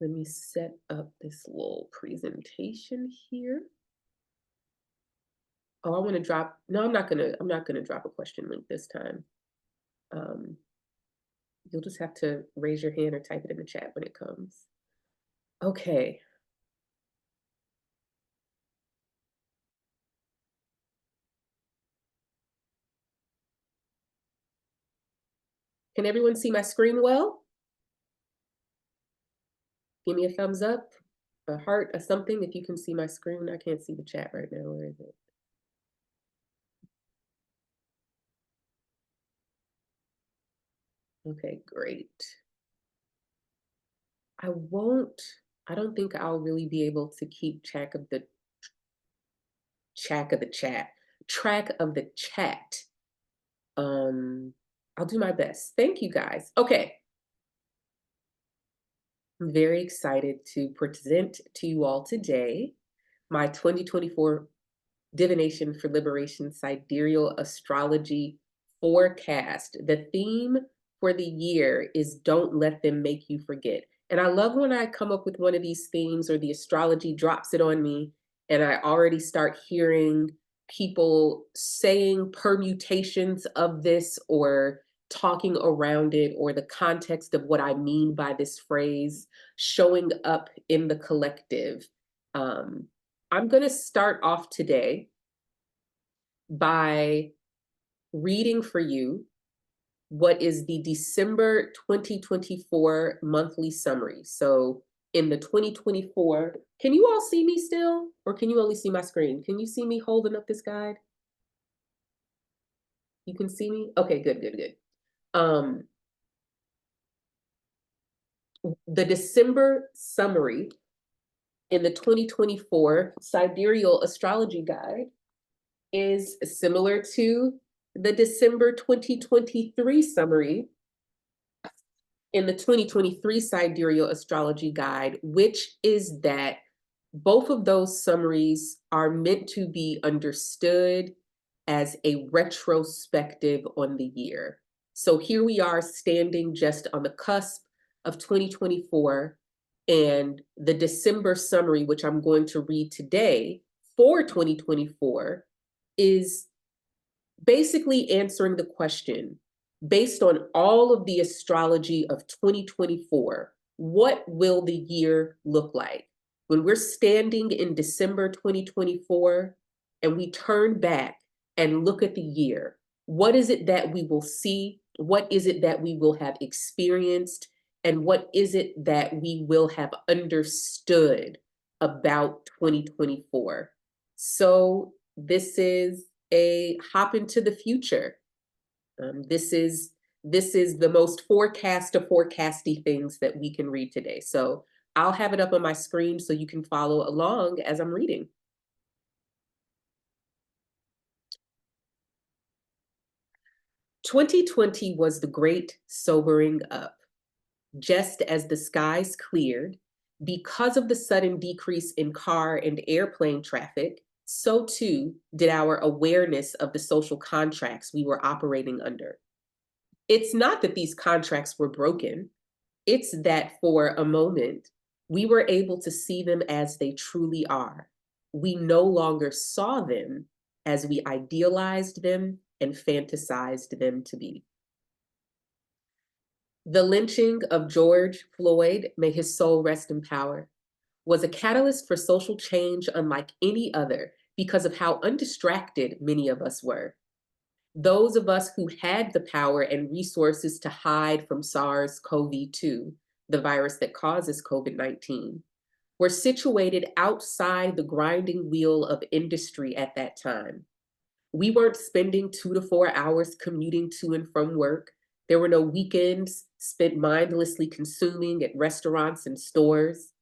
Let me set up this little presentation here. Oh, I want to drop. No, I'm not gonna drop a question link this time. Um, you'll just have to raise your hand or type it in the chat when it comes. Okay. Can everyone see my screen well? Give me a thumbs up, a heart, a something if you can see my screen. I can't see the chat right now. Where is it? Okay, great. I don't think I'll really be able to keep track of the track of the chat. I'll do my best. Thank you guys. Okay. I'm very excited to present to you all today my 2024 Divination for Liberation Sidereal Astrology forecast. The theme for the year is Don't Let Them Make You Forget. And I love when I come up with one of these themes or the astrology drops it on me and I already start hearing people saying permutations of this or talking around it or the context of what I mean by this phrase showing up in the collective. I'm going to start off today by reading for you what is the December 2024 monthly summary. So in the 2024, can you all see me still? Or can you only see my screen? Can you see me holding up this guide? You can see me? Okay, good, good, good. The December summary in the 2024 Sidereal Astrology Guide is similar to the December 2023 summary in the 2023 Sidereal Astrology Guide, which is that both of those summaries are meant to be understood as a retrospective on the year. So here we are standing just on the cusp of 2024, and the December summary, which I'm going to read today for 2024, is basically answering the question, based on all of the astrology of 2024, what will the year look like? When we're standing in December 2024 and we turn back and look at the year, what is it that we will see? What is it that we will have experienced? And what is it that we will have understood about 2024? So this is a hop into the future. This is the most forecast of forecasty things that we can read today. So I'll have it up on my screen so you can follow along as I'm reading. "2020 was the great sobering up. Just as the skies cleared, because of the sudden decrease in car and airplane traffic, so too did our awareness of the social contracts we were operating under. It's not that these contracts were broken. It's that for a moment, we were able to see them as they truly are. We no longer saw them as we idealized them and fantasized them to be." The lynching of George Floyd, may his soul rest in power, was a catalyst for social change unlike any other because of how undistracted many of us were. Those of us who had the power and resources to hide from SARS-CoV-2, the virus that causes COVID-19, were situated outside the grinding wheel of industry at that time. We weren't spending 2 to 4 hours commuting to and from work. There were no weekends spent mindlessly consuming at restaurants and stores.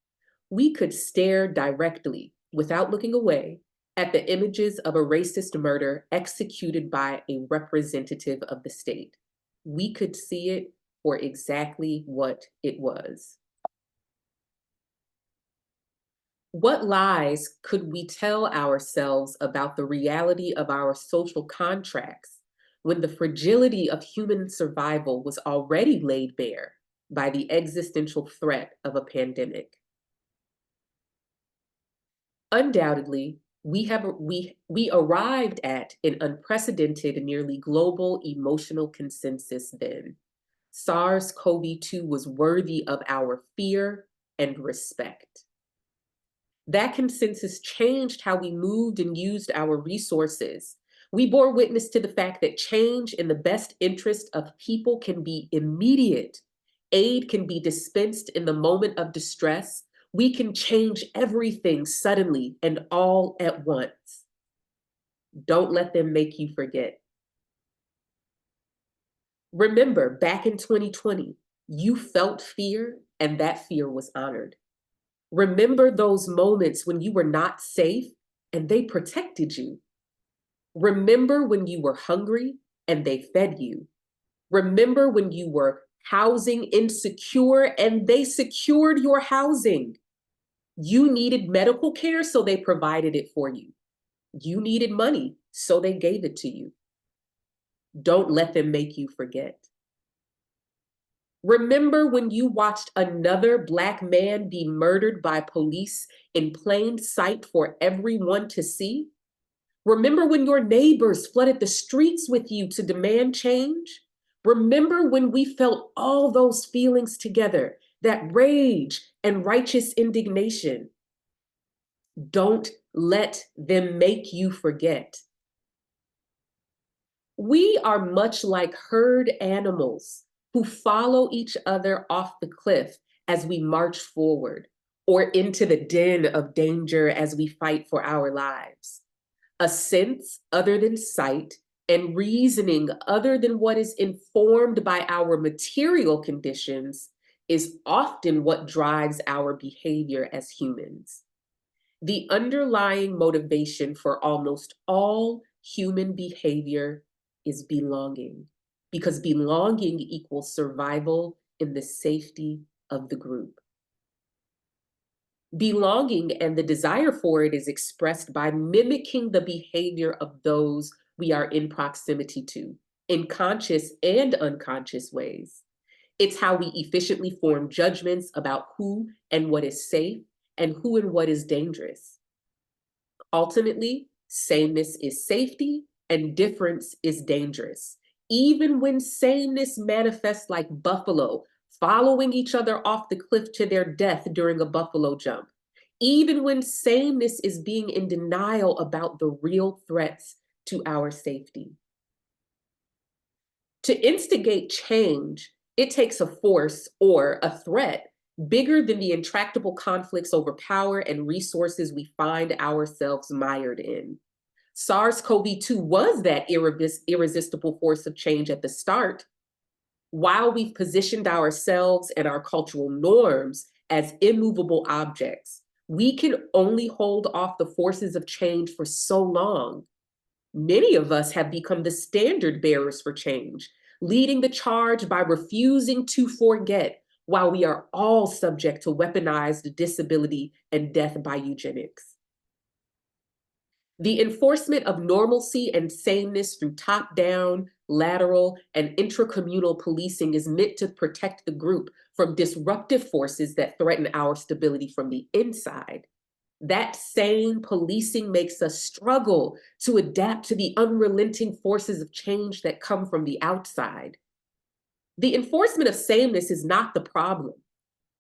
We could stare directly, without looking away, at the images of a racist murder executed by a representative of the state. We could see it for exactly what it was. What lies could we tell ourselves about the reality of our social contracts when the fragility of human survival was already laid bare? by the existential threat of a pandemic. Undoubtedly, we arrived at an unprecedented and nearly global emotional consensus then. SARS-CoV-2 was worthy of our fear and respect. That consensus changed how we moved and used our resources. We bore witness to the fact that change in the best interest of people can be immediate. Aid can be dispensed in the moment of distress. We can change everything suddenly and all at once. Don't let them make you forget. Remember, back in 2020, you felt fear and that fear was honored. Remember those moments when you were not safe and they protected you. Remember when you were hungry and they fed you. Remember when you were housing insecure and they secured your housing. You needed medical care, so they provided it for you. You needed money, so they gave it to you. Don't let them make you forget. Remember when you watched another Black man be murdered by police in plain sight for everyone to see? Remember when your neighbors flooded the streets with you to demand change? Remember when we felt all those feelings together, that rage and righteous indignation? Don't let them make you forget. We are much like herd animals who follow each other off the cliff as we march forward, or into the den of danger as we fight for our lives. A sense other than sight and reasoning other than what is informed by our material conditions is often what drives our behavior as humans. The underlying motivation for almost all human behavior is belonging, because belonging equals survival in the safety of the group. Belonging and the desire for it is expressed by mimicking the behavior of those we are in proximity to, in conscious and unconscious ways. It's how we efficiently form judgments about who and what is safe and who and what is dangerous. Ultimately, sameness is safety and difference is dangerous. Even when sameness manifests like buffalo, following each other off the cliff to their death during a buffalo jump. Even when sameness is being in denial about the real threats to our safety. To instigate change, it takes a force or a threat bigger than the intractable conflicts over power and resources we find ourselves mired in. SARS-CoV-2 was that irresistible force of change at the start. While we've positioned ourselves and our cultural norms as immovable objects, we can only hold off the forces of change for so long. Many of us have become the standard bearers for change, leading the charge by refusing to forget, while we are all subject to weaponized disability and death by eugenics. The enforcement of normalcy and sameness through top-down, lateral, and intracommunal policing is meant to protect the group from disruptive forces that threaten our stability from the inside. That same policing makes us struggle to adapt to the unrelenting forces of change that come from the outside. The enforcement of sameness is not the problem.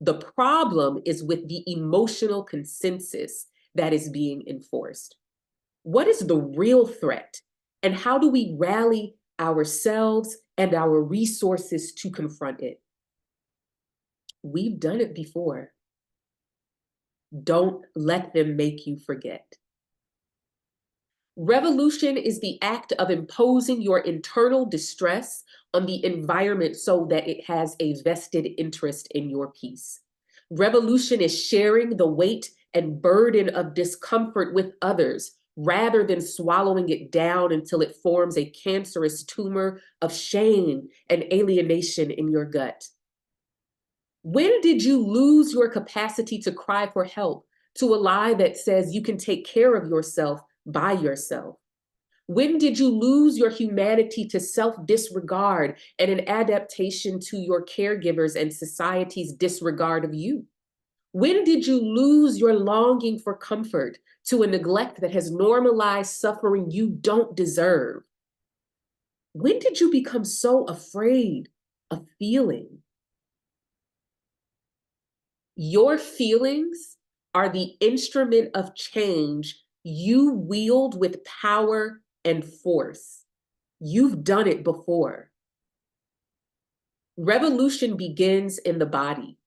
The problem is with the emotional consensus that is being enforced. What is the real threat? And how do we rally ourselves and our resources to confront it? We've done it before. Don't let them make you forget. Revolution is the act of imposing your internal distress on the environment so that it has a vested interest in your peace. Revolution is sharing the weight and burden of discomfort with others, rather than swallowing it down until it forms a cancerous tumor of shame and alienation in your gut. When did you lose your capacity to cry for help to a lie that says you can take care of yourself by yourself? When did you lose your humanity to self-disregard and an adaptation to your caregivers and society's disregard of you? When did you lose your longing for comfort to a neglect that has normalized suffering you don't deserve? When did you become so afraid of feeling? Your feelings are the instrument of change you wield with power and force. You've done it before. Revolution begins in the body.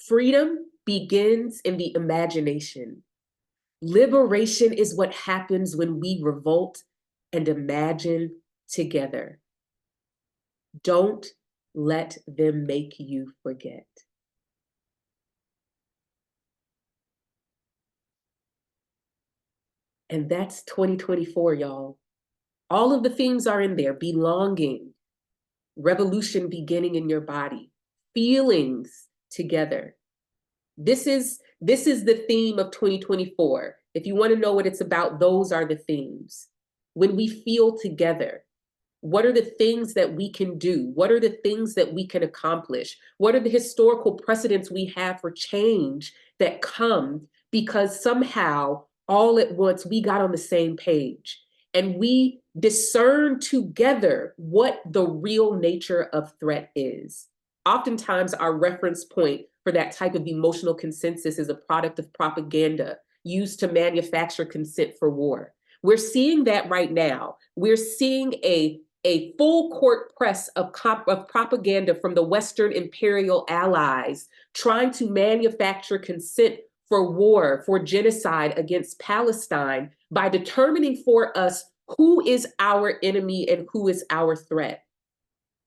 Freedom begins in the imagination. Liberation is what happens when we revolt and imagine together. Don't let them make you forget. And that's 2024, y'all. All of the themes are in there: belonging, revolution beginning in your body, feelings together. This is the theme of 2024. If you want to know what it's about, those are the themes. When we feel together, what are the things that we can do? What are the things that we can accomplish? What are the historical precedents we have for change that come because somehow all at once we got on the same page and we discern together what the real nature of threat is? Oftentimes our reference point for that type of emotional consensus is a product of propaganda used to manufacture consent for war. We're seeing that right now. We're seeing a full court press of propaganda from the Western imperial allies trying to manufacture consent for war, for genocide against Palestine by determining for us who is our enemy and who is our threat.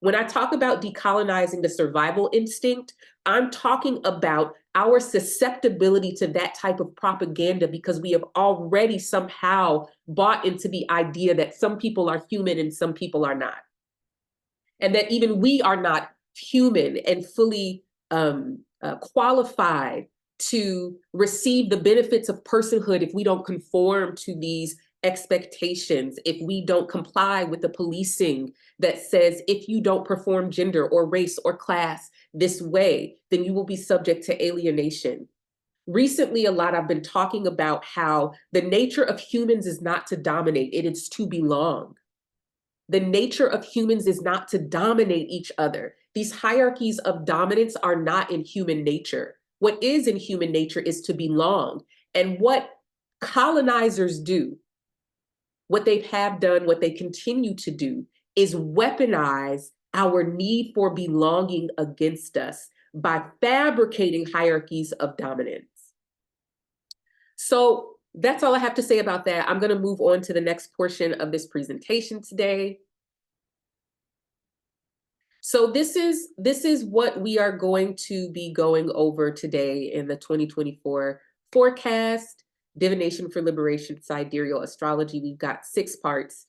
When I talk about decolonizing the survival instinct, I'm talking about our susceptibility to that type of propaganda because we have already somehow bought into the idea that some people are human and some people are not. And that even we are not human and fully qualified to receive the benefits of personhood if we don't conform to these expectations, if we don't comply with the policing that says if you don't perform gender or race or class this way, then you will be subject to alienation. Recently, a lot I've been talking about how the nature of humans is not to dominate, it is to belong. The nature of humans is not to dominate each other. These hierarchies of dominance are not in human nature. What is in human nature is to belong. And what colonizers do, what they have done, what they continue to do, is weaponize our need for belonging against us by fabricating hierarchies of dominance. So that's all I have to say about that. I'm going to move on to the next portion of this presentation today. So this is what we are going to be going over today in the 2024 forecast, Divination for Liberation, Sidereal Astrology. We've got 6 parts,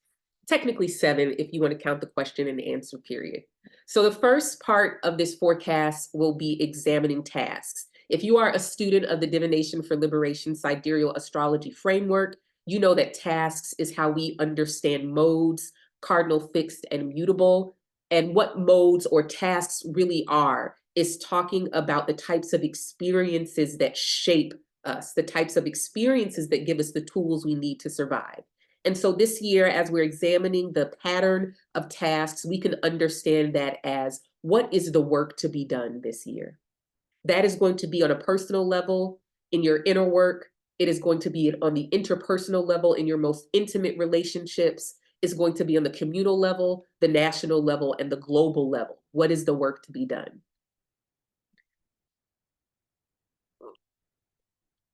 technically 7 if you want to count the question and answer period. So the first part of this forecast will be examining tasks. If you are a student of the Divination for Liberation, Sidereal Astrology framework, you know that tasks is how we understand modes, cardinal, fixed, and mutable. And what modes or tasks really are is talking about the types of experiences that shape us, the types of experiences that give us the tools we need to survive. And so this year, as we're examining the pattern of tasks, we can understand that as what is the work to be done this year? That is going to be on a personal level, in your inner work. It is going to be on the interpersonal level, in your most intimate relationships. Is going to be on the communal level, the national level, and the global level. What is the work to be done?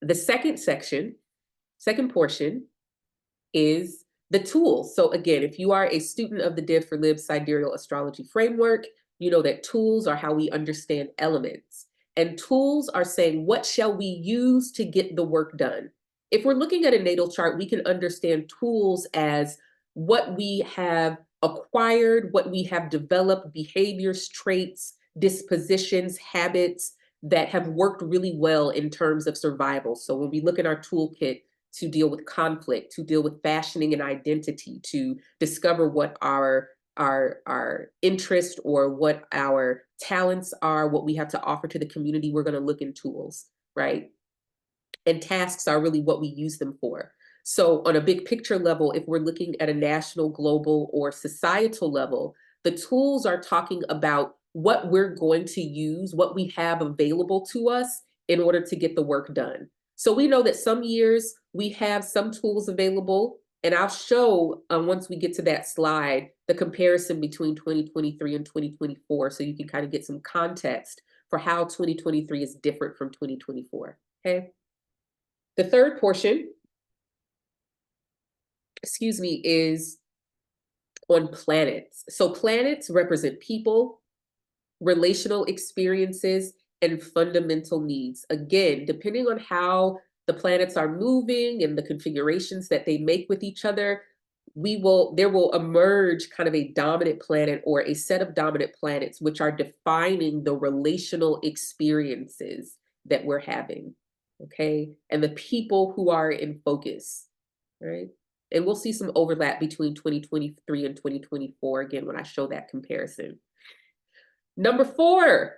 The second portion is the tools. So again, if you are a student of the Div for Lib Sidereal Astrology framework, you know that tools are how we understand elements. And tools are saying, what shall we use to get the work done? If we're looking at a natal chart, we can understand tools as what we have acquired, what we have developed, behaviors, traits, dispositions, habits that have worked really well in terms of survival. So when we look at our toolkit, to deal with conflict, to deal with fashioning an identity, to discover what our interest or what our talents are, what we have to offer to the community. We're going to look in tools, right? And tasks are really what we use them for. So on a big picture level, if we're looking at a national, global, or societal level, the tools are talking about what we're going to use, what we have available to us in order to get the work done. So we know that some years we have some tools available, and I'll show once we get to that slide, the comparison between 2023 and 2024, so you can kind of get some context for how 2023 is different from 2024, okay? The third portion, excuse me, is on planets. So planets represent people, relational experiences, and fundamental needs. Again, depending on how the planets are moving and the configurations that they make with each other, there will emerge kind of a dominant planet or a set of dominant planets which are defining the relational experiences that we're having, okay? And the people who are in focus, right? And we'll see some overlap between 2023 and 2024 again when I show that comparison. Number 4,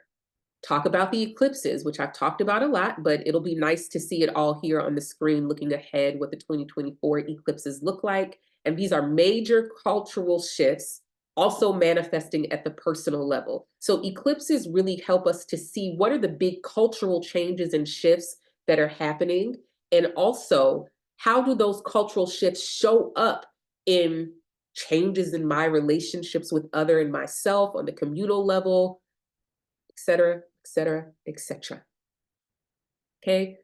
talk about the eclipses, which I've talked about a lot, but it'll be nice to see it all here on the screen, looking ahead what the 2024 eclipses look like. And these are major cultural shifts, also manifesting at the personal level. So eclipses really help us to see what are the big cultural changes and shifts that are happening, and also how do those cultural shifts show up in changes in my relationships with other and myself on the communal level, et cetera, et cetera, et cetera. Okay.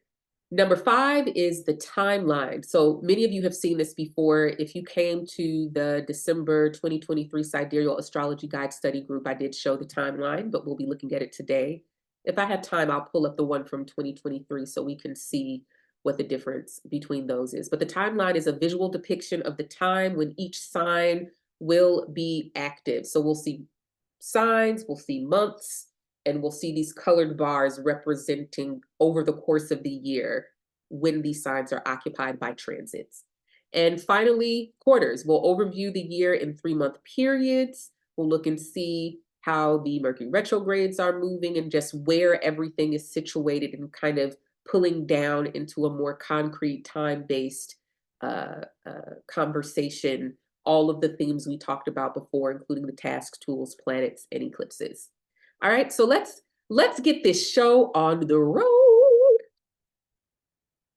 Number 5 is the timeline. So many of you have seen this before. If you came to the December 2023 Sidereal Astrology Guide Study Group, I did show the timeline, but we'll be looking at it today. If I have time, I'll pull up the one from 2023 so we can see what the difference between those is. But the timeline is a visual depiction of the time when each sign will be active. So we'll see signs, we'll see months, and we'll see these colored bars representing over the course of the year when these signs are occupied by transits. And finally, quarters. We'll overview the year in 3-month periods. We'll look and see how the Mercury retrogrades are moving and just where everything is situated and kind of pulling down into a more concrete time-based conversation, all of the themes we talked about before, including the tasks, tools, planets, and eclipses. All right, so let's get this show on the road.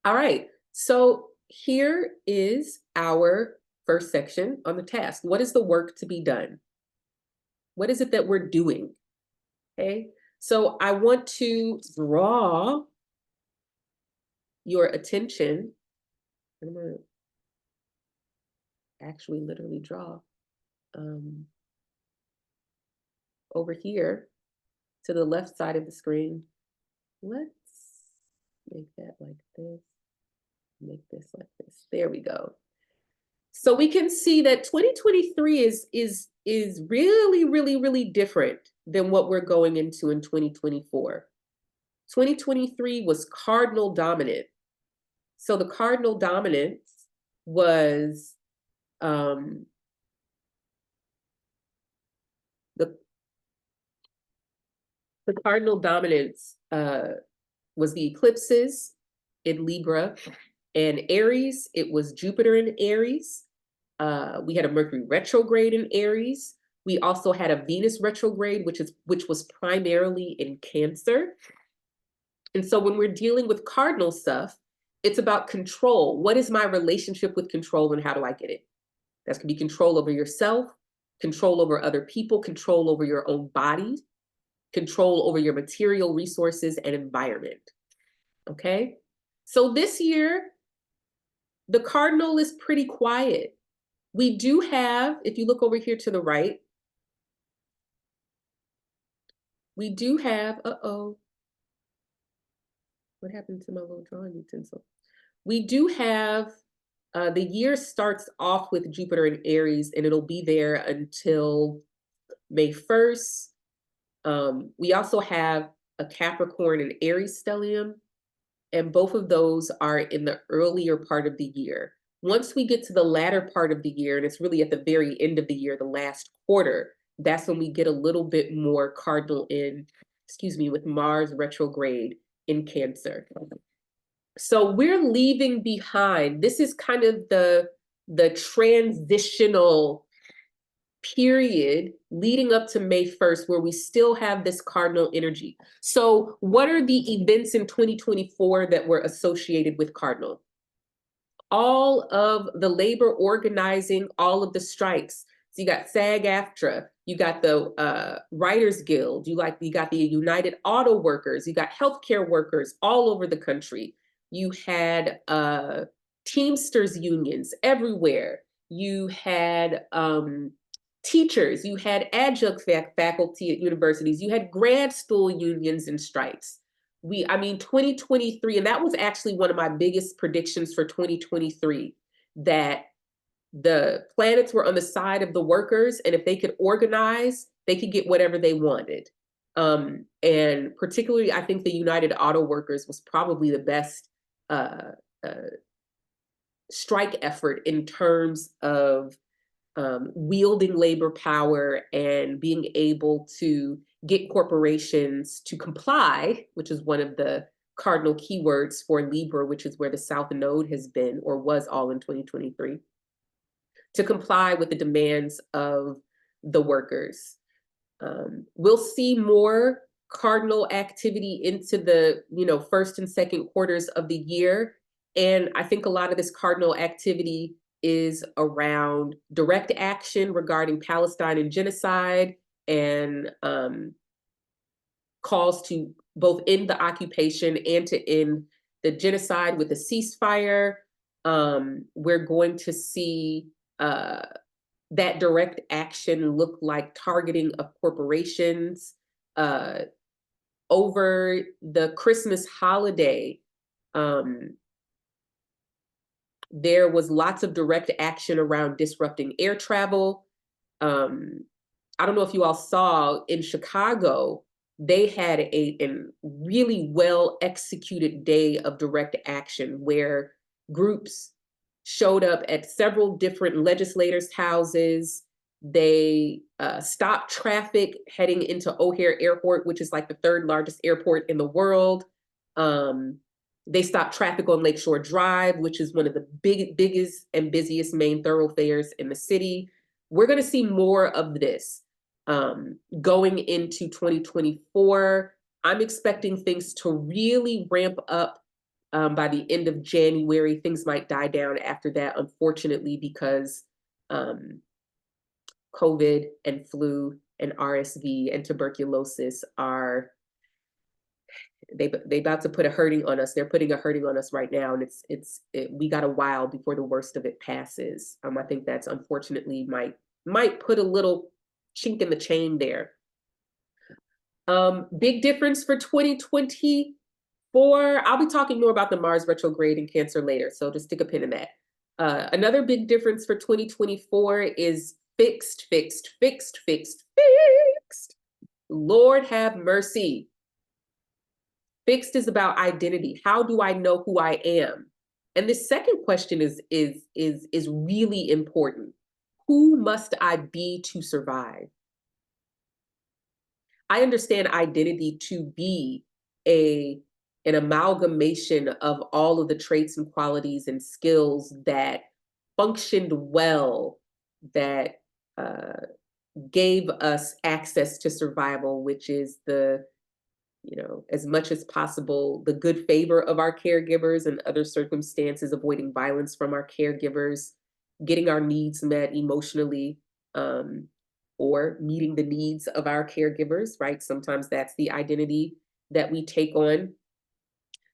All right, so here is our first section on the task. What is the work to be done? What is it that we're doing? Okay, so I want to draw your attention. I'm gonna actually literally draw over here to the left side of the screen. Let's make that like this, make this like this. There we go. So we can see that 2023 is really, really, really different than what we're going into in 2024. 2023 was cardinal dominant. So the cardinal dominance was the cardinal dominance was the eclipses in Libra and Aries. It was Jupiter in Aries. We had a Mercury retrograde in Aries. We also had a Venus retrograde, which was primarily in Cancer. And so when we're dealing with cardinal stuff, it's about control. What is my relationship with control and how do I get it? That could be control over yourself, control over other people, control over your own body, control over your material resources and environment. Okay? So this year, the cardinal is pretty quiet. We do have, if you look over here to the right, we do have, what happened to my little drawing utensil? We do have, the year starts off with Jupiter in Aries, and it'll be there until May 1st. We also have a Capricorn and Aries stellium. and both of those are in the earlier part of the year. Once we get to the latter part of the year, and it's really at the very end of the year, the last quarter, that's when we get a little bit more cardinal in, with Mars retrograde in Cancer. So we're leaving behind, this is kind of the transitional period leading up to May 1st, where we still have this cardinal energy. So what are the events in 2024 that were associated with cardinal? All of the labor organizing, all of the strikes. So you got SAG-AFTRA, you got the Writers Guild, you got the United Auto Workers, you got healthcare workers all over the country. You had Teamsters unions everywhere. You had teachers, you had adjunct faculty at universities, you had grad school unions and strikes. 2023, and that was actually one of my biggest predictions for 2023, that the planets were on the side of the workers, and if they could organize, they could get whatever they wanted. And particularly, I think the United Auto Workers was probably the best strike effort in terms of wielding labor power and being able to get corporations to comply, which is one of the cardinal keywords for Libra, which is where the South Node has been or was all in 2023, to comply with the demands of the workers. We'll see more cardinal activity into the first and second quarters of the year. And I think a lot of this cardinal activity is around direct action regarding Palestine and genocide, and calls to both end the occupation and to end the genocide with a ceasefire. We're going to see that direct action look like targeting of corporations. Over the Christmas holiday, there was lots of direct action around disrupting air travel. I don't know if you all saw in Chicago, they had a really well executed day of direct action where groups showed up at several different legislators' houses. They stopped traffic heading into O'Hare Airport, which is like the third largest airport in the world. They stopped traffic on Lakeshore Drive, which is one of the biggest and busiest main thoroughfares in the city. We're going to see more of this going into 2024. I'm expecting things to really ramp up by the end of January. Things might die down after that, unfortunately, because COVID and flu and RSV and tuberculosis are they about to put a hurting on us. They're putting a hurting on us right now, and we got a while before the worst of it passes. I think that's unfortunately might put a little chink in the chain there. Big difference for 2024. I'll be talking more about the Mars retrograde in Cancer later, so just stick a pin in that. Another big difference for 2024 is fixed. Lord have mercy. Fixed is about identity. How do I know who I am? And the second question is really important. Who must I be to survive? I understand identity to be an amalgamation of all of the traits and qualities and skills that functioned well, that gave us access to survival, which is as much as possible, the good favor of our caregivers and other circumstances, avoiding violence from our caregivers, getting our needs met emotionally, or meeting the needs of our caregivers, right? Sometimes that's the identity that we take on.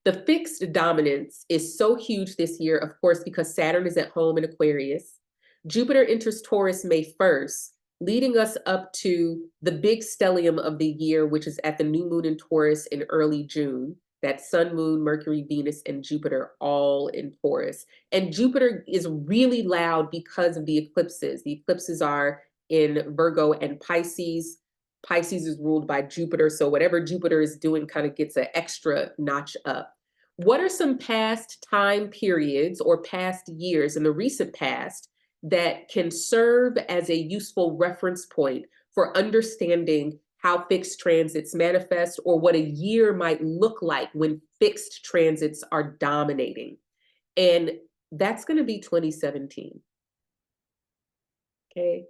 The fixed dominance is so huge this year, of course, because Saturn is at home in Aquarius. Jupiter enters Taurus May 1st, leading us up to the big stellium of the year, which is at the new moon in Taurus in early June. That's Sun, Moon, Mercury, Venus, and Jupiter all in Taurus. And Jupiter is really loud because of the eclipses. The eclipses are in Virgo and Pisces. Pisces is ruled by Jupiter, so whatever Jupiter is doing kind of gets an extra notch up. What are some past time periods or past years in the recent past that can serve as a useful reference point for understanding how fixed transits manifest, or what a year might look like when fixed transits are dominating? And that's going to be 2017. Okay.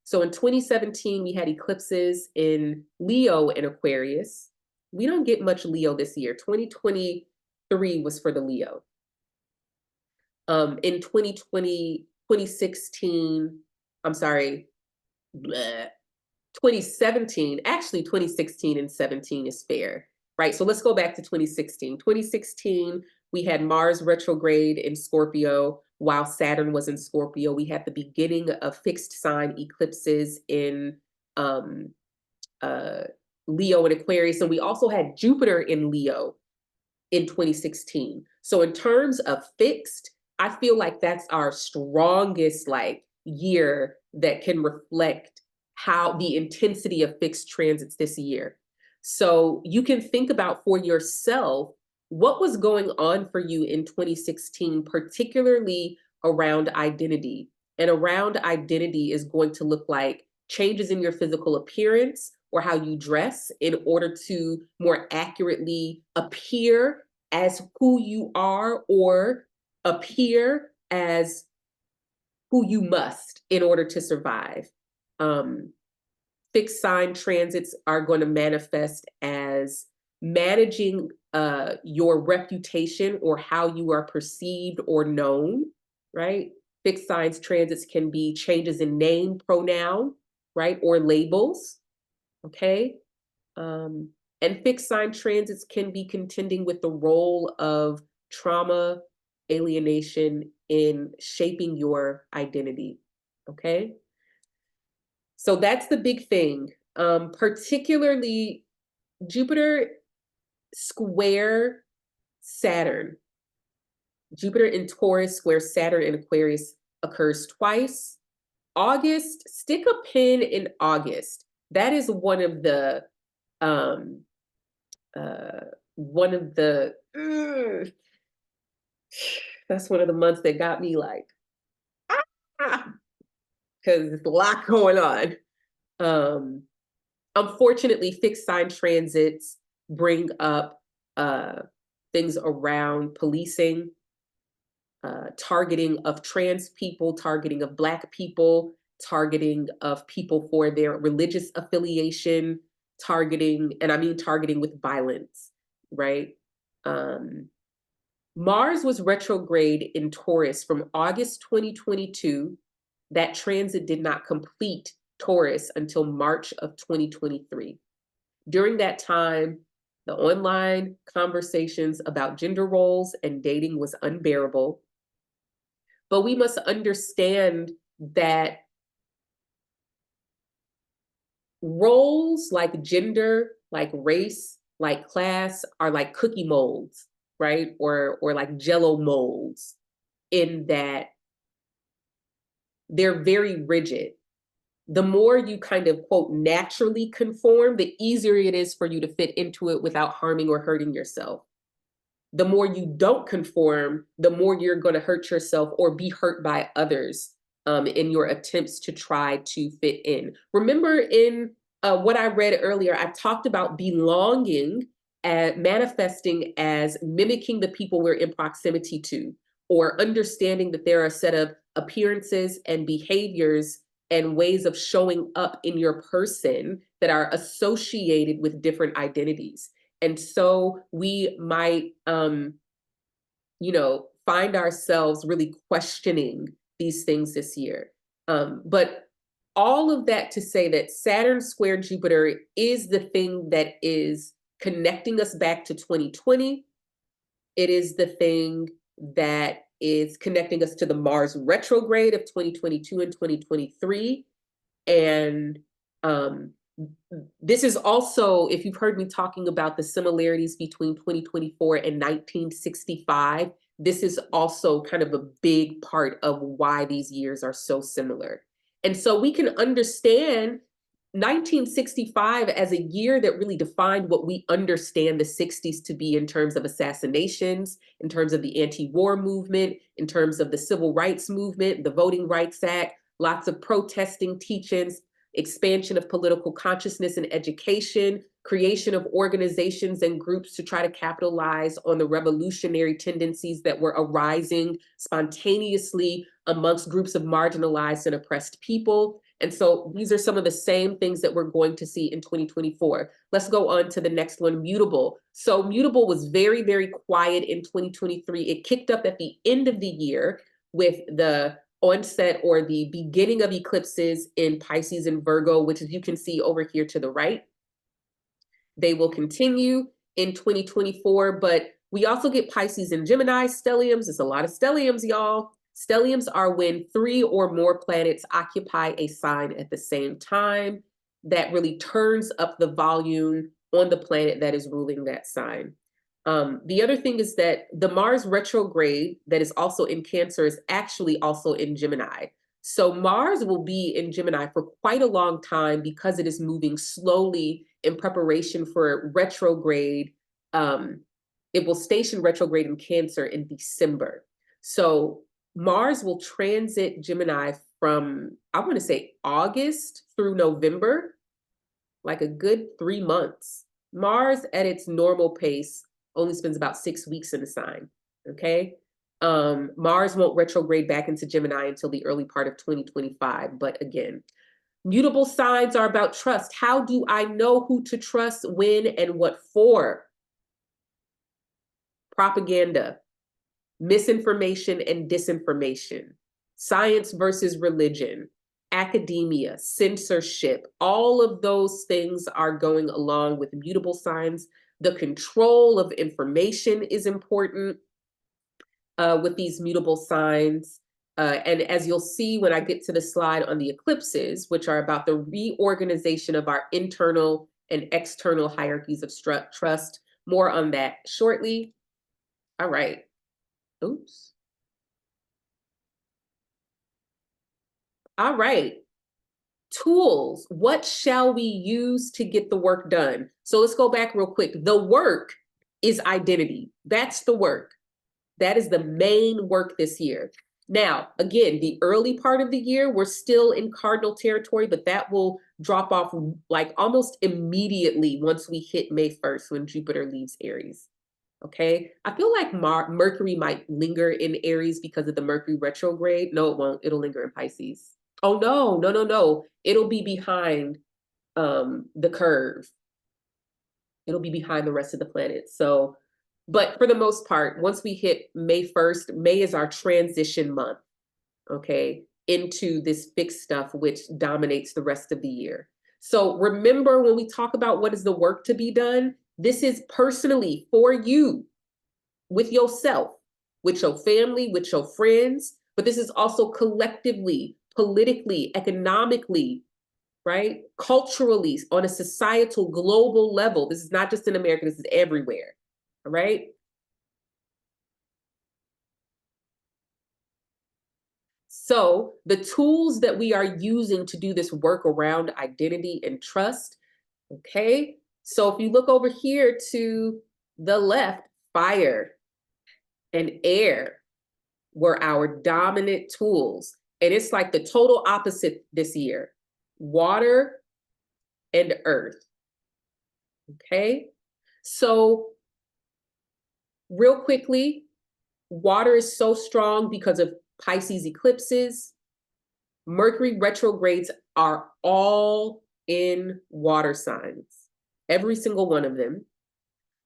So in 2017, we had eclipses in Leo and Aquarius. We don't get much Leo this year. 2023 was for the Leo. In 2020, 2016, I'm sorry, bleh, 2017, actually 2016 and 17 is fair, right? So let's go back to 2016. 2016, we had Mars retrograde in Scorpio while Saturn was in Scorpio. We had the beginning of fixed sign eclipses in Leo and Aquarius. And we also had Jupiter in Leo in 2016. So in terms of fixed, I feel like that's our strongest year that can reflect how the intensity of fixed transits this year. So you can think about for yourself what was going on for you in 2016, particularly around identity. And around identity is going to look like changes in your physical appearance or how you dress in order to more accurately appear as who you are or appear as who you must in order to survive. Fixed sign transits are going to manifest as managing your reputation or how you are perceived or known, right? Fixed signs transits can be changes in name, pronoun, right? Or labels, okay? And fixed sign transits can be contending with the role of trauma, alienation in shaping your identity, okay? So that's the big thing. Particularly Jupiter square Saturn. Jupiter in Taurus square Saturn in Aquarius occurs twice. August, stick a pin in August. That is one of the that's one of the months that got me like, because there's a lot going on. Unfortunately, fixed sign transits bring up things around policing, targeting of trans people, targeting of Black people, targeting of people for their religious affiliation, targeting, and I mean targeting with violence, right? Mars was retrograde in Taurus from August 2022. That transit did not complete Taurus until March of 2023. During that time, the online conversations about gender roles and dating was unbearable. But we must understand that roles like gender, like race, like class are like cookie molds, right? Or like Jello molds, in that they're very rigid. The more you kind of, quote, naturally conform, the easier it is for you to fit into it without harming or hurting yourself. The more you don't conform, the more you're going to hurt yourself or be hurt by others in your attempts to try to fit in. Remember in what I read earlier, I talked about belonging and manifesting as mimicking the people we're in proximity to, or understanding that there are a set of appearances and behaviors and ways of showing up in your person that are associated with different identities. And so we might, find ourselves really questioning these things this year. But all of that to say that Saturn square Jupiter is the thing that is connecting us back to 2020. It is the thing that is connecting us to the Mars retrograde of 2022 and 2023. And this is also, if you've heard me talking about the similarities between 2024 and 1965, this is also kind of a big part of why these years are so similar. And so we can understand 1965 as a year that really defined what we understand the 60s to be in terms of assassinations, in terms of the anti-war movement, in terms of the civil rights movement, the Voting Rights Act, lots of protesting, teach-ins, expansion of political consciousness and education, creation of organizations and groups to try to capitalize on the revolutionary tendencies that were arising spontaneously amongst groups of marginalized and oppressed people. And so these are some of the same things that we're going to see in 2024. Let's go on to the next one, mutable. So mutable was very, very quiet in 2023. It kicked up at the end of the year with the onset or the beginning of eclipses in Pisces and Virgo, which, as you can see over here to the right, they will continue in 2024, but we also get Pisces and Gemini stelliums. It's a lot of stelliums, y'all. Stelliums are when 3 or more planets occupy a sign at the same time. That really turns up the volume on the planet that is ruling that sign. The other thing is that the Mars retrograde that is also in Cancer is actually also in Gemini. So Mars will be in Gemini for quite a long time because it is moving slowly in preparation for retrograde. It will station retrograde in Cancer in December. So Mars will transit Gemini from, I want to say, August through November, like a good 3 months. Mars at its normal pace only spends about 6 weeks in the sign, okay? Mars won't retrograde back into Gemini until the early part of 2025. But again, mutable signs are about trust. How do I know who to trust, when, and what for? Propaganda, misinformation and disinformation, science versus religion, academia, censorship, all of those things are going along with mutable signs. The control of information is important with these mutable signs. And as you'll see when I get to the slide on the eclipses, which are about the reorganization of our internal and external hierarchies of trust, more on that shortly. All right. Oops. All right. Tools. What shall we use to get the work done? So let's go back real quick. The work is identity. That's the work. That is the main work this year. Now, again, the early part of the year, we're still in cardinal territory, but that will drop off like almost immediately once we hit May 1st when Jupiter leaves Aries. Okay, I feel like Mercury might linger in Aries because of the Mercury retrograde. No, it won't. It'll linger in Pisces. Oh, no, no, no, no. It'll be behind the curve. It'll be behind the rest of the planet. So, but for the most part, once we hit May 1st, May is our transition month, okay, into this fixed stuff, which dominates the rest of the year. So remember, when we talk about what is the work to be done, this is personally for you, with yourself, with your family, with your friends, but this is also collectively, politically, economically, right? Culturally, on a societal, global level. This is not just in America, this is everywhere, all right? So the tools that we are using to do this work around identity and trust, okay? So if you look over here to the left, fire and air were our dominant tools. And it's like the total opposite this year. Water and earth, okay? So real quickly, water is so strong because of Pisces eclipses. Mercury retrogrades are all in water signs, every single one of them.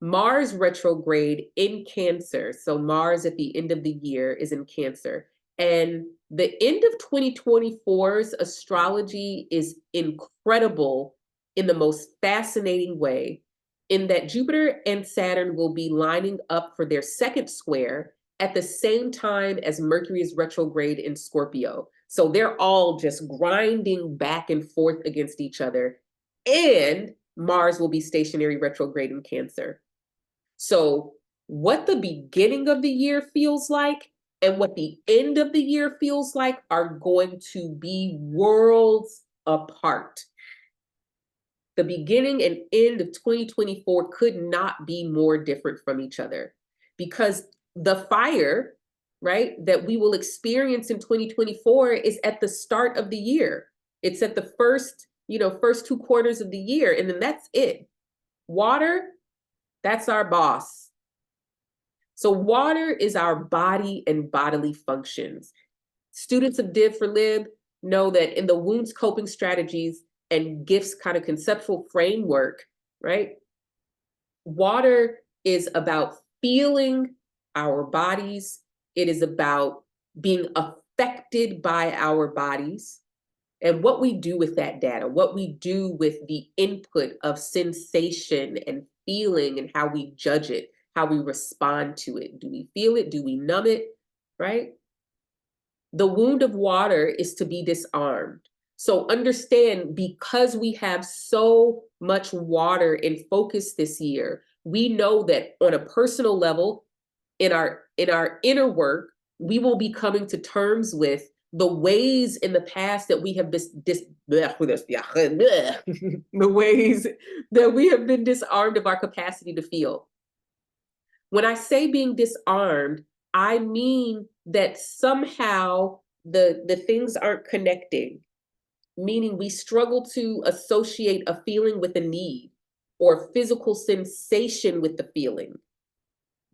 Mars retrograde in Cancer. So Mars at the end of the year is in Cancer. And the end of 2024's astrology is incredible in the most fascinating way, in that Jupiter and Saturn will be lining up for their second square at the same time as Mercury is retrograde in Scorpio. So they're all just grinding back and forth against each other. And Mars will be stationary retrograde in Cancer. So what the beginning of the year feels like and what the end of the year feels like are going to be worlds apart. The beginning and end of 2024 could not be more different from each other, because the fire, right, that we will experience in 2024 is at the start of the year. It's at the first 2 quarters of the year, and then that's it. Water, that's our boss. So water is our body and bodily functions. Students of Div for Lib know that in the wounds coping strategies and gifts kind of conceptual framework, right? Water is about feeling our bodies. It is about being affected by our bodies, and what we do with that data, what we do with the input of sensation and feeling, and how we judge it, how we respond to it. Do we feel it? Do we numb it? Right? The wound of water is to be disarmed. So understand, because we have so much water in focus this year, we know that on a personal level, in our inner work, we will be coming to terms with the ways in the past that we have the ways that we have been disarmed of our capacity to feel. When I say being disarmed, I mean that somehow the things aren't connecting, meaning we struggle to associate a feeling with a need, or physical sensation with the feeling,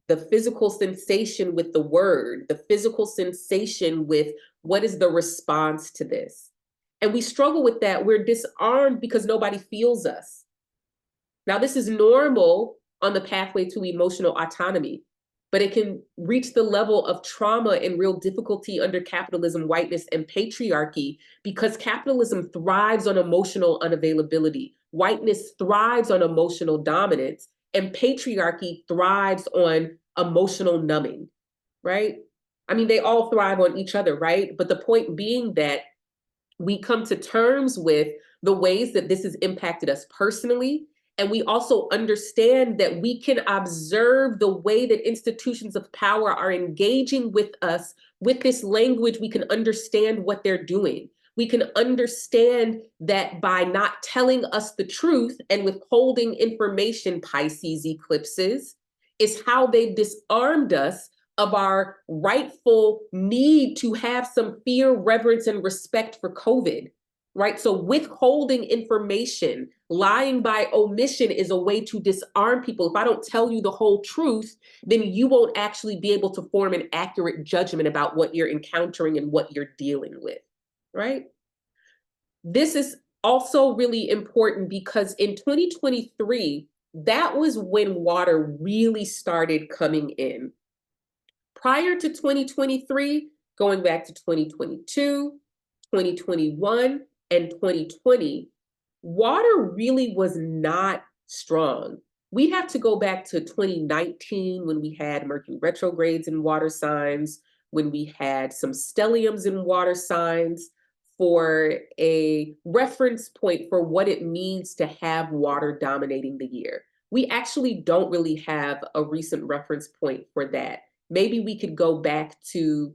the physical sensation with the word, the physical sensation with what is the response to this. And we struggle with that. We're disarmed because nobody feels us. Now, this is normal on the pathway to emotional autonomy, but it can reach the level of trauma and real difficulty under capitalism, whiteness, and patriarchy, because capitalism thrives on emotional unavailability. Whiteness thrives on emotional dominance, and patriarchy thrives on emotional numbing, right? I mean, they all thrive on each other, right? But the point being that we come to terms with the ways that this has impacted us personally. And we also understand that we can observe the way that institutions of power are engaging with us with this language. We can understand what they're doing. We can understand that by not telling us the truth and withholding information, Pisces eclipses, is how they've disarmed us of our rightful need to have some fear, reverence, and respect for COVID, right? So withholding information, lying by omission, is a way to disarm people. If I don't tell you the whole truth, then you won't actually be able to form an accurate judgment about what you're encountering and what you're dealing with, right? This is also really important because in 2023, that was when water really started coming in. Prior to 2023, going back to 2022, 2021, and 2020, water really was not strong. We have to go back to 2019 when we had Mercury retrogrades in water signs, when we had some stelliums in water signs, for a reference point for what it means to have water dominating the year. We actually don't really have a recent reference point for that. Maybe we could go back to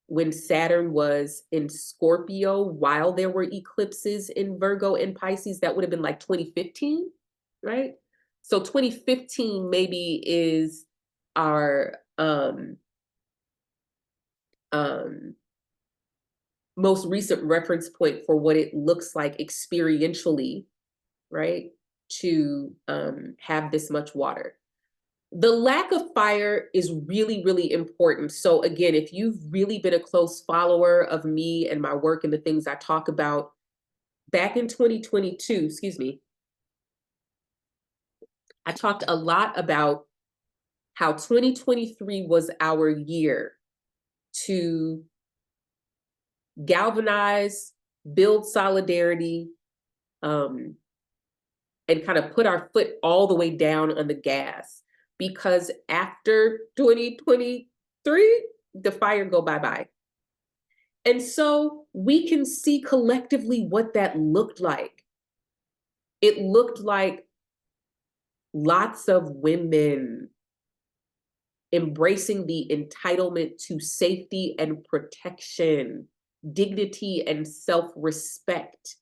when Saturn was in Scorpio while there were eclipses in Virgo and Pisces. That would have been like 2015, right? So 2015 maybe is our most recent reference point for what it looks like experientially, right, to have this much water. The lack of fire is really, really important. So again, if you've really been a close follower of me and my work and the things I talk about, back in 2022, I talked a lot about how 2023 was our year to galvanize, build solidarity, and kind of put our foot all the way down on the gas. Because after 2023, the fire go bye-bye. And so we can see collectively what that looked like. It looked like lots of women embracing the entitlement to safety and protection, dignity and self-respect,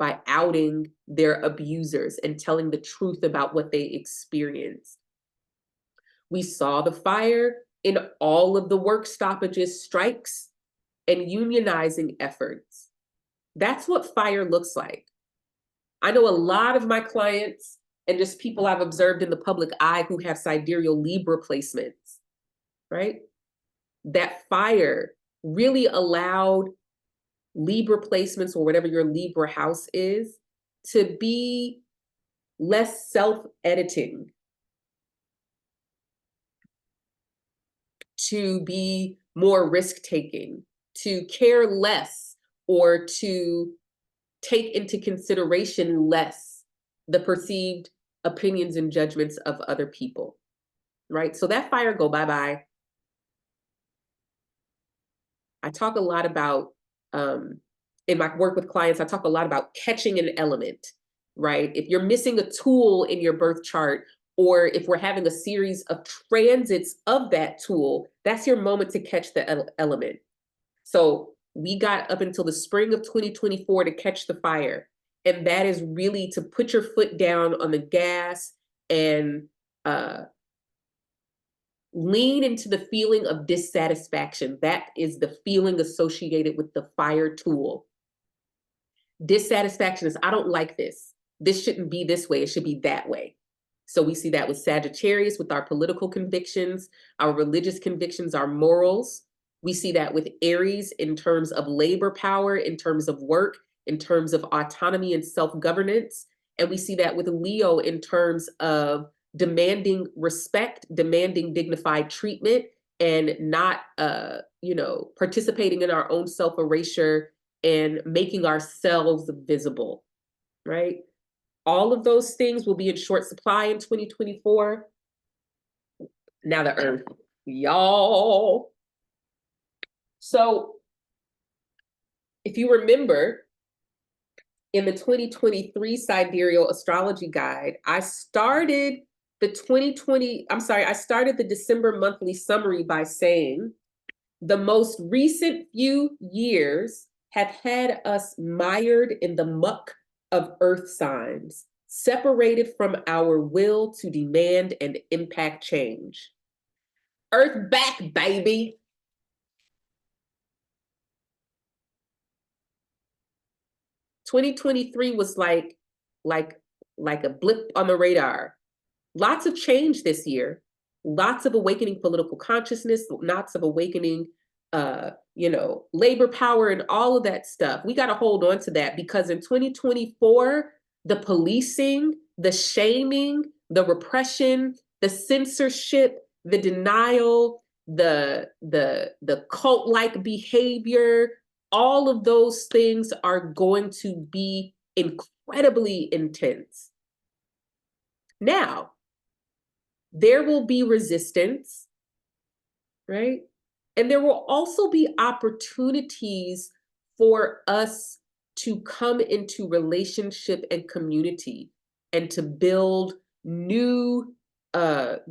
by outing their abusers and telling the truth about what they experienced. We saw the fire in all of the work stoppages, strikes, and unionizing efforts. That's what fire looks like. I know a lot of my clients and just people I've observed in the public eye who have sidereal Libra placements, right? That fire really allowed Libra placements, or whatever your Libra house is, to be less self-editing, to be more risk-taking, to care less, or to take into consideration less the perceived opinions and judgments of other people, right? So that fire go bye-bye. I talk a lot about, in my work with clients, I talk a lot about catching an element, right? If you're missing a tool in your birth chart, or if we're having a series of transits of that tool, that's your moment to catch the element. So we got up until the spring of 2024 to catch the fire. And that is really to put your foot down on the gas and lean into the feeling of dissatisfaction. That is the feeling associated with the fire tool. Dissatisfaction is, I don't like this. This shouldn't be this way. It should be that way. So we see that with Sagittarius, with our political convictions, our religious convictions, our morals. We see that with Aries in terms of labor power, in terms of work, in terms of autonomy and self-governance. And we see that with Leo in terms of demanding respect, demanding dignified treatment, and not, participating in our own self-erasure and making ourselves visible, right? All of those things will be in short supply in 2024. Now the Earth, y'all. So if you remember, in the 2023 Sidereal Astrology Guide, I started the December monthly summary by saying, the most recent few years have had us mired in the muck of earth signs, separated from our will to demand and impact change. Earth back, baby. "2023 was like a blip on the radar. Lots of change this year, lots of awakening political consciousness, lots of awakening, labor power and all of that stuff. We got to hold on to that, because in 2024, the policing, the shaming, the repression, the censorship, the denial, the cult-like behavior, all of those things are going to be incredibly intense. Now, there will be resistance, right? And there will also be opportunities for us to come into relationship and community and to build new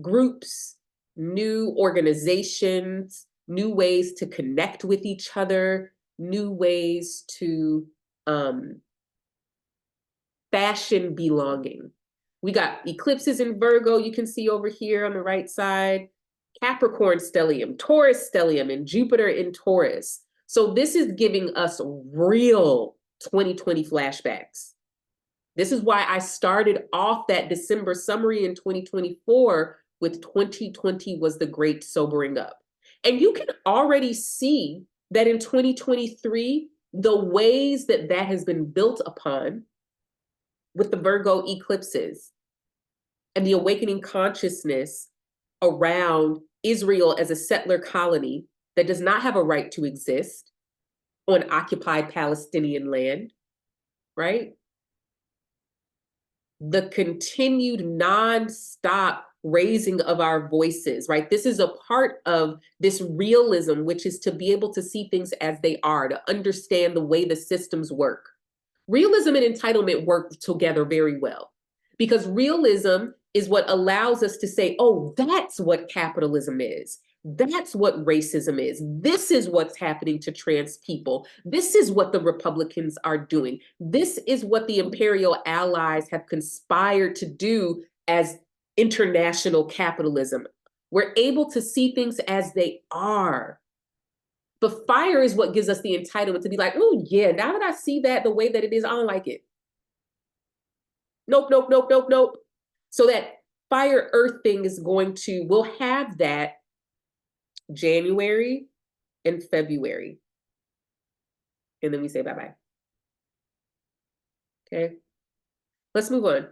groups, new organizations, new ways to connect with each other, new ways to fashion belonging. We got eclipses in Virgo, you can see over here on the right side, Capricorn stellium, Taurus stellium, and Jupiter in Taurus. So this is giving us real 2020 flashbacks. This is why I started off that December summary in 2024 with 2020 was the great sobering up. And you can already see that in 2023, the ways that that has been built upon with the Virgo eclipses and the awakening consciousness around Israel as a settler colony that does not have a right to exist on occupied Palestinian land, right? The continued nonstop raising of our voices, right? This is a part of this realism, which is to be able to see things as they are, to understand the way the systems work. Realism and entitlement work together very well, because realism is what allows us to say, oh, that's what capitalism is. That's what racism is. This is what's happening to trans people. This is what the Republicans are doing. This is what the imperial allies have conspired to do as international capitalism. We're able to see things as they are. But fire is what gives us the entitlement to be like, oh yeah, now that I see that the way that it is, I don't like it. Nope, nope, nope, nope, nope. So that fire earth thing is we'll have that January and February. And then we say bye-bye. Okay, let's move on.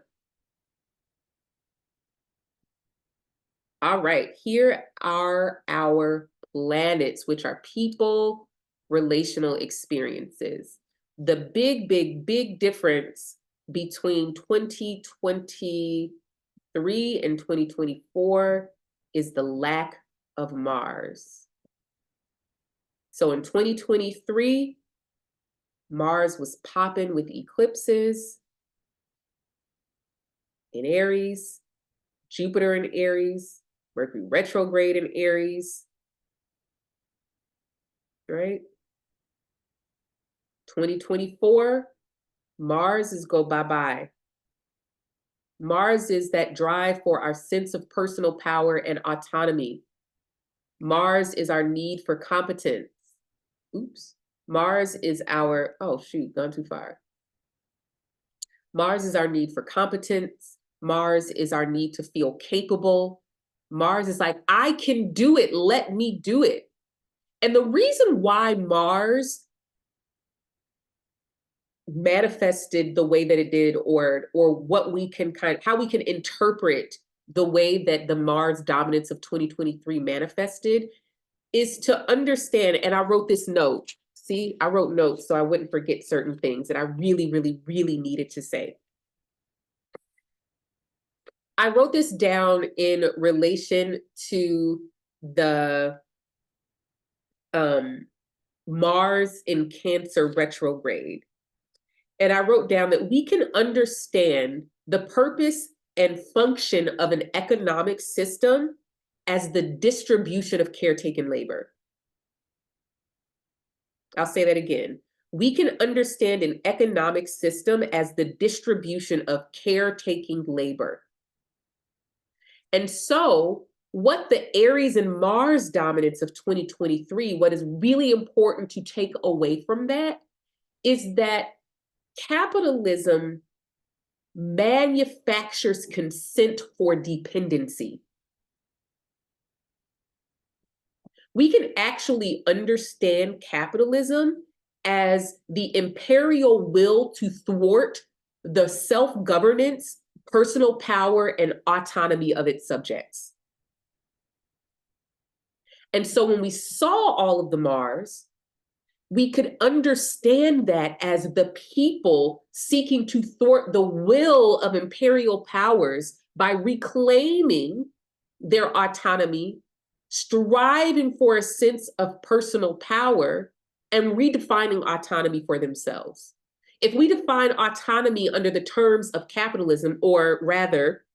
All right, here are our planets, which are people, relational experiences. The big, big, big difference between 2023 and 2024 is the lack of Mars. So in 2023, Mars was popping with eclipses in Aries, Jupiter in Aries, Mercury retrograde in Aries, right? 2024, Mars is go bye-bye. Mars is that drive for our sense of personal power and autonomy. Mars is our need for competence. Oops. Mars is our, oh shoot, gone too far. Mars is our need for competence. Mars is our need to feel capable. Mars is like, I can do it, let me do it. And the reason why Mars manifested the way that it did, or what we can how we can interpret the way that the Mars dominance of 2023 manifested, is to understand, and I wrote this note. See, I wrote notes so I wouldn't forget certain things that I really, really, really needed to say. I wrote this down in relation to the Mars in Cancer retrograde. And I wrote down that we can understand the purpose and function of an economic system as the distribution of caretaking labor. I'll say that again. We can understand an economic system as the distribution of caretaking labor. And so what the Aries and Mars dominance of 2023, what is really important to take away from that is that capitalism manufactures consent for dependency. We can actually understand capitalism as the imperial will to thwart the self-governance, personal power, and autonomy of its subjects. And so when we saw all of the Mars, we could understand that as the people seeking to thwart the will of imperial powers by reclaiming their autonomy, striving for a sense of personal power, and redefining autonomy for themselves. If we define autonomy under the terms of capitalism, or rather,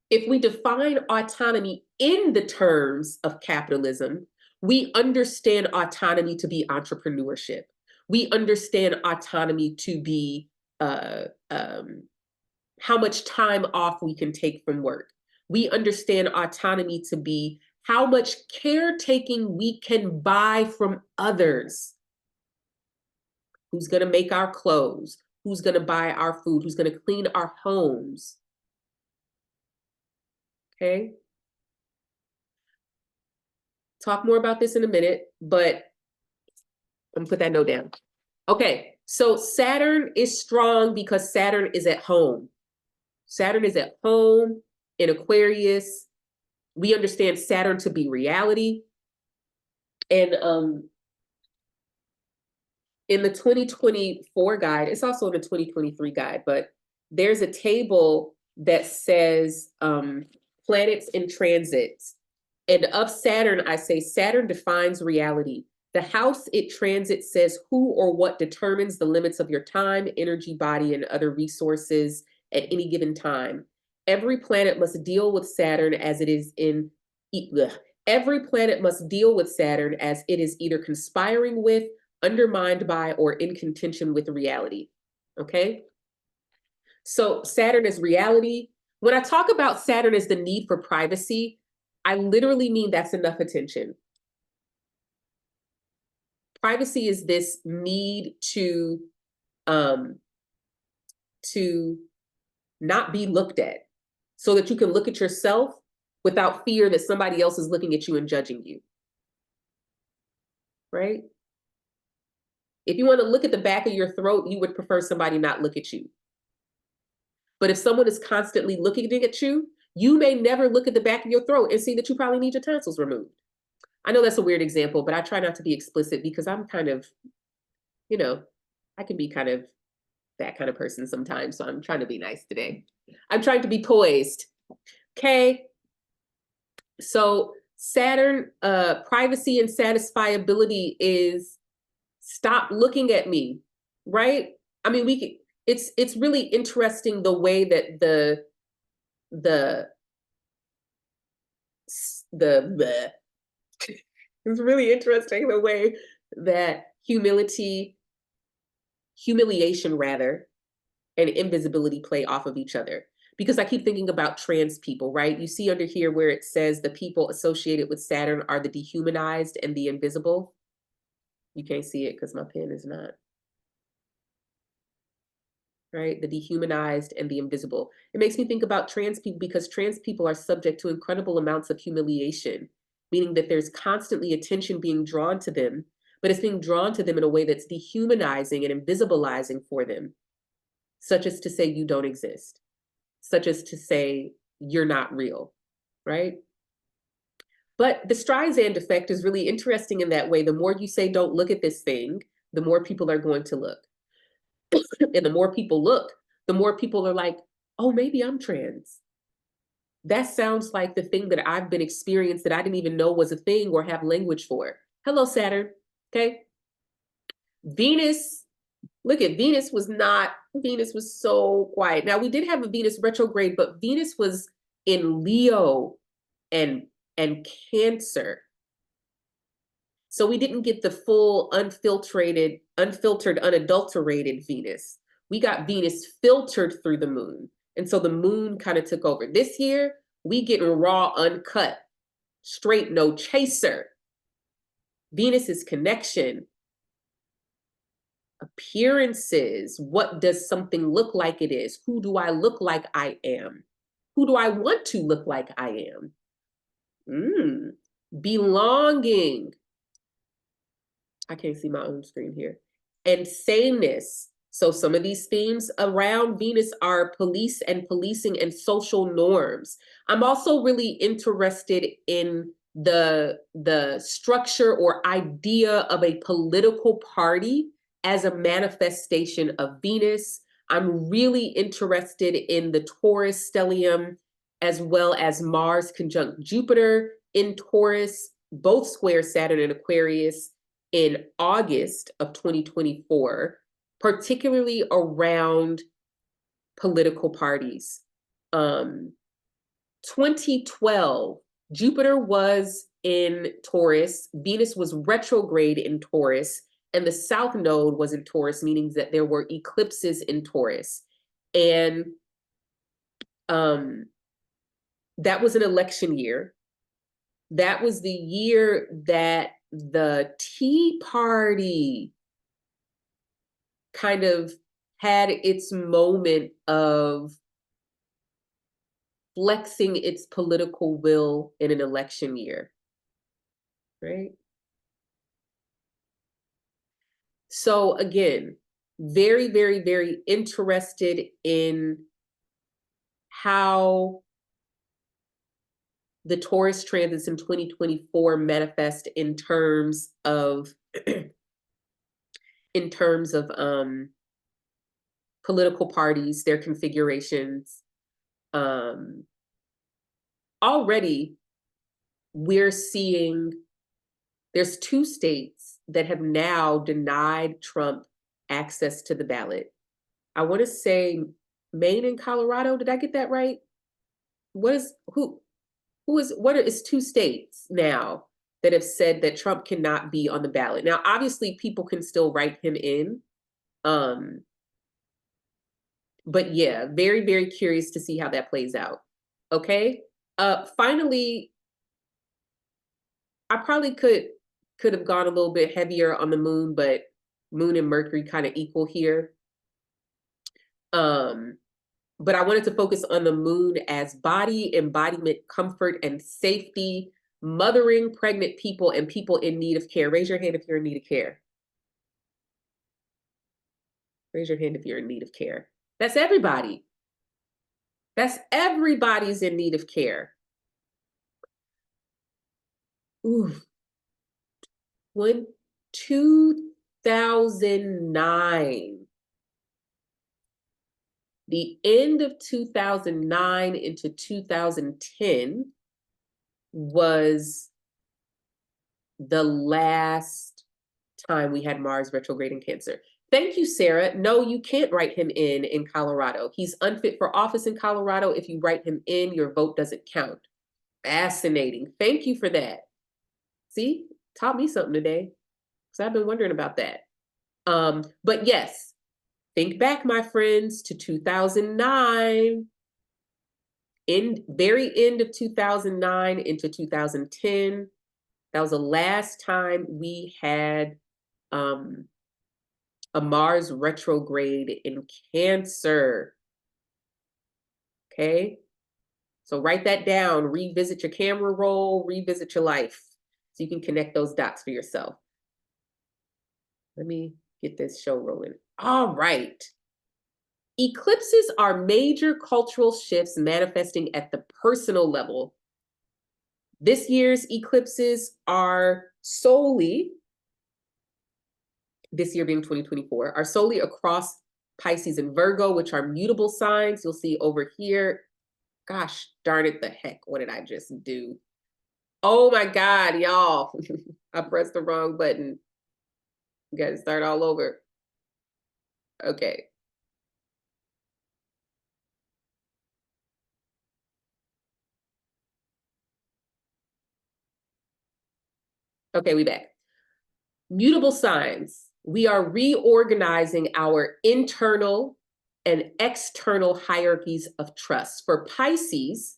if we define autonomy in the terms of capitalism, we understand autonomy to be entrepreneurship. We understand autonomy to be how much time off we can take from work. We understand autonomy to be how much caretaking we can buy from others. Who's going to make our clothes? Who's going to buy our food? Who's going to clean our homes? Okay. Talk more about this in a minute, but I'm gonna put that note down. Okay, so Saturn is strong because Saturn is at home. Saturn is at home in Aquarius. We understand Saturn to be reality. And in the 2024 guide, it's also in the 2023 guide, but there's a table that says planets in transits. And of Saturn, I say Saturn defines reality. The house it transits says who or what determines the limits of your time, energy, body, and other resources at any given time. Every planet must deal with Saturn as it is in Every planet must deal with Saturn as it is either conspiring with, undermined by, or in contention with reality. Okay? So Saturn is reality. When I talk about Saturn as the need for privacy, I literally mean that's enough attention. Privacy is this need um, to not be looked at so that you can look at yourself without fear that somebody else is looking at you and judging you. Right? If you want to look at the back of your throat, you would prefer somebody not look at you. But if someone is constantly looking at you, you may never look at the back of your throat and see that you probably need your tonsils removed. I know that's a weird example, but I try not to be explicit because I'm kind of, you know, I can be kind of that kind of person sometimes. So I'm trying to be nice today. I'm trying to be poised. Okay. So Saturn, privacy and satisfiability is stop looking at me, right? I mean, it's really interesting the way that the it's really interesting the way that humiliation rather, and invisibility play off of each other. Because I keep thinking about trans people, right? You see under here where it says the people associated with Saturn are the dehumanized and the invisible. You can't see it because my pen is not. Right? The dehumanized and the invisible. It makes me think about trans people because trans people are subject to incredible amounts of humiliation, meaning that there's constantly attention being drawn to them, but it's being drawn to them in a way that's dehumanizing and invisibilizing for them, such as to say you don't exist, such as to say you're not real, right? But the Streisand effect is really interesting in that way. The more you say, don't look at this thing, the more people are going to look. And the more people look, the more people are like, oh, maybe I'm trans. That sounds like the thing that I've been experienced that I didn't even know was a thing or have language for. Hello, Saturn. Okay. Venus, look at Venus Venus was so quiet. Now we did have a Venus retrograde, but Venus was in Leo and Cancer. So we didn't get the full unfiltered, unadulterated Venus. We got Venus filtered through the moon. And so the moon kind of took over. This year, we getting raw, uncut, straight, no chaser. Venus is connection, appearances. What does something look like it is? Who do I look like I am? Who do I want to look like I am? Belonging. I can't see my own screen here. And sameness. So some of these themes around Venus are police and policing and social norms. I'm also really interested in the structure or idea of a political party as a manifestation of Venus. I'm really interested in the Taurus stellium as well as Mars conjunct Jupiter in Taurus, both square Saturn and Aquarius in August of 2024, particularly around political parties. 2012, Jupiter was in Taurus, Venus was retrograde in Taurus, and the South Node was in Taurus, meaning that there were eclipses in Taurus. And that was an election year. That was the year that the Tea Party kind of had its moment of flexing its political will in an election year, right? So again, very, very, very interested in how the Taurus transits in 2024 manifest in terms of political parties, their configurations. Already we're seeing there's 2 states that have now denied Trump access to the ballot. I want to say Maine and Colorado. Did I get that right? Who? it's 2 states now that have said that Trump cannot be on the ballot. Now, obviously, people can still write him in. But yeah, very, very curious to see how that plays out. Okay. Finally, I probably could have gone a little bit heavier on the moon, but moon and Mercury kind of equal here. But I wanted to focus on the moon as body, embodiment, comfort, and safety, mothering pregnant people and people in need of care. Raise your hand if you're in need of care. Raise your hand if you're in need of care. That's everybody. That's everybody's in need of care. Ooh. When 2009, the end of 2009 into 2010 was the last time we had Mars retrograde in Cancer. Thank you, Sarah. No, you can't write him in Colorado. He's unfit for office in Colorado. If you write him in, your vote doesn't count. Fascinating. Thank you for that. See, taught me something today. So I've been wondering about that. But yes, think back, my friends, to 2009. Very end of 2009 into 2010. That was the last time we had a Mars retrograde in Cancer. Okay, so write that down, revisit your camera roll, revisit your life, so you can connect those dots for yourself. Let me get this show rolling. All right. Eclipses are major cultural shifts manifesting at the personal level. This year's eclipses are solely, this year being 2024, are solely across Pisces and Virgo, which are mutable signs. You'll see over here. Gosh darn it, the heck, what did I just do? Oh my God, y'all. I pressed the wrong button. You gotta start all over. Okay. Okay, we back. Mutable signs. We are reorganizing our internal and external hierarchies of trust. For Pisces,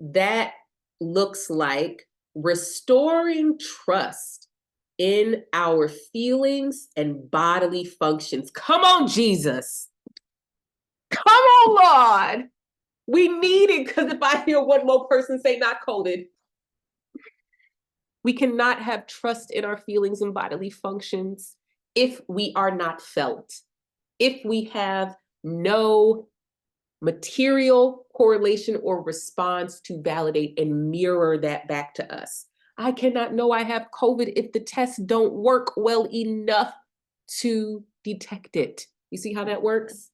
that looks like restoring trust in our feelings and bodily functions. Come on, Jesus. Come on, Lord. We need it, because if I hear one more person say not coded, we cannot have trust in our feelings and bodily functions if we are not felt, if we have no material correlation or response to validate and mirror that back to us. I cannot know I have COVID if the tests don't work well enough to detect it. You see how that works?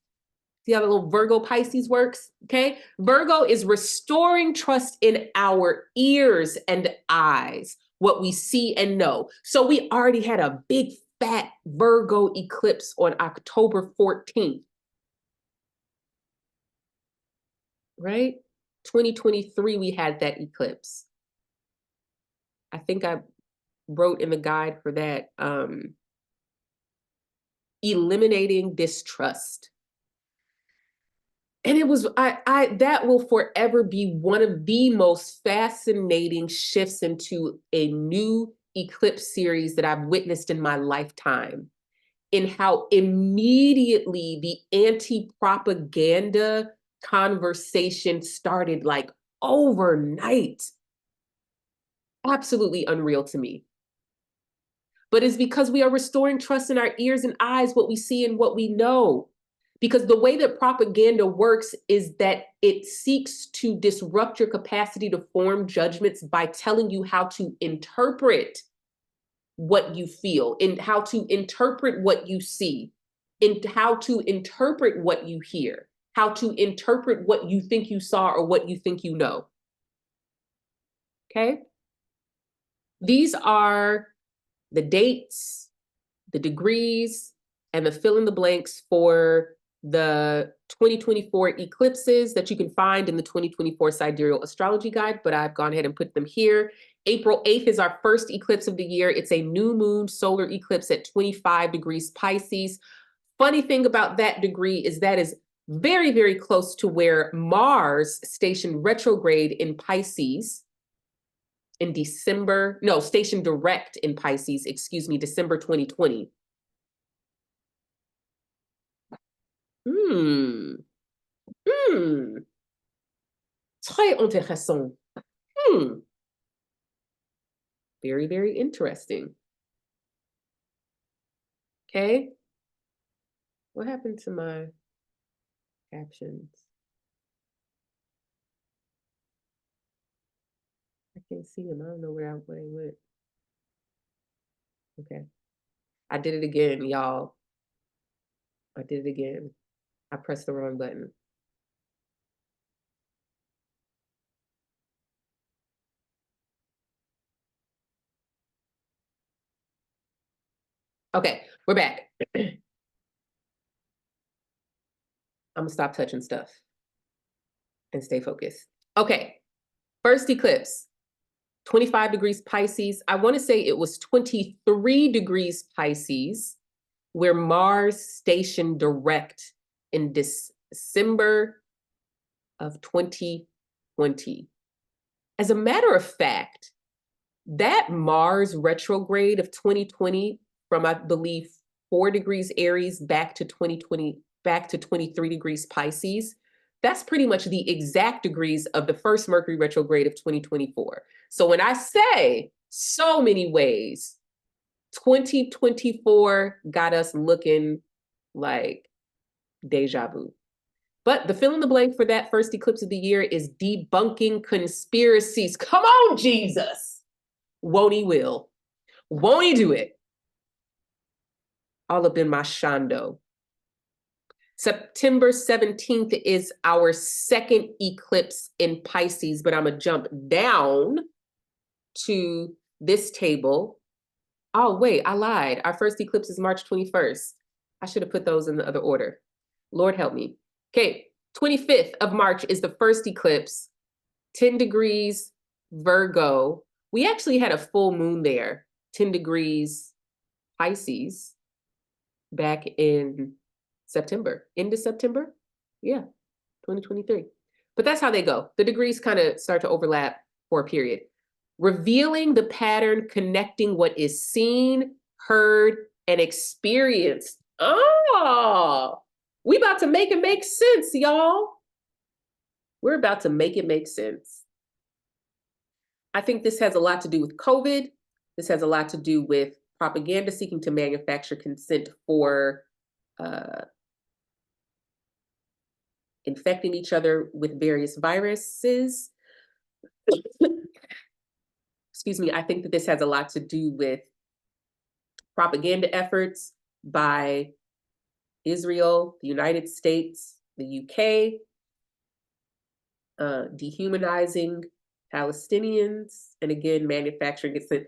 See how the little Virgo Pisces works? Okay. Virgo is restoring trust in our ears and eyes, what we see and know. So we already had a big fat Virgo eclipse on October 14th. Right? 2023, we had that eclipse. I think I wrote in the guide for that, eliminating distrust. And it was, that will forever be one of the most fascinating shifts into a new eclipse series that I've witnessed in my lifetime, in how immediately the anti-propaganda conversation started, like overnight. Absolutely unreal to me. But it's because we are restoring trust in our ears and eyes, what we see and what we know. Because the way that propaganda works is that it seeks to disrupt your capacity to form judgments by telling you how to interpret what you feel, and how to interpret what you see, and how to interpret what you hear, how to interpret what you think you saw or what you think you know. Okay? These are the dates, the degrees, and the fill in the blanks for the 2024 eclipses that you can find in the 2024 Sidereal Astrology Guide, but I've gone ahead and put them here. April 8th is our first eclipse of the year. It's a new moon solar eclipse at 25 degrees Pisces. Funny thing about that degree is that is very, very close to where Mars stationed retrograde in Pisces in December, no, stationed direct in Pisces, excuse me, December 2020. Très intéressant. Very, very interesting. Okay. What happened to my captions? I can't see them. I don't know where they went. Okay. I did it again, y'all. I did it again. I pressed the wrong button. Okay, we're back. I'm gonna stop touching stuff and stay focused. Okay, first eclipse, 25 degrees Pisces. I want to say it was 23 degrees Pisces, where Mars stationed direct in December of 2020. As a matter of fact, that Mars retrograde of 2020 from, I believe, 4 degrees Aries back to 2020, back to 23 degrees Pisces, that's pretty much the exact degrees of the first Mercury retrograde of 2024. So when I say so many ways, 2024 got us looking like deja vu. But the fill in the blank for that first eclipse of the year is debunking conspiracies. Come on, Jesus. Won't he will? Won't he do it? All up in my shondo. September 17th is our second eclipse in Pisces, but I'm going to jump down to this table. Oh, wait, I lied. Our first eclipse is March 21st. I should have put those in the other order. Lord help me. Okay, 25th of March is the first eclipse, 10 degrees Virgo. We actually had a full moon there, 10 degrees Pisces, back in September, end of September. Yeah, 2023. But that's how they go. The degrees kind of start to overlap for a period. Revealing the pattern, connecting what is seen, heard, and experienced. Oh, we about to make it make sense, y'all. We're about to make it make sense. I think this has a lot to do with COVID. This has a lot to do with propaganda seeking to manufacture consent for infecting each other with various viruses. Excuse me, I think that this has a lot to do with propaganda efforts by Israel, the United States, the UK, dehumanizing Palestinians, and again, manufacturing consent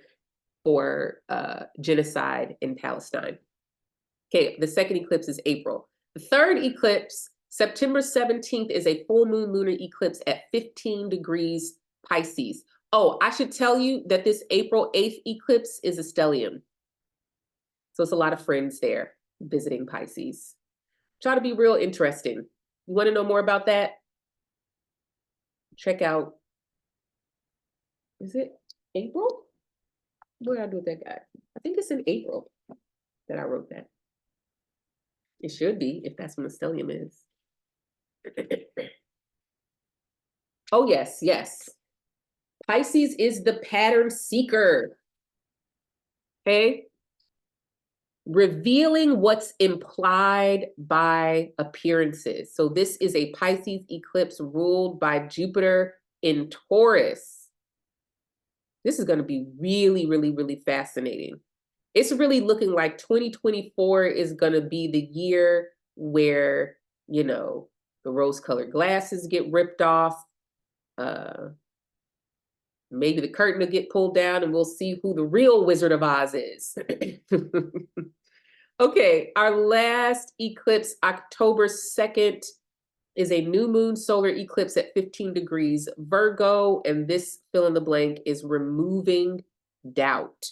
for genocide in Palestine. Okay, the second eclipse is April. The third eclipse, September 17th, is a full moon lunar eclipse at 15 degrees Pisces. Oh, I should tell you that this April 8th eclipse is a stellium. So it's a lot of friends there visiting Pisces. Try to be real interesting. You want to know more about that? Check out, is it April? What did I do with that guy? I think it's in April that I wrote that. It should be, if that's when the stellium is. Oh, yes, yes. Pisces is the pattern seeker. Okay? Revealing what's implied by appearances. So this is a Pisces eclipse ruled by Jupiter in Taurus. This is going to be really, really, really fascinating. It's really looking like 2024 is going to be the year where, you know, the rose-colored glasses get ripped off. Maybe the curtain will get pulled down and we'll see who the real Wizard of Oz is. Okay, our last eclipse, October 2nd, is a new moon solar eclipse at 15 degrees Virgo, and this fill in the blank is removing doubt.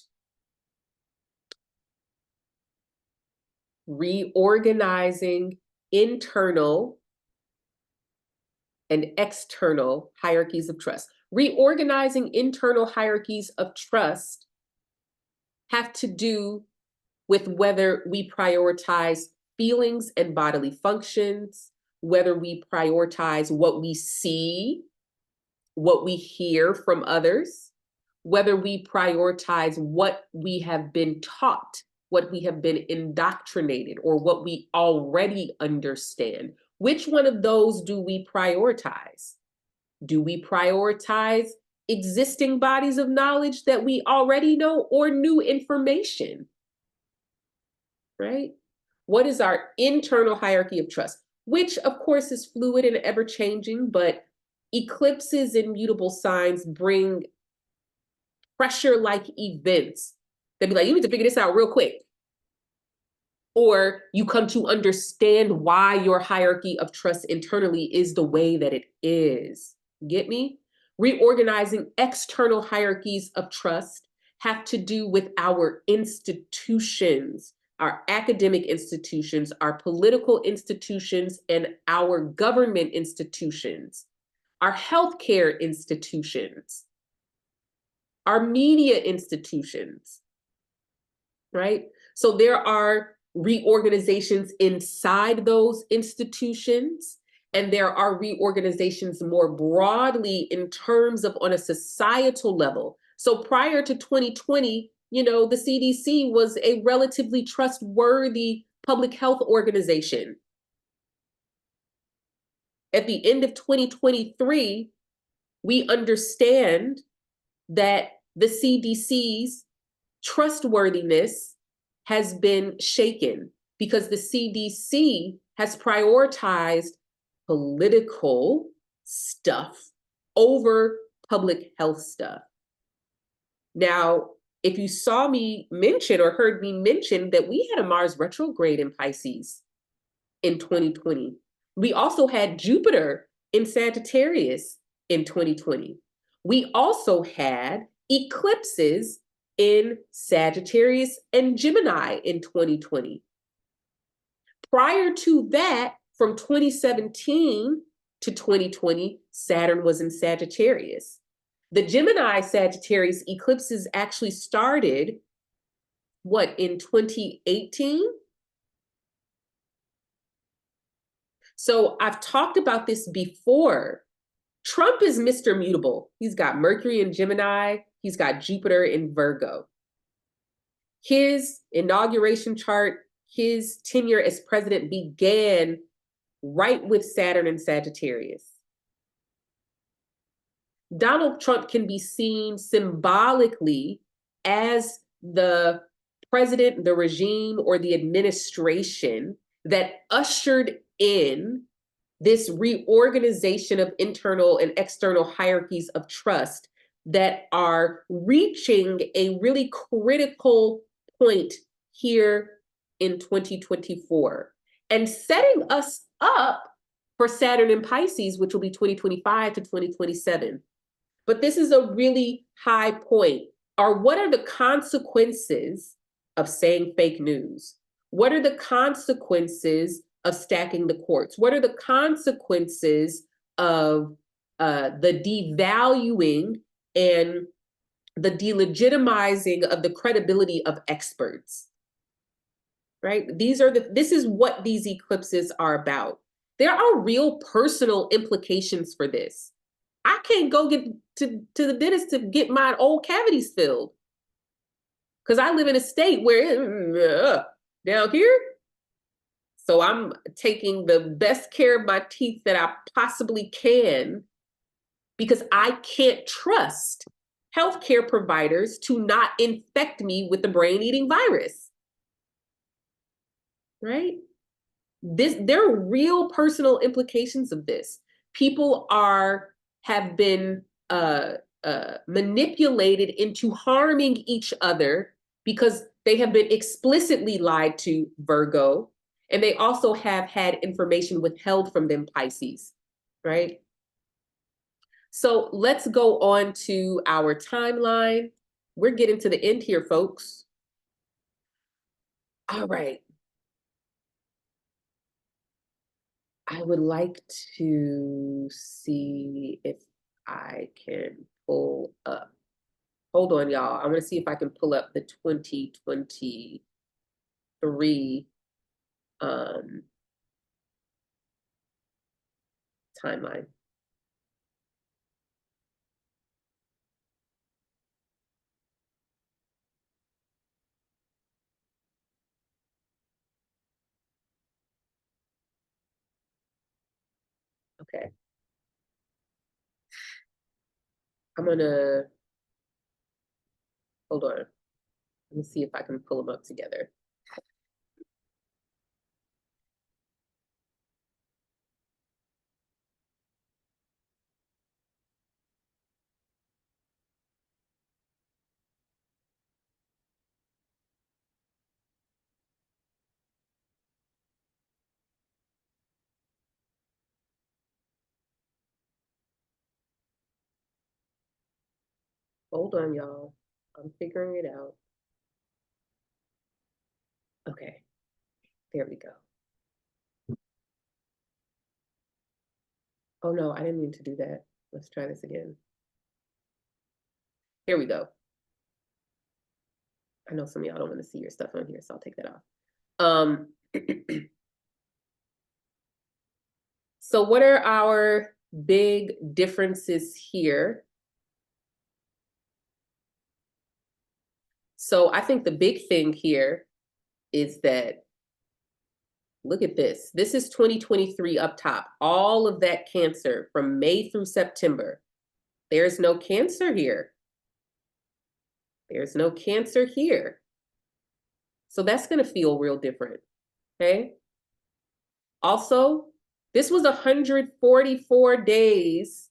Reorganizing internal and external hierarchies of trust. Reorganizing internal hierarchies of trust have to do with whether we prioritize feelings and bodily functions, whether we prioritize what we see, what we hear from others, whether we prioritize what we have been taught, what we have been indoctrinated, or what we already understand. Which one of those do we prioritize? Do we prioritize existing bodies of knowledge that we already know, or new information? Right? What is our internal hierarchy of trust? Which, of course, is fluid and ever-changing, but eclipses and mutable signs bring pressure-like events. They'd be like, you need to figure this out real quick. Or you come to understand why your hierarchy of trust internally is the way that it is. Get me? Reorganizing external hierarchies of trust have to do with our institutions, our academic institutions, our political institutions, and our government institutions, our healthcare institutions, our media institutions, right? So there are reorganizations inside those institutions, and there are reorganizations more broadly in terms of on a societal level. So prior to 2020, you know, the CDC was a relatively trustworthy public health organization. At the end of 2023, we understand that the CDC's trustworthiness has been shaken because the CDC has prioritized political stuff over public health stuff. Now, if you saw me mention or heard me mention that we had a Mars retrograde in Pisces in 2020. We also had Jupiter in Sagittarius in 2020. We also had eclipses in Sagittarius and Gemini in 2020. Prior to that, from 2017 to 2020, Saturn was in Sagittarius. The Gemini Sagittarius eclipses actually started, what, in 2018? So I've talked about this before. Trump is Mr. Mutable. He's got Mercury in Gemini. He's got Jupiter in Virgo. His inauguration chart, his tenure as president began right with Saturn in Sagittarius. Donald Trump can be seen symbolically as the president, the regime, or the administration that ushered in this reorganization of internal and external hierarchies of trust that are reaching a really critical point here in 2024 and setting us up for Saturn in Pisces, which will be 2025 to 2027. But this is a really high point. Or what are the consequences of saying fake news? What are the consequences of stacking the courts? What are the consequences of the devaluing and the delegitimizing of the credibility of experts? Right? This is what these eclipses are about. There are real personal implications for this. I can't go get to the dentist to get my old cavities filled because I live in a state where down here. So I'm taking the best care of my teeth that I possibly can because I can't trust healthcare providers to not infect me with the brain-eating virus. Right? There are real personal implications of this. People have been manipulated into harming each other because They have been explicitly lied to, Virgo, and they also have had information withheld from them, Pisces, right? So let's go on to our timeline. We're getting to the end here, folks. All right. I would like to see if I can pull up. Hold on, y'all. I want to see if I can pull up the 2023 timeline. Okay. I'm gonna, hold on. Let me see if I can pull them up together. Hold on, y'all. I'm figuring it out. Okay, there we go. Oh no, I didn't mean to do that. Let's try this again. Here we go. I know some of y'all don't want to see your stuff on here, so I'll take that off. So what are our big differences here? So I think the big thing here is that, look at this. This is 2023 up top. All of that Cancer from May through September. There's no Cancer here. There's no Cancer here. So that's going to feel real different, okay? Also, this was 144 days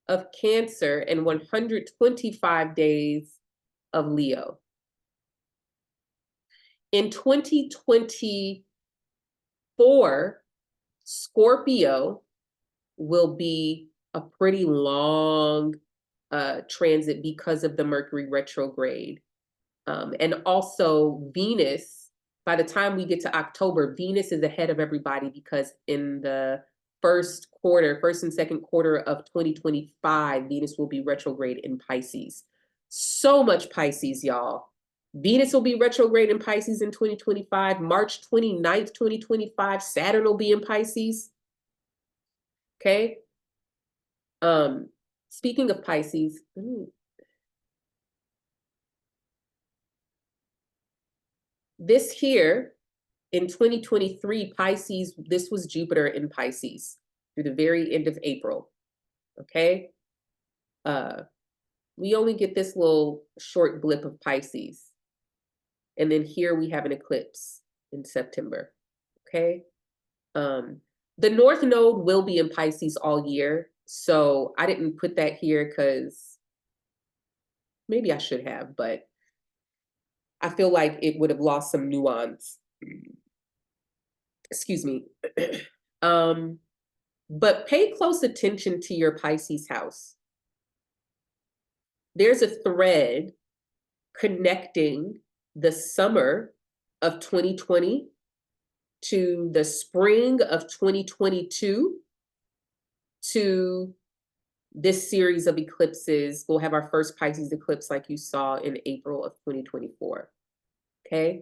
of Cancer and 125 days of Leo. In 2024, Scorpio will be a pretty long transit because of the Mercury retrograde. And also Venus, by the time we get to October, Venus is ahead of everybody because in the first and second quarter of 2025, Venus will be retrograde in Pisces. So much Pisces, y'all. Venus will be retrograde in Pisces in 2025. March 29th, 2025, Saturn will be in Pisces. Okay. Speaking of Pisces, this here in 2023, Pisces, this was Jupiter in Pisces through the very end of April. Okay. We only get this little short blip of Pisces. And then here we have an eclipse in September. Okay. The North Node will be in Pisces all year. So I didn't put that here because maybe I should have, but I feel like it would have lost some nuance. Excuse me. But pay close attention to your Pisces house. There's a thread connecting the summer of 2020 to the spring of 2022 to this series of eclipses. We'll have our first Pisces eclipse like you saw in April of 2024. Okay.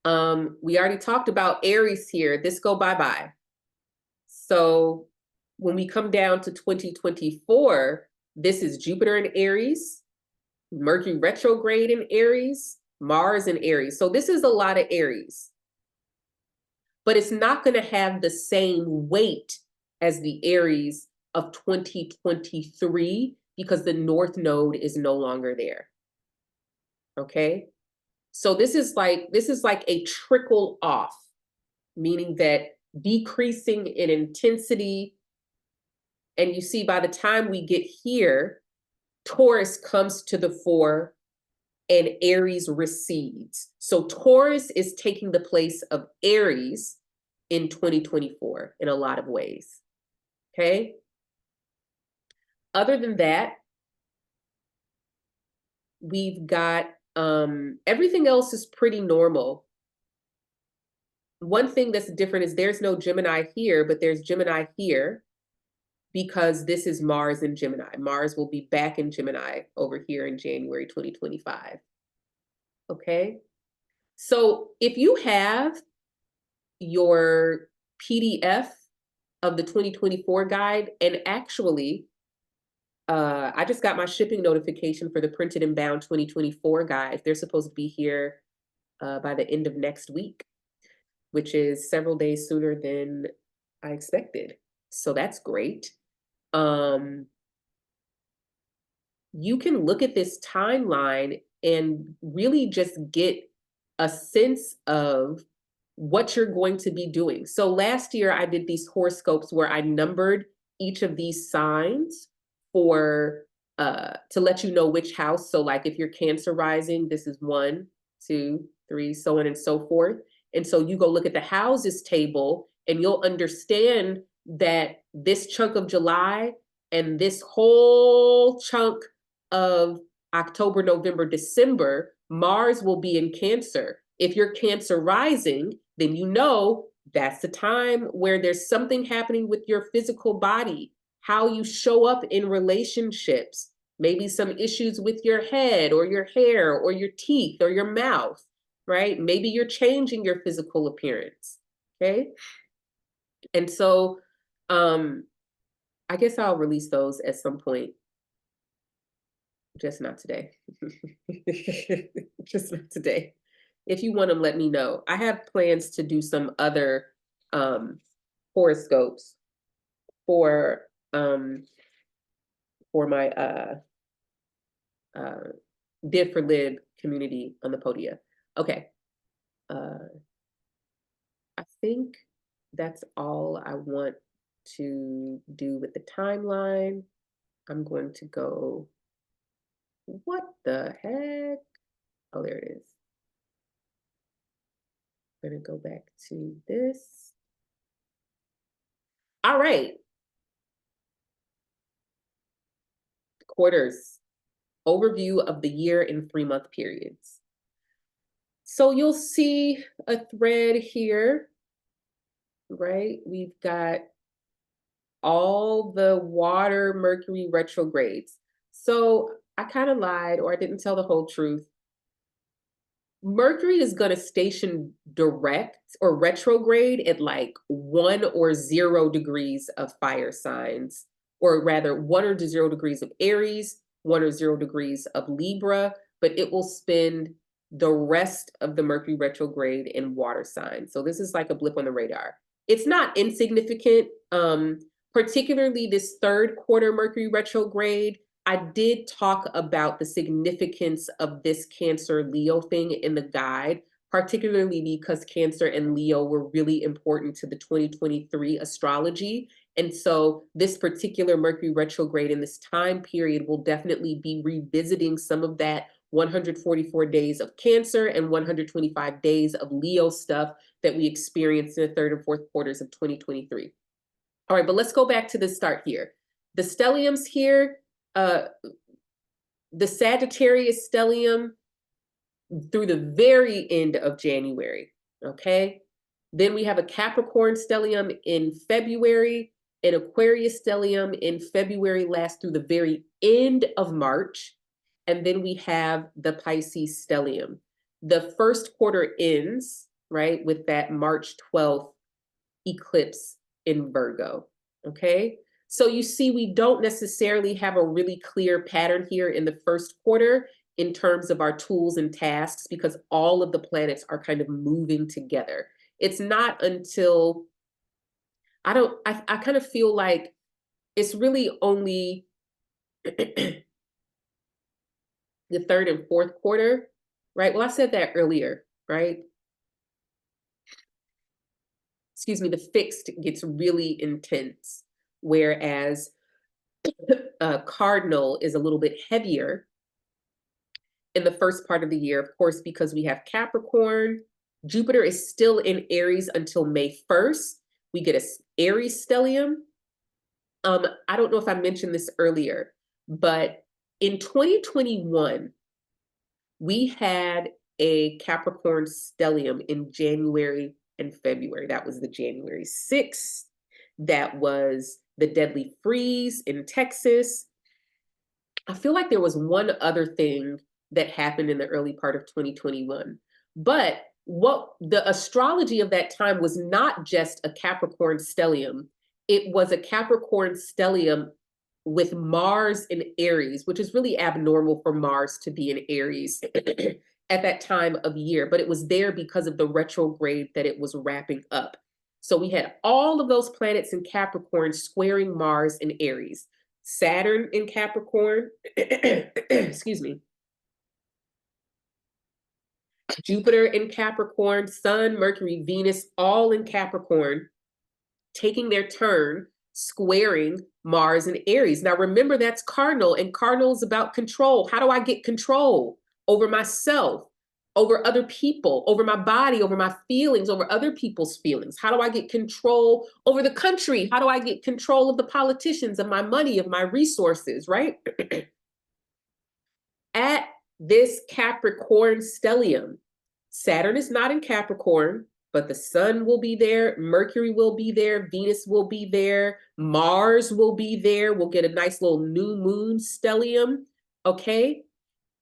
We already talked about Aries here. This go bye-bye. So when we come down to 2024, this is Jupiter in Aries, Mercury retrograde in Aries, Mars in Aries. So this is a lot of Aries. But it's not going to have the same weight as the Aries of 2023 because the North Node is no longer there. Okay? So this is like a trickle off, meaning that decreasing in intensity. And you see, by the time we get here, Taurus comes to the fore and Aries recedes. So Taurus is taking the place of Aries in 2024 in a lot of ways, okay? Other than that, we've got, everything else is pretty normal. One thing that's different is there's no Gemini here, but there's Gemini here because this is Mars in Gemini. Mars will be back in Gemini over here in January 2025. Okay? So if you have your PDF of the 2024 guide, and actually, I just got my shipping notification for the printed and bound 2024 guide. They're supposed to be here by the end of next week, which is several days sooner than I expected. So that's great. You can look at this timeline and really just get a sense of what you're going to be doing. So last year I did these horoscopes where I numbered each of these signs for to let you know which house. So like if you're Cancer rising, this is 1, 2, 3, so on and so forth. And so you go look at the houses table and you'll understand that this chunk of July and this whole chunk of October, November, December, Mars will be in Cancer. If you're Cancer rising, then you know that's the time where there's something happening with your physical body, how you show up in relationships, maybe some issues with your head or your hair or your teeth or your mouth, right? Maybe you're changing your physical appearance, okay? And so I guess I'll release those at some point. Just not today. Just not today. If you want them, let me know. I have plans to do some other horoscopes for my Div for Lib community on the Podia. Okay. I think that's all I want to do with the timeline. I'm going to go, what the heck? Oh, there it is. I'm gonna go back to this. All right. Quarters. Overview of the year in 3-month periods. So you'll see a thread here, right? We've got all the water Mercury retrogrades. So I kind of lied, or I didn't tell the whole truth. Mercury is going to station direct or retrograde at like 1 or 0 degrees of fire signs, or rather 1 or 0 degrees of Aries, 1 or 0 degrees of Libra, but it will spend the rest of the Mercury retrograde in water signs. So this is like a blip on the radar. It's not insignificant, particularly this 3rd quarter Mercury retrograde. I did talk about the significance of this Cancer Leo thing in the guide, particularly because Cancer and Leo were really important to the 2023 astrology. And so this particular Mercury retrograde in this time period will definitely be revisiting some of that 144 days of Cancer and 125 days of Leo stuff that we experienced in the 3rd and 4th quarters of 2023. All right, but let's go back to the start here. The stelliums here, the Sagittarius stellium through the very end of January, okay? Then we have a Capricorn stellium in February, an Aquarius stellium in February last through the very end of March, and then we have the Pisces stellium. The 1st quarter ends, right, with that March 12th eclipse in Virgo, okay? So you see, we don't necessarily have a really clear pattern here in the 1st quarter in terms of our tools and tasks because all of the planets are kind of moving together. It's not until, I kind of feel like it's really only the 3rd and 4th quarter, right? Well, I said that earlier, right? Excuse me, the fixed gets really intense, whereas cardinal is a little bit heavier. in the first part of the year, of course, because we have Capricorn. Jupiter is still in Aries until May 1st. We get a Aries stellium. I don't know if I mentioned this earlier, but in 2021, we had a Capricorn stellium in January and February. That was the January 6th. That was the deadly freeze in Texas. I feel like there was one other thing that happened in the early part of 2021. But what the astrology of that time was not just a Capricorn stellium, it was a Capricorn stellium with Mars in Aries, which is really abnormal for Mars to be in Aries at that time of year, but it was there because of the retrograde that it was wrapping up. So we had all of those planets in Capricorn squaring Mars in Aries. Saturn in Capricorn, excuse me, Jupiter in Capricorn, Sun, Mercury, Venus, all in Capricorn, taking their turn, squaring Mars and Aries. Now remember, that's cardinal, and cardinal is about control. How do I get control over myself, over other people, over my body, over my feelings, over other people's feelings? How do I get control over the country? How do I get control of the politicians, of my money, of my resources, right? At this Capricorn stellium, Saturn is not in Capricorn, but the sun will be there, Mercury will be there, Venus will be there, Mars will be there. We'll get a nice little new moon stellium, okay?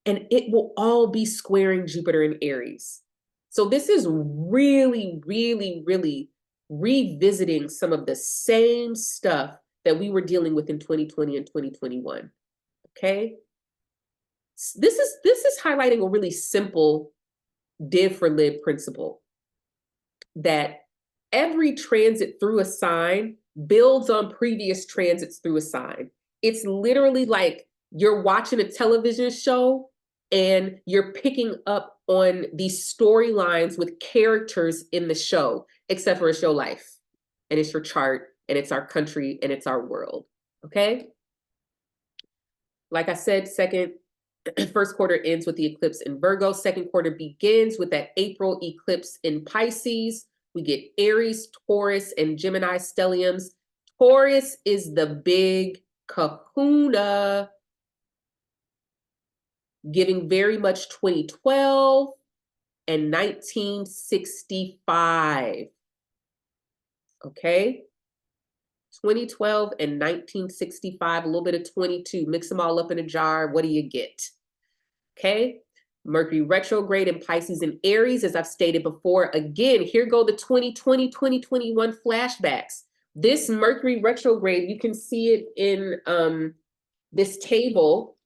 And it will all be squaring Jupiter in Aries. So this is really, really, really revisiting some of the same stuff that we were dealing with in 2020 and 2021, okay? This is highlighting a really simple div for lib principle, that every transit through a sign builds on previous transits through a sign. It's literally like you're watching a television show and you're picking up on these storylines with characters in the show, except for it's your life and it's your chart and it's our country and it's our world, okay? Like I said, first quarter ends with the eclipse in Virgo. Second quarter begins with that April eclipse in Pisces. We get Aries, Taurus, and Gemini stelliums. Taurus is the big kahuna, giving very much 2012 and 1965. Okay? 2012 and 1965, a little bit of 22. Mix them all up in a jar. What do you get? Okay? Mercury retrograde in Pisces and Aries, as I've stated before. Again, here go the 2020, 2021 flashbacks. This Mercury retrograde, you can see it in this table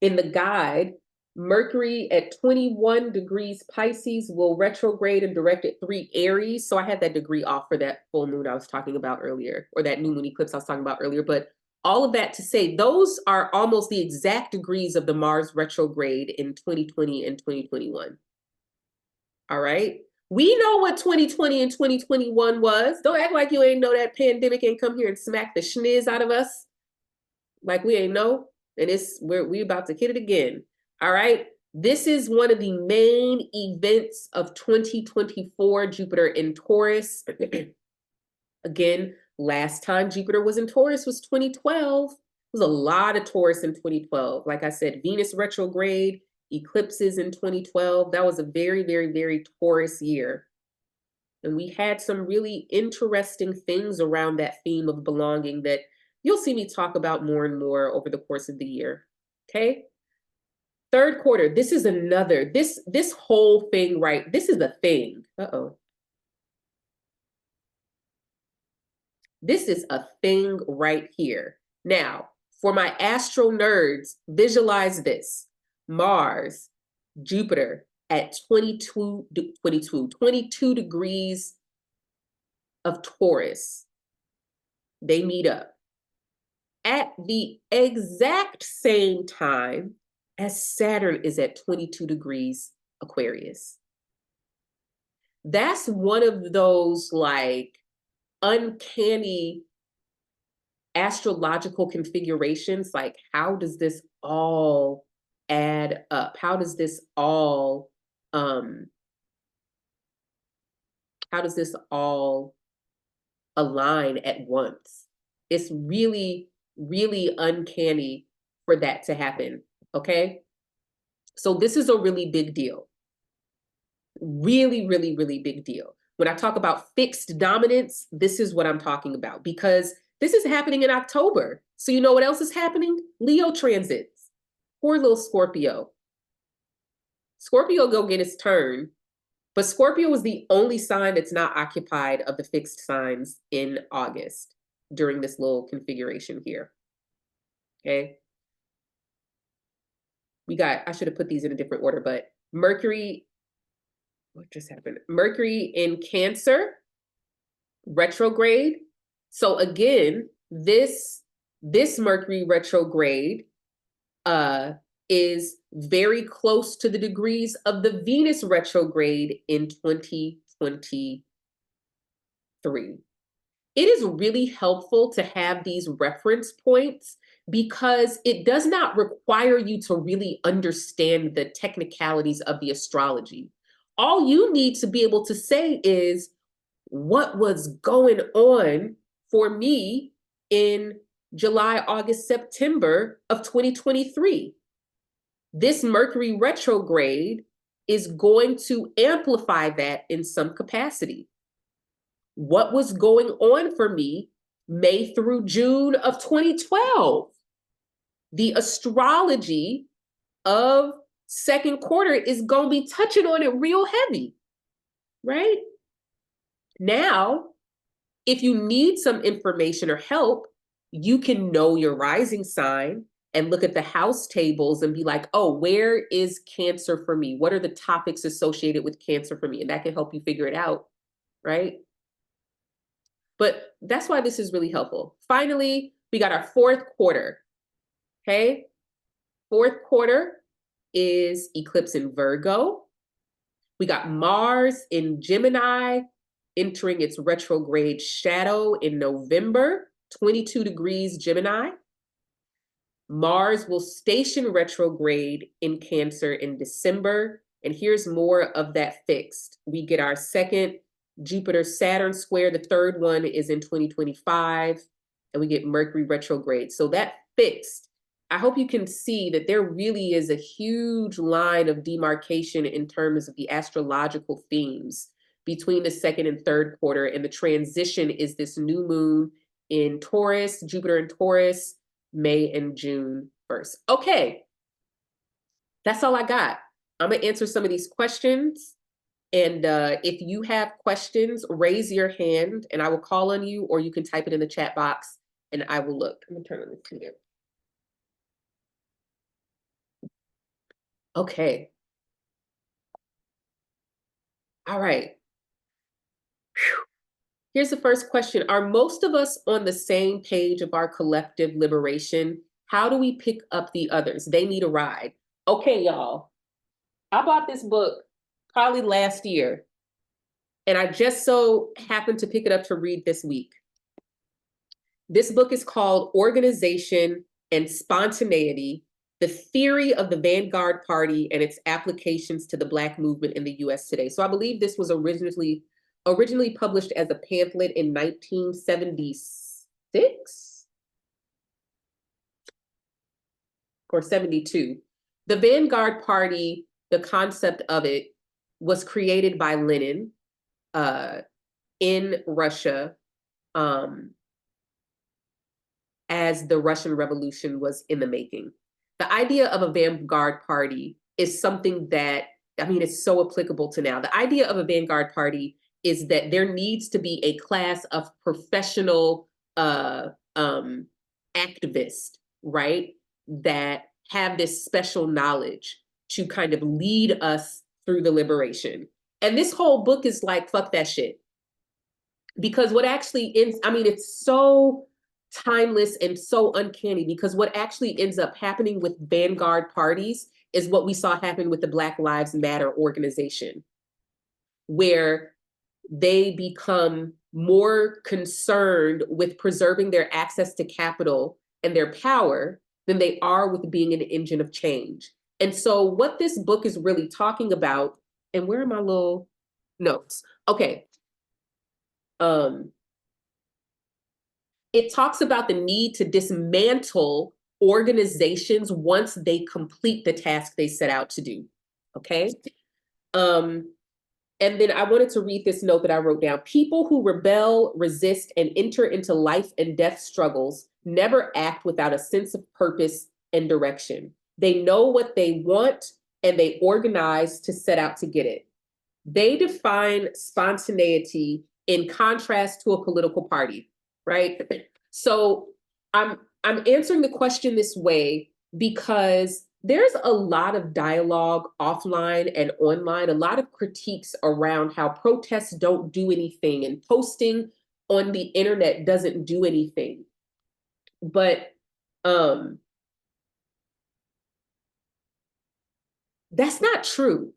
in the guide. Mercury at 21 degrees Pisces will retrograde and direct at 3 Aries. So I had that degree off for that full moon I was talking about earlier, or that new moon eclipse I was talking about earlier. But all of that to say, those are almost the exact degrees of the Mars retrograde in 2020 and 2021. All right. We know what 2020 and 2021 was. Don't act like you ain't know that pandemic ain't come here and smack the schniz out of us. Like we ain't know. And we about to hit it again. All right. This is one of the main events of 2024, Jupiter in Taurus. Again, last time Jupiter was in Taurus was 2012. It was a lot of Taurus in 2012. Like I said, Venus retrograde, eclipses in 2012. That was a very, very, very Taurus year. And we had some really interesting things around that theme of belonging that you'll see me talk about more and more over the course of the year. Okay? Third quarter, this is another, this whole thing, right? This is a thing. Uh-oh. This is a thing right here. Now, for my astro nerds, visualize this. Mars, Jupiter at 22 degrees of Taurus. They meet up at the exact same time as Saturn is at 22 degrees Aquarius. That's one of those like uncanny astrological configurations. Like, how does this all add up? How does this all align at once? It's really, really uncanny for that to happen, okay? So this is a really big deal. Really, really, really big deal. When I talk about fixed dominance, this is what I'm talking about, because this is happening in October. So you know what else is happening? Leo transits. Poor little Scorpio. Scorpio go get its turn, but Scorpio is the only sign that's not occupied of the fixed signs in August during this little configuration here. Okay. I should have put these in a different order, but Mercury, what just happened? Mercury in Cancer, retrograde. So again, this Mercury retrograde is very close to the degrees of the Venus retrograde in 2023. It is really helpful to have these reference points because it does not require you to really understand the technicalities of the astrology. All you need to be able to say is what was going on for me in July, August, September of 2023. This Mercury retrograde is going to amplify that in some capacity. What was going on for me May through June of 2012? The astrology of second quarter is going to be touching on it real heavy, right? Now, if you need some information or help, you can know your rising sign and look at the house tables and be like, oh, where is Cancer for me? What are the topics associated with Cancer for me? And that can help you figure it out, right? But that's why this is really helpful. Finally, we got our fourth quarter, okay? Fourth quarter is eclipse in Virgo. We got Mars in Gemini entering its retrograde shadow in November, 22 degrees Gemini. Mars will station retrograde in Cancer in December. And here's more of that fixed. We get our second Jupiter-Saturn square. The third one is in 2025. And we get Mercury retrograde. So that fixed, I hope you can see that there really is a huge line of demarcation in terms of the astrological themes between the second and third quarter. And the transition is this new moon in Taurus, Jupiter in Taurus, May and June 1st. Okay, that's all I got. I'm gonna answer some of these questions. And if you have questions, raise your hand and I will call on you, or you can type it in the chat box and I will look. I'm gonna turn on the computer. Okay. All right. Whew. Here's the first question. Are most of us on the same page of our collective liberation? How do we pick up the others? They need a ride. Okay, y'all. I bought this book probably last year, and I just so happened to pick it up to read this week. This book is called Organization and Spontaneity, the Theory of the Vanguard Party and its Applications to the Black Movement in the US Today. So I believe this was originally published as a pamphlet in 1976 or 72. The Vanguard Party, the concept of it was created by Lenin in Russia as the Russian Revolution was in the making. The idea of a vanguard party is something that, I mean, it's so applicable to now. The idea of a vanguard party is that there needs to be a class of professional activists, right, that have this special knowledge to kind of lead us through the liberation. And this whole book is like, fuck that shit. Because what actually ends, I mean, it's so timeless and so uncanny, because what actually ends up happening with vanguard parties is what we saw happen with the Black Lives Matter organization, where they become more concerned with preserving their access to capital and their power than they are with being an engine of change. And so what this book is really talking about, and where are my little notes? Okay. It talks about the need to dismantle organizations once they complete the task they set out to do. Okay. And then I wanted to read this note that I wrote down. People who rebel, resist, and enter into life and death struggles never act without a sense of purpose and direction. They know what they want and they organize to set out to get it. They define spontaneity in contrast to a political party, right? So I'm answering the question this way because there's a lot of dialogue offline and online, a lot of critiques around how protests don't do anything and posting on the internet doesn't do anything. But that's not true.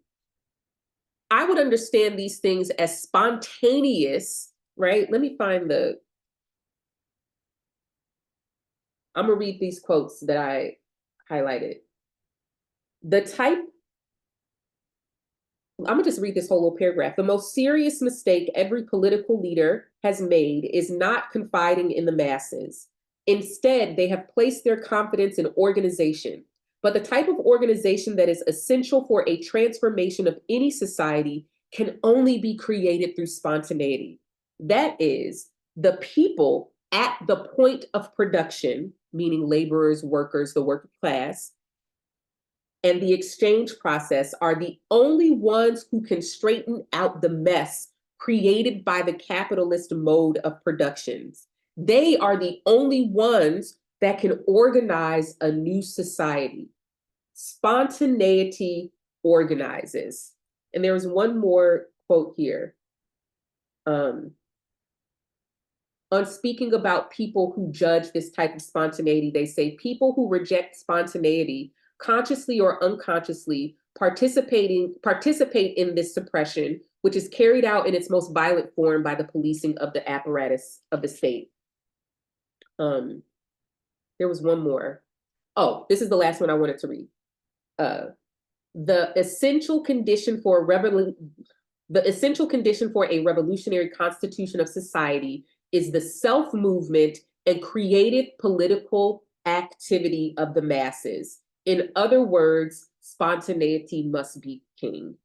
I would understand these things as spontaneous, right? Let me find I'm gonna read these quotes that I highlighted. The type, I'm gonna just read this whole little paragraph. The most serious mistake every political leader has made is not confiding in the masses. Instead, they have placed their confidence in organization. But the type of organization that is essential for a transformation of any society can only be created through spontaneity. That is, the people at the point of production, meaning laborers, workers, the working class, and the exchange process are the only ones who can straighten out the mess created by the capitalist mode of productions. They are the only ones that can organize a new society. Spontaneity organizes. And there's one more quote here. On speaking about people who judge this type of spontaneity, they say people who reject spontaneity consciously or unconsciously participate in this suppression, which is carried out in its most violent form by the policing of the apparatus of the state. There was one more. Oh, this is the last one I wanted to read. The essential condition for a revolutionary constitution of society is the self-movement and creative political activity of the masses. In other words, spontaneity must be king.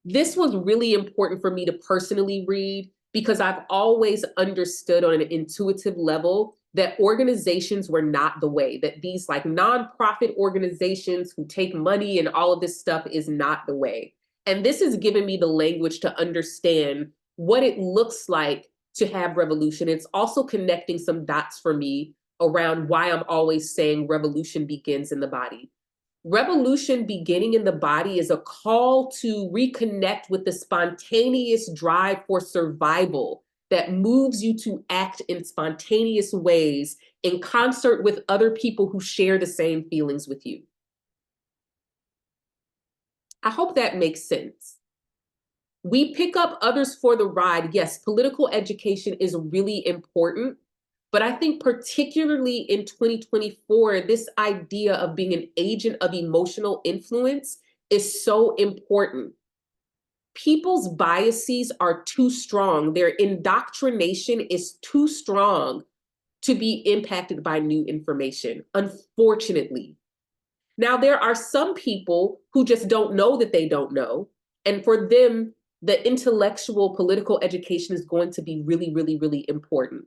This was really important for me to personally read because I've always understood on an intuitive level that organizations were not the way, that these like nonprofit organizations who take money and all of this stuff is not the way. And this has given me the language to understand what it looks like to have revolution. It's also connecting some dots for me around why I'm always saying revolution begins in the body. Revolution beginning in the body is a call to reconnect with the spontaneous drive for survival that moves you to act in spontaneous ways in concert with other people who share the same feelings with you. I hope that makes sense. We pick up others for the ride. Yes, political education is really important. But I think particularly in 2024, this idea of being an agent of emotional influence is so important. People's biases are too strong. Their indoctrination is too strong to be impacted by new information, unfortunately. Now, there are some people who just don't know that they don't know. And for them, the intellectual political education is going to be really, really, really important.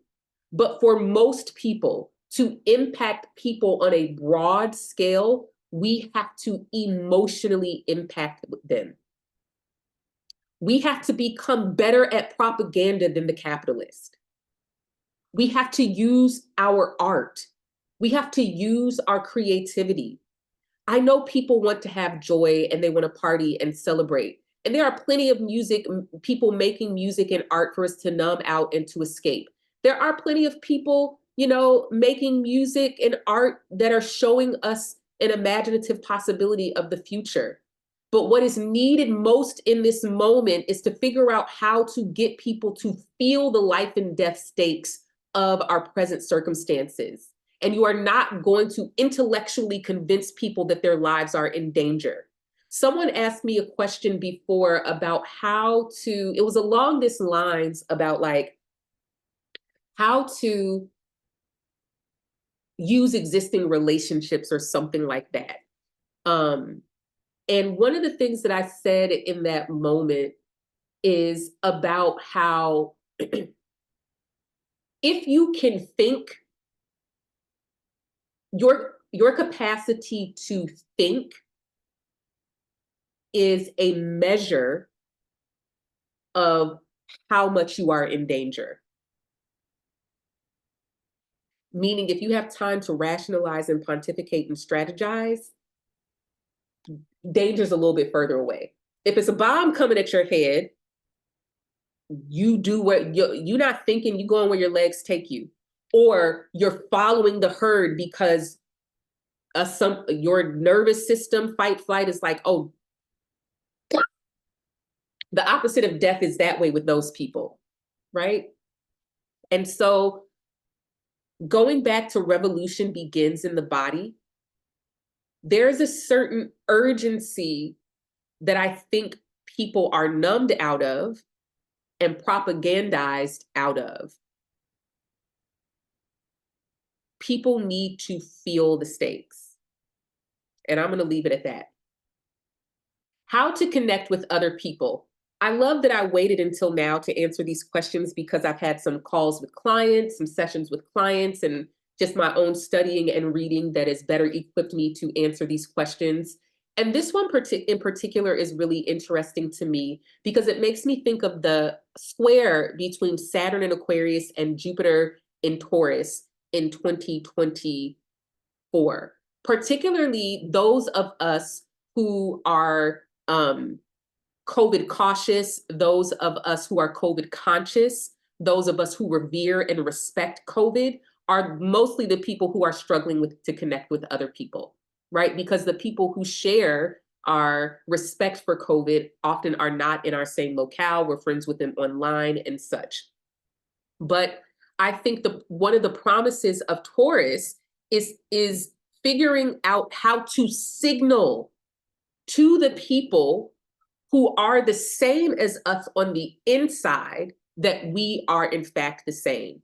But for most people, to impact people on a broad scale, we have to emotionally impact them. We have to become better at propaganda than the capitalist. We have to use our art. We have to use our creativity. I know people want to have joy and they want to party and celebrate. And there are plenty of people making music and art for us to numb out and to escape. There are plenty of people, making music and art that are showing us an imaginative possibility of the future. But what is needed most in this moment is to figure out how to get people to feel the life and death stakes of our present circumstances. And you are not going to intellectually convince people that their lives are in danger. Someone asked me a question before about how to, it was along this lines about like how to use existing relationships or something like that. And one of the things that I said in that moment is about how if you can think, your capacity to think is a measure of how much you are in danger. Meaning, if you have time to rationalize and pontificate and strategize, danger's a little bit further away. If it's a bomb coming at your head, you do what you're not thinking, you going where your legs take you, or you're following the herd because your nervous system fight flight is like, oh, the opposite of death is that way with those people, right? And so going back to revolution begins in the body, there's a certain urgency that I think people are numbed out of and propagandized out of. People need to feel the stakes. And I'm going to leave it at that. How to connect with other people. I love that I waited until now to answer these questions because I've had some calls with clients, some sessions with clients, and just my own studying and reading that has better equipped me to answer these questions. And this one in particular is really interesting to me because it makes me think of the square between Saturn in Aquarius and Jupiter in Taurus in 2024, particularly those of us who are COVID cautious, those of us who are COVID conscious, those of us who revere and respect COVID are mostly the people who are struggling to connect with other people, right? Because the people who share our respect for COVID often are not in our same locale. We're friends with them online and such. But I think one of the promises of Taurus is figuring out how to signal to the people who are the same as us on the inside that we are in fact the same.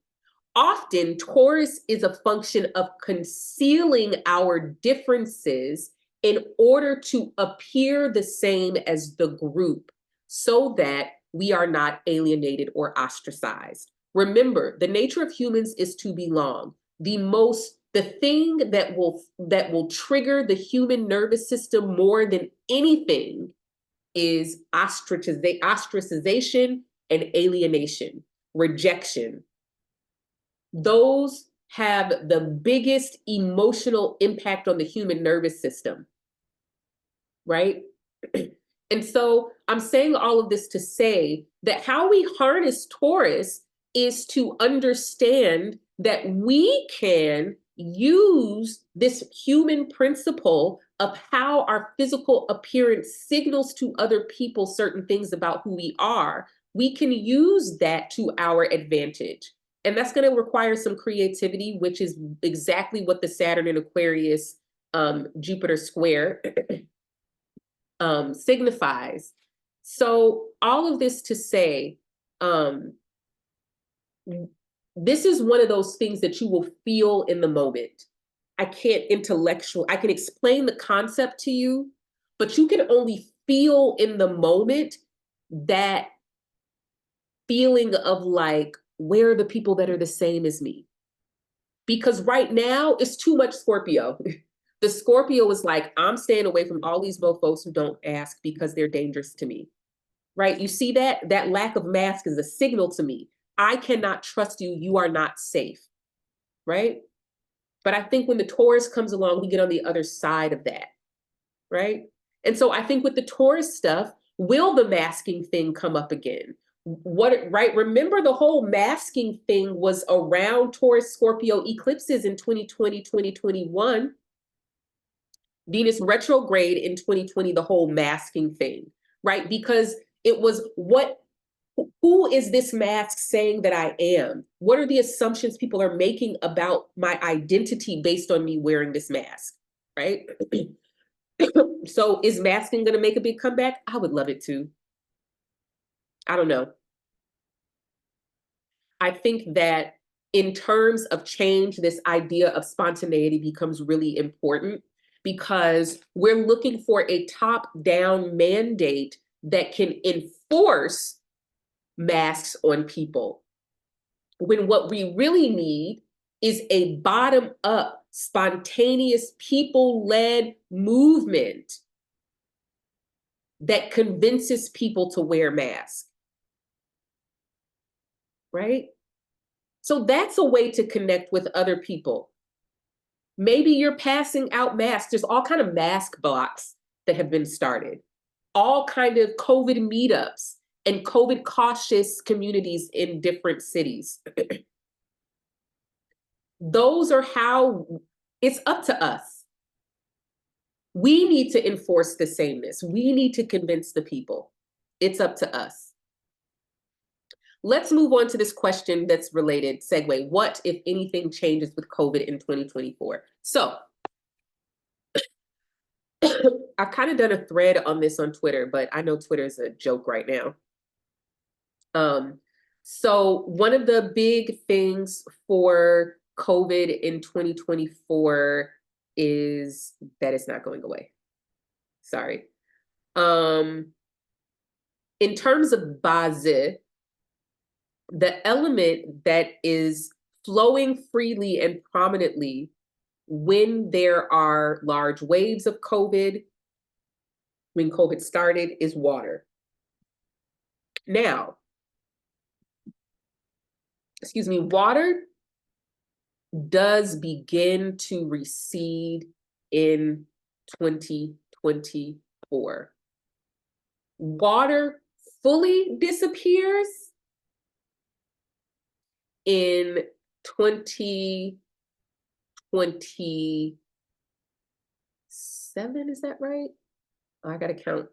Often Taurus is a function of concealing our differences in order to appear the same as the group so that we are not alienated or ostracized. Remember, the nature of humans is to belong. The thing that will trigger the human nervous system more than anything is ostracization and alienation, rejection. Those have the biggest emotional impact on the human nervous system, right? And so I'm saying all of this to say that how we harness Taurus is to understand that we can use this human principle of how our physical appearance signals to other people certain things about who we are. We can use that to our advantage. And that's going to require some creativity, which is exactly what the Saturn in Aquarius Jupiter square signifies. So all of this to say, this is one of those things that you will feel in the moment. I can explain the concept to you, but you can only feel in the moment that feeling of like, where are the people that are the same as me? Because right now it's too much Scorpio. The Scorpio is like, I'm staying away from all these mofos who don't ask because they're dangerous to me, right? You see that? That lack of mask is a signal to me. I cannot trust you. You are not safe, right? But I think when the Taurus comes along, we get on the other side of that, right? And so I think with the Taurus stuff, will the masking thing come up again? Right? Remember the whole masking thing was around Taurus Scorpio eclipses in 2020, 2021. Venus retrograde in 2020, the whole masking thing, right? Because it was what who is this mask saying that I am? What are the assumptions people are making about my identity based on me wearing this mask, right? So is masking going to make a big comeback? I would love it to. I don't know. I think that in terms of change, this idea of spontaneity becomes really important because we're looking for a top-down mandate that can enforce masks on people, when what we really need is a bottom-up, spontaneous, people-led movement that convinces people to wear masks, right? So that's a way to connect with other people. Maybe you're passing out masks. There's all kind of mask blocks that have been started, all kind of COVID meetups and COVID cautious communities in different cities. Those are how it's up to us. We need to enforce the sameness. We need to convince the people. It's up to us. Let's move on to this question that's related, segue. What, if anything, changes with COVID in 2024? So I've kind of done a thread on this on Twitter, but I know Twitter's a joke right now. So one of the big things for COVID in 2024 is that it's not going away. Sorry. In terms of base, the element that is flowing freely and prominently when there are large waves of COVID, when COVID started, is water. Now, excuse me, water does begin to recede in 2024. Water fully disappears in 2027, is that right? I gotta count.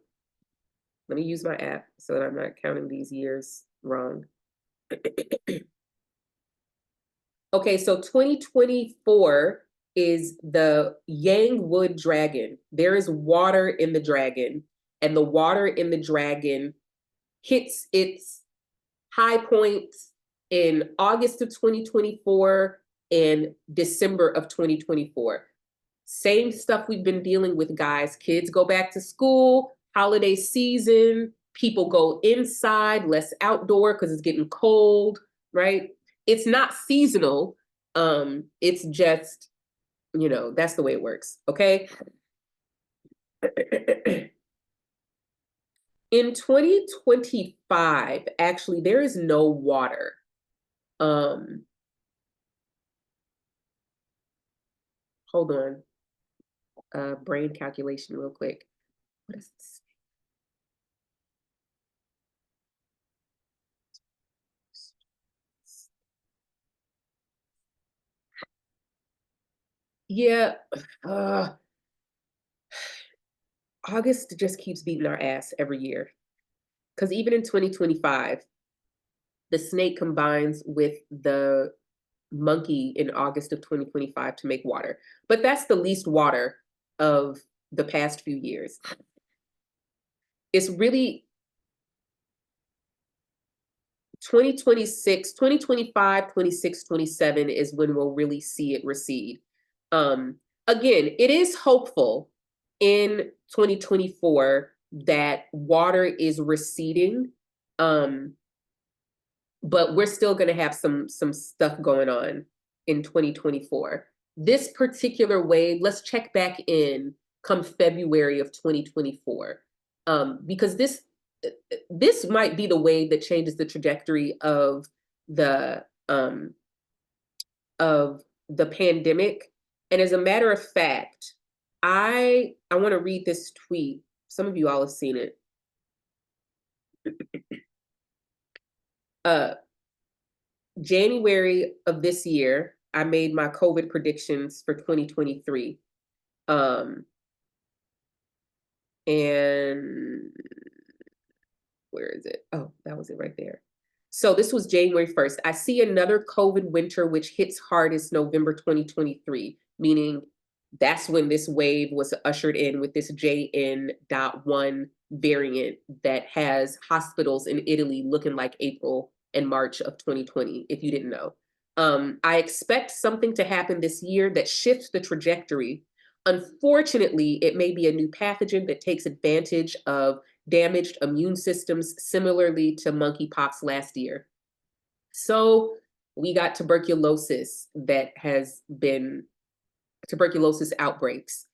Let me use my app so that I'm not counting these years wrong. Okay, so 2024 is the Yang Wood dragon. There is water in the dragon, and the water in the dragon hits its high points in August of 2024 and December of 2024. Same stuff we've been dealing with, guys. Kids go back to school, holiday season, people go inside, less outdoor because it's getting cold, right? It's not seasonal. It's just, you know, that's the way it works, okay? In 2025, actually, there is no water. Hold on. Brain calculation real quick. What is this? Yeah, August just keeps beating our ass every year. Because even in 2025, the snake combines with the monkey in August of 2025 to make water. But that's the least water of the past few years. It's really 2026, 2025, 26, 27 is when we'll really see it recede. Again, it is hopeful in 2024 that water is receding, but we're still going to have some stuff going on in 2024. This particular wave, let's check back in come February of 2024, because this might be the wave that changes the trajectory of the pandemic. And as a matter of fact, I want to read this tweet. Some of you all have seen it. January of this year, I made my COVID predictions for 2023. And where is it? Oh, that was it right there. So this was January 1st. I see another COVID winter, which hits hardest November 2023, meaning that's when this wave was ushered in with this JN.1 variant that has hospitals in Italy looking like April and March of 2020, if you didn't know. I expect something to happen this year that shifts the trajectory. Unfortunately, it may be a new pathogen that takes advantage of damaged immune systems, similarly to monkeypox last year. So we got tuberculosis tuberculosis outbreaks.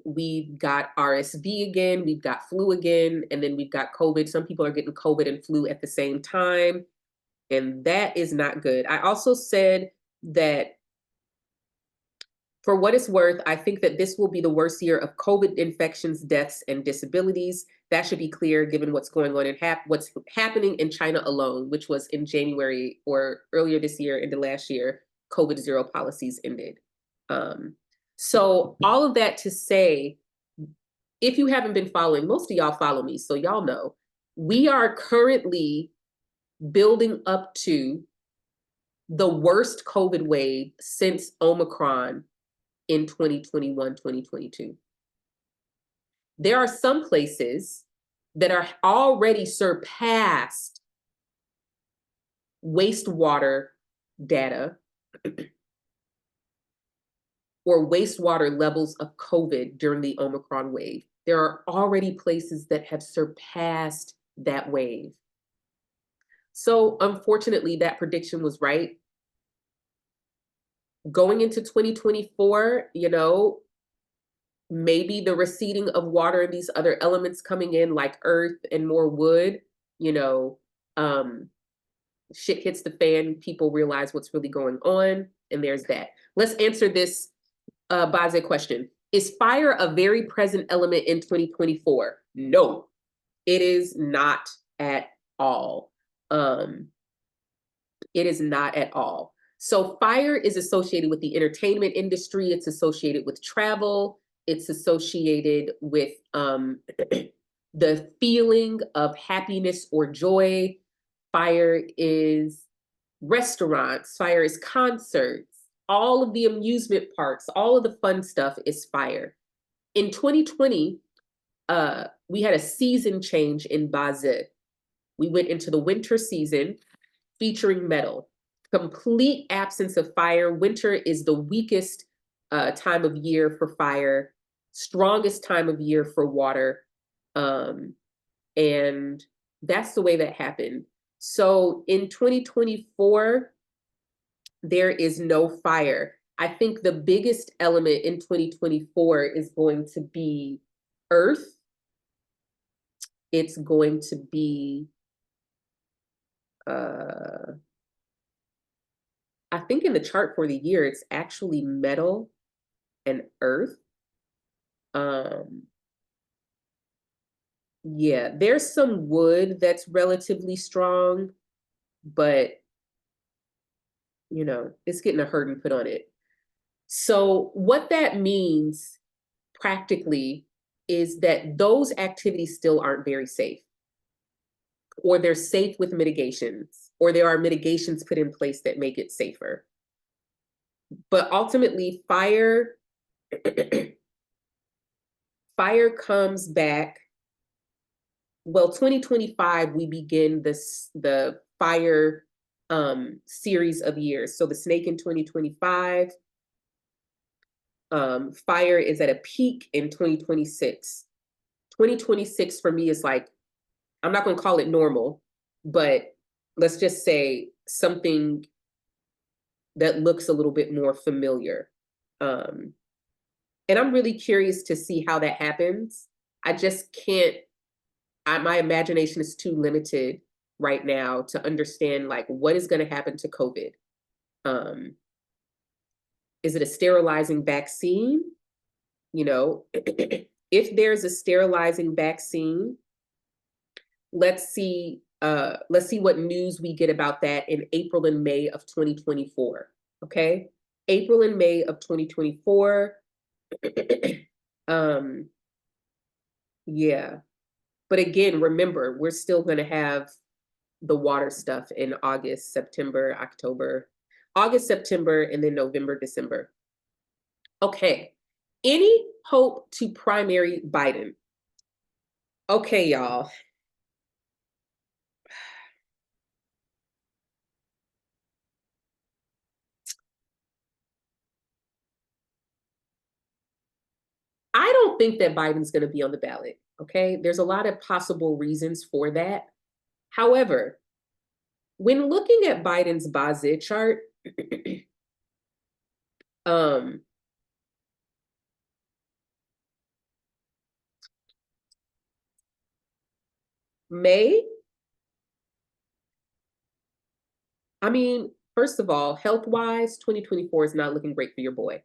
We've got RSV again, we've got flu again, and then we've got COVID. Some people are getting COVID and flu at the same time, and that is not good. I also said that for what it's worth, I think that this will be the worst year of COVID infections, deaths, and disabilities. That should be clear given what's going on and what's happening in China alone, which was in January or earlier this year into last year, COVID zero policies ended. So all of that to say, if you haven't been following, most of y'all follow me, so y'all know, we are currently building up to the worst COVID wave since Omicron in 2021, 2022. There are some places that are already surpassed wastewater data or wastewater levels of COVID during the Omicron wave. There are already places that have surpassed that wave. So unfortunately, that prediction was right. Going into 2024, you know, maybe the receding of water and these other elements coming in like earth and more wood, you know, shit hits the fan, people realize what's really going on, and there's that. Let's answer this Baze question. Is fire a very present element in 2024? No, it is not at all. It is not at all. So fire is associated with the entertainment industry. It's associated with travel. It's associated with the feeling of happiness or joy. Fire is restaurants. Fire is concerts. All of the amusement parks, all of the fun stuff is fire. In 2020, we had a season change in Baze. We went into the winter season featuring metal. Complete absence of fire. Winter is the weakest time of year for fire, strongest time of year for water. And that's the way that happened. So in 2024, there is no fire. I think the biggest element in 2024 is going to be earth. It's going to be, I think in the chart for the year, it's actually metal and earth. Yeah, there's some wood that's relatively strong, but you know, it's getting a hurting put on it. So what that means practically is that those activities still aren't very safe, or they're safe with mitigations, or there are mitigations put in place that make it safer. But ultimately, fire comes back. Well, 2025, we begin the fire series of years. So the snake in 2025, fire is at a peak in 2026. 2026 for me is like, I'm not going to call it normal, but let's just say something that looks a little bit more familiar. And I'm really curious to see how that happens. I just can't, my imagination is too limited right now to understand like what is going to happen to COVID. Is it a sterilizing vaccine? You know, if there's a sterilizing vaccine, let's see what news we get about that in April and May of 2024. Okay, April and May of 2024. Yeah. But again, remember, we're still going to have the water stuff in August, September, October, August, September, and then November, December. Okay. Any hope to primary Biden? Okay, y'all. I don't think that Biden's going to be on the ballot. Okay. There's a lot of possible reasons for that. However, when looking at Biden's Bazit chart, um, May, I mean, first of all, health-wise, 2024 is not looking great for your boy.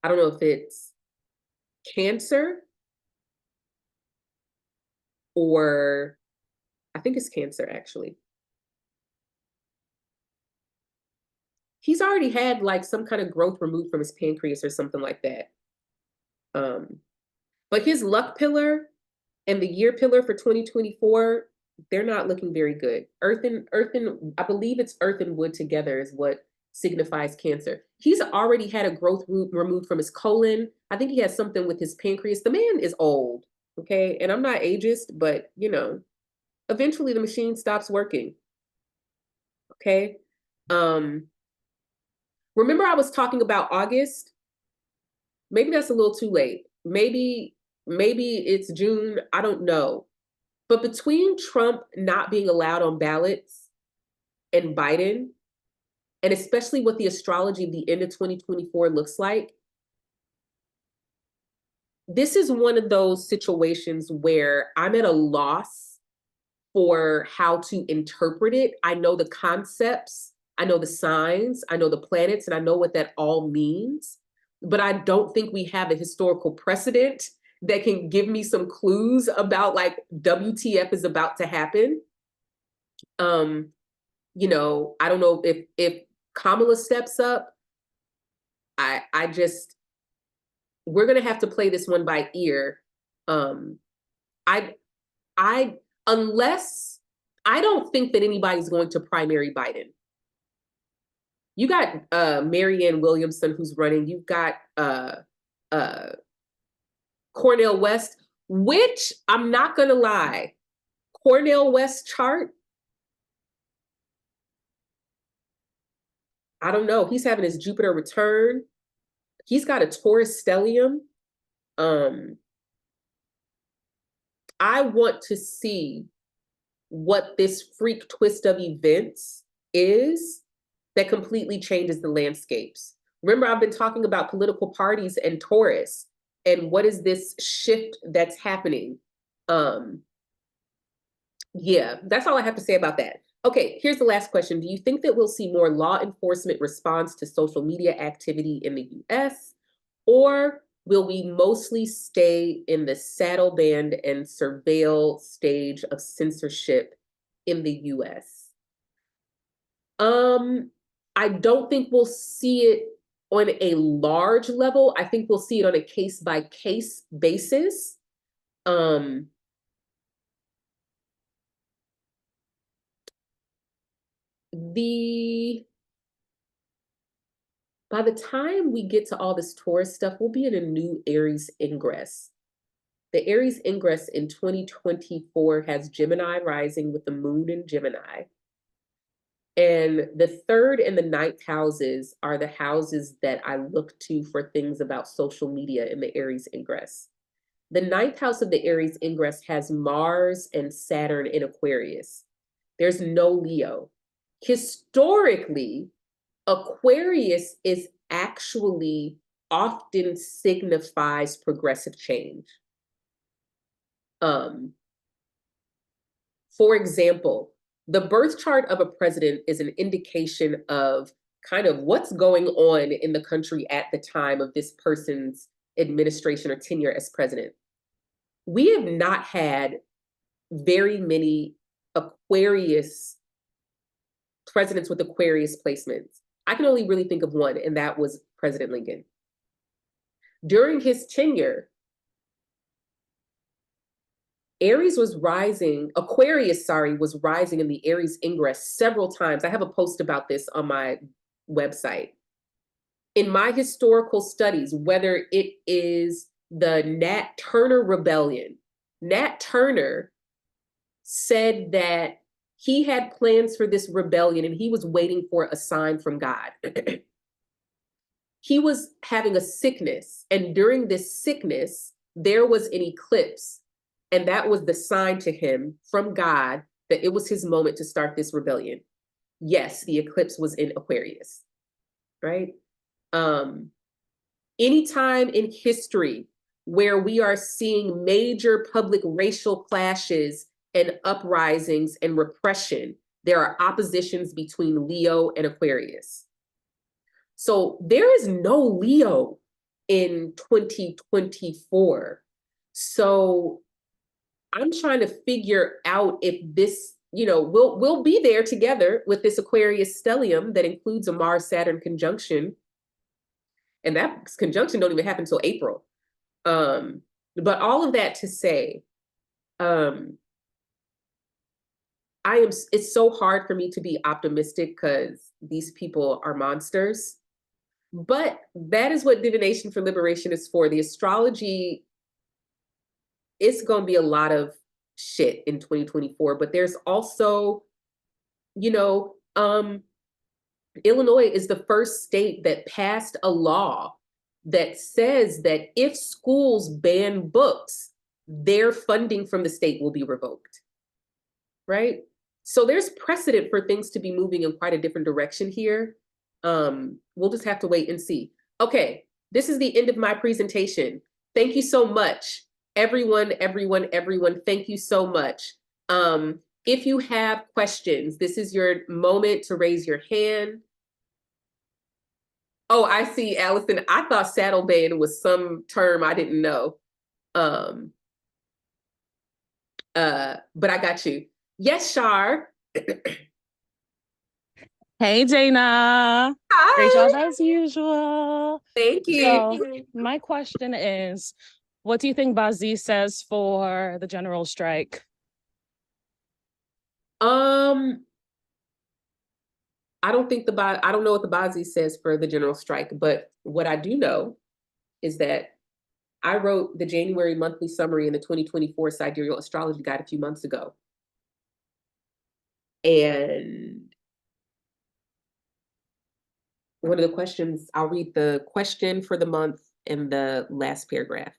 I don't know if it's cancer or I think it's cancer, actually. He's already had like some kind of growth removed from his pancreas or something like that. But his luck pillar and the year pillar for 2024, they're not looking very good. Earth and I believe it's earth and wood together is what signifies cancer. He's already had a growth removed from his colon. I think he has something with his pancreas. The man is old, okay? And I'm not ageist, but you know, eventually the machine stops working. Okay? Remember I was talking about August? Maybe that's a little too late. Maybe it's June, I don't know. But between Trump not being allowed on ballots and Biden, and especially what the astrology of the end of 2024 looks like, this is one of those situations where I'm at a loss for how to interpret it. I know the concepts, I know the signs, I know the planets, and I know what that all means. But I don't think we have a historical precedent that can give me some clues about like WTF is about to happen. You know, I don't know if Kamala steps up. I just we're gonna have to play this one by ear. I I unless I don't think that anybody's going to primary Biden. You got Marianne Williamson who's running. You've got Cornel West, which I'm not gonna lie, Cornel West chart. I don't know. He's having his Jupiter return. He's got a Taurus stellium. I want to see what this freak twist of events is that completely changes the landscapes. Remember, I've been talking about political parties and Taurus, and what is this shift that's happening? Yeah, that's all I have to say about that. Okay, here's the last question. Do you think that we'll see more law enforcement response to social media activity in the US, or will we mostly stay in the saddle band and surveil stage of censorship in the US? I don't think we'll see it on a large level. I think we'll see it on a case by case basis. By the time we get to all this Taurus stuff, we'll be in a new Aries ingress. The Aries ingress in 2024 has Gemini rising with the moon in Gemini. And the third and the ninth houses are the houses that I look to for things about social media in the Aries ingress. The ninth house of the Aries ingress has Mars and Saturn in Aquarius. There's no Leo. Historically, Aquarius is actually often signifies progressive change. For example, the birth chart of a president is an indication of kind of what's going on in the country at the time of this person's administration or tenure as president. We have not had very many Aquarius presidents with Aquarius placements. I can only really think of one, and that was President Lincoln. During his tenure, Aries was rising, Aquarius, sorry, was rising in the Aries ingress several times. I have a post about this on my website. In my historical studies, whether it is the Nat Turner Rebellion, Nat Turner said that he had plans for this rebellion and he was waiting for a sign from God. He was having a sickness, and during this sickness, there was an eclipse, and that was the sign to him from God that it was his moment to start this rebellion. Yes, the eclipse was in Aquarius, right? Anytime in history where we are seeing major public racial clashes and uprisings and repression, there are oppositions between Leo and Aquarius. So there is no Leo in 2024. So I'm trying to figure out if this, we'll be there together with this Aquarius stellium that includes a Mars-Saturn conjunction. And that conjunction don't even happen until April. But all of that to say, it's so hard for me to be optimistic because these people are monsters. But that is what Divination for Liberation is for. The astrology, it's going to be a lot of shit in 2024, but there's also, Illinois is the first state that passed a law that says that if schools ban books, their funding from the state will be revoked, right? So there's precedent for things to be moving in quite a different direction here. We'll just have to wait and see. Okay, this is the end of my presentation. Thank you so much, everyone. Thank you so much. If you have questions, this is your moment to raise your hand. Oh, I see, Allison. I thought saddle band was some term I didn't know. But I got you. Yes, Shar. Hey, Dayna. Hi. Great job as usual. Thank you. So my question is, what do you think Bazi says for the general strike? I don't know what the Bazi says for the general strike, but what I do know is that I wrote the January monthly summary in the 2024 Sidereal Astrology Guide a few months ago. And one of the questions, I'll read the question for the month in the last paragraph.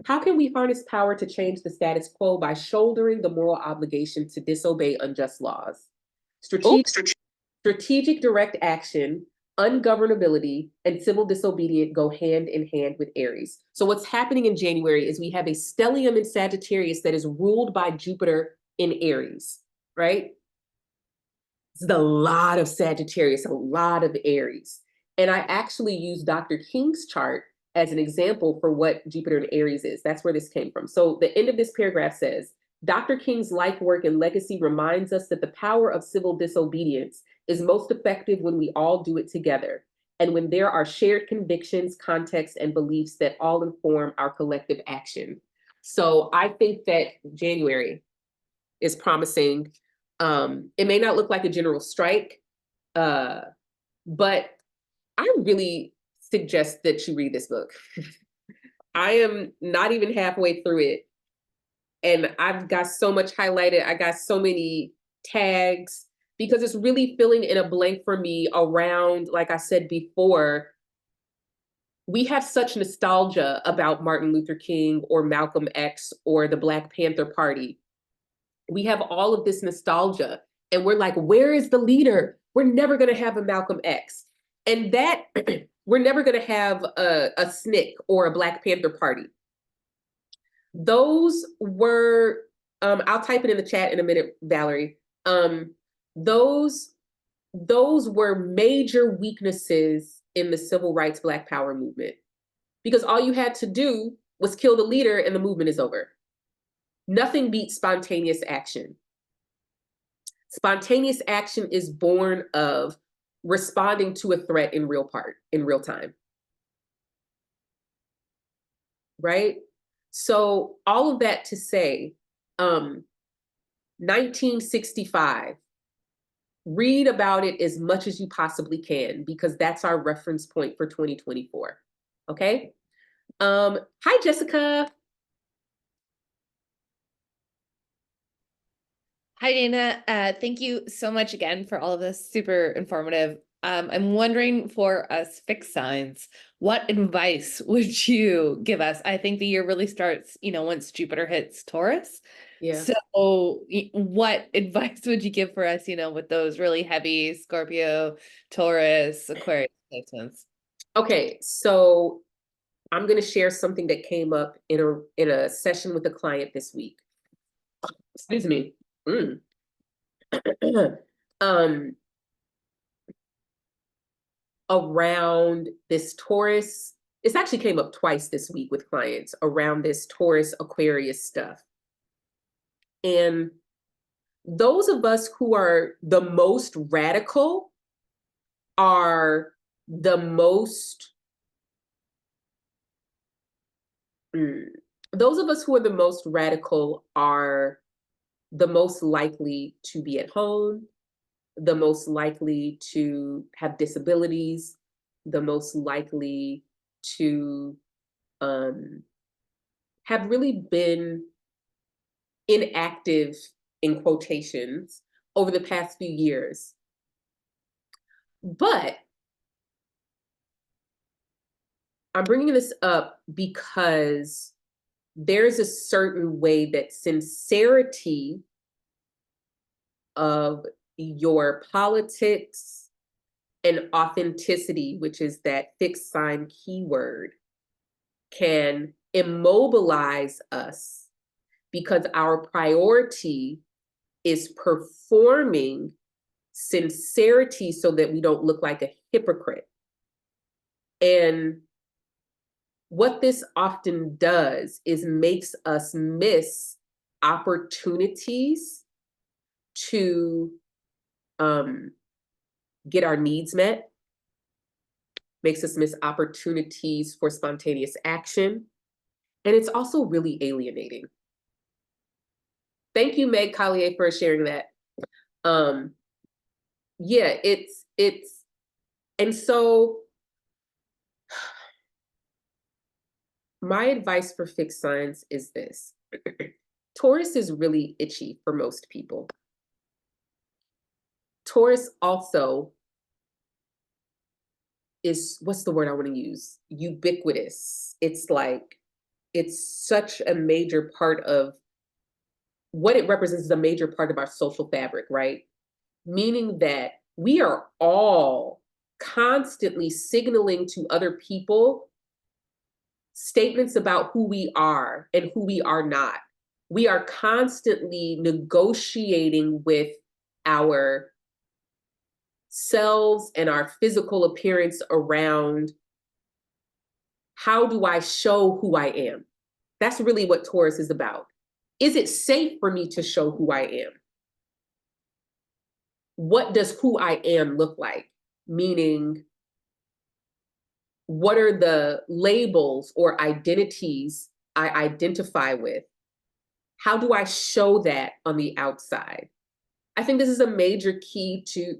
How can we harness power to change the status quo by shouldering the moral obligation to disobey unjust laws? Strategic direct action, ungovernability, and civil disobedience go hand in hand with Aries. So what's happening in January is we have a stellium in Sagittarius that is ruled by Jupiter in Aries, right? It's a lot of Sagittarius, a lot of Aries. And I actually used Dr. King's chart as an example for what Jupiter in Aries is. That's where this came from. So the end of this paragraph says, Dr. King's life work and legacy reminds us that the power of civil disobedience is most effective when we all do it together, and when there are shared convictions, contexts, and beliefs that all inform our collective action. So I think that January is promising. It may not look like a general strike, but I really suggest that you read this book. I am not even halfway through it, and I've got so much highlighted. I got so many tags because it's really filling in a blank for me around, like I said before, we have such nostalgia about Martin Luther King or Malcolm X or the Black Panther Party. We have all of this nostalgia, and we're like, where is the leader? We're never going to have a Malcolm X. And that we're never going to have a SNCC or a Black Panther Party. Those were, I'll type it in the chat in a minute, Valerie. Those were major weaknesses in the civil rights Black Power movement, because all you had to do was kill the leader and the movement is over. Nothing beats spontaneous action. Spontaneous action is born of responding to a threat in real time. Right? So all of that to say, 1965, read about it as much as you possibly can, because that's our reference point for 2024. Okay. Hi, Jessica. Hi, Dana. Thank you so much again for all of this. Super informative. I'm wondering for us fixed signs, what advice would you give us? I think the year really starts, once Jupiter hits Taurus. Yeah. So what advice would you give for us, with those really heavy Scorpio, Taurus, Aquarius placements? Okay, so I'm going to share something that came up in a session with a client this week. Excuse me. um, Around this Taurus, this actually came up twice this week with clients around this Taurus Aquarius stuff. And those of us who are the most radical are the most those of us who are the most radical are the most likely to be at home, the most likely to have disabilities, the most likely to have really been inactive, in quotations, over the past few years. But I'm bringing this up because there's a certain way that sincerity of your politics and authenticity, which is that fixed sign keyword, can immobilize us because our priority is performing sincerity so that we don't look like a hypocrite. And what this often does is makes us miss opportunities to get our needs met, makes us miss opportunities for spontaneous action, and it's also really alienating. Thank you, Meg Collier, for sharing that. Yeah, and so my advice for fixed signs is this. Taurus is really itchy for most people. Taurus also is, what's the word I want to use? Ubiquitous. It's like, it's such a major part of what it represents, is a major part of our social fabric, right? Meaning that we are all constantly signaling to other people statements about who we are and who we are not. We are constantly negotiating with our selves and our physical appearance around, how do I show who I am? That's really what Taurus is about. Is it safe for me to show who I am? What does who I am look like? Meaning, what are the labels or identities I identify with? How do I show that on the outside? I think this is a major key to,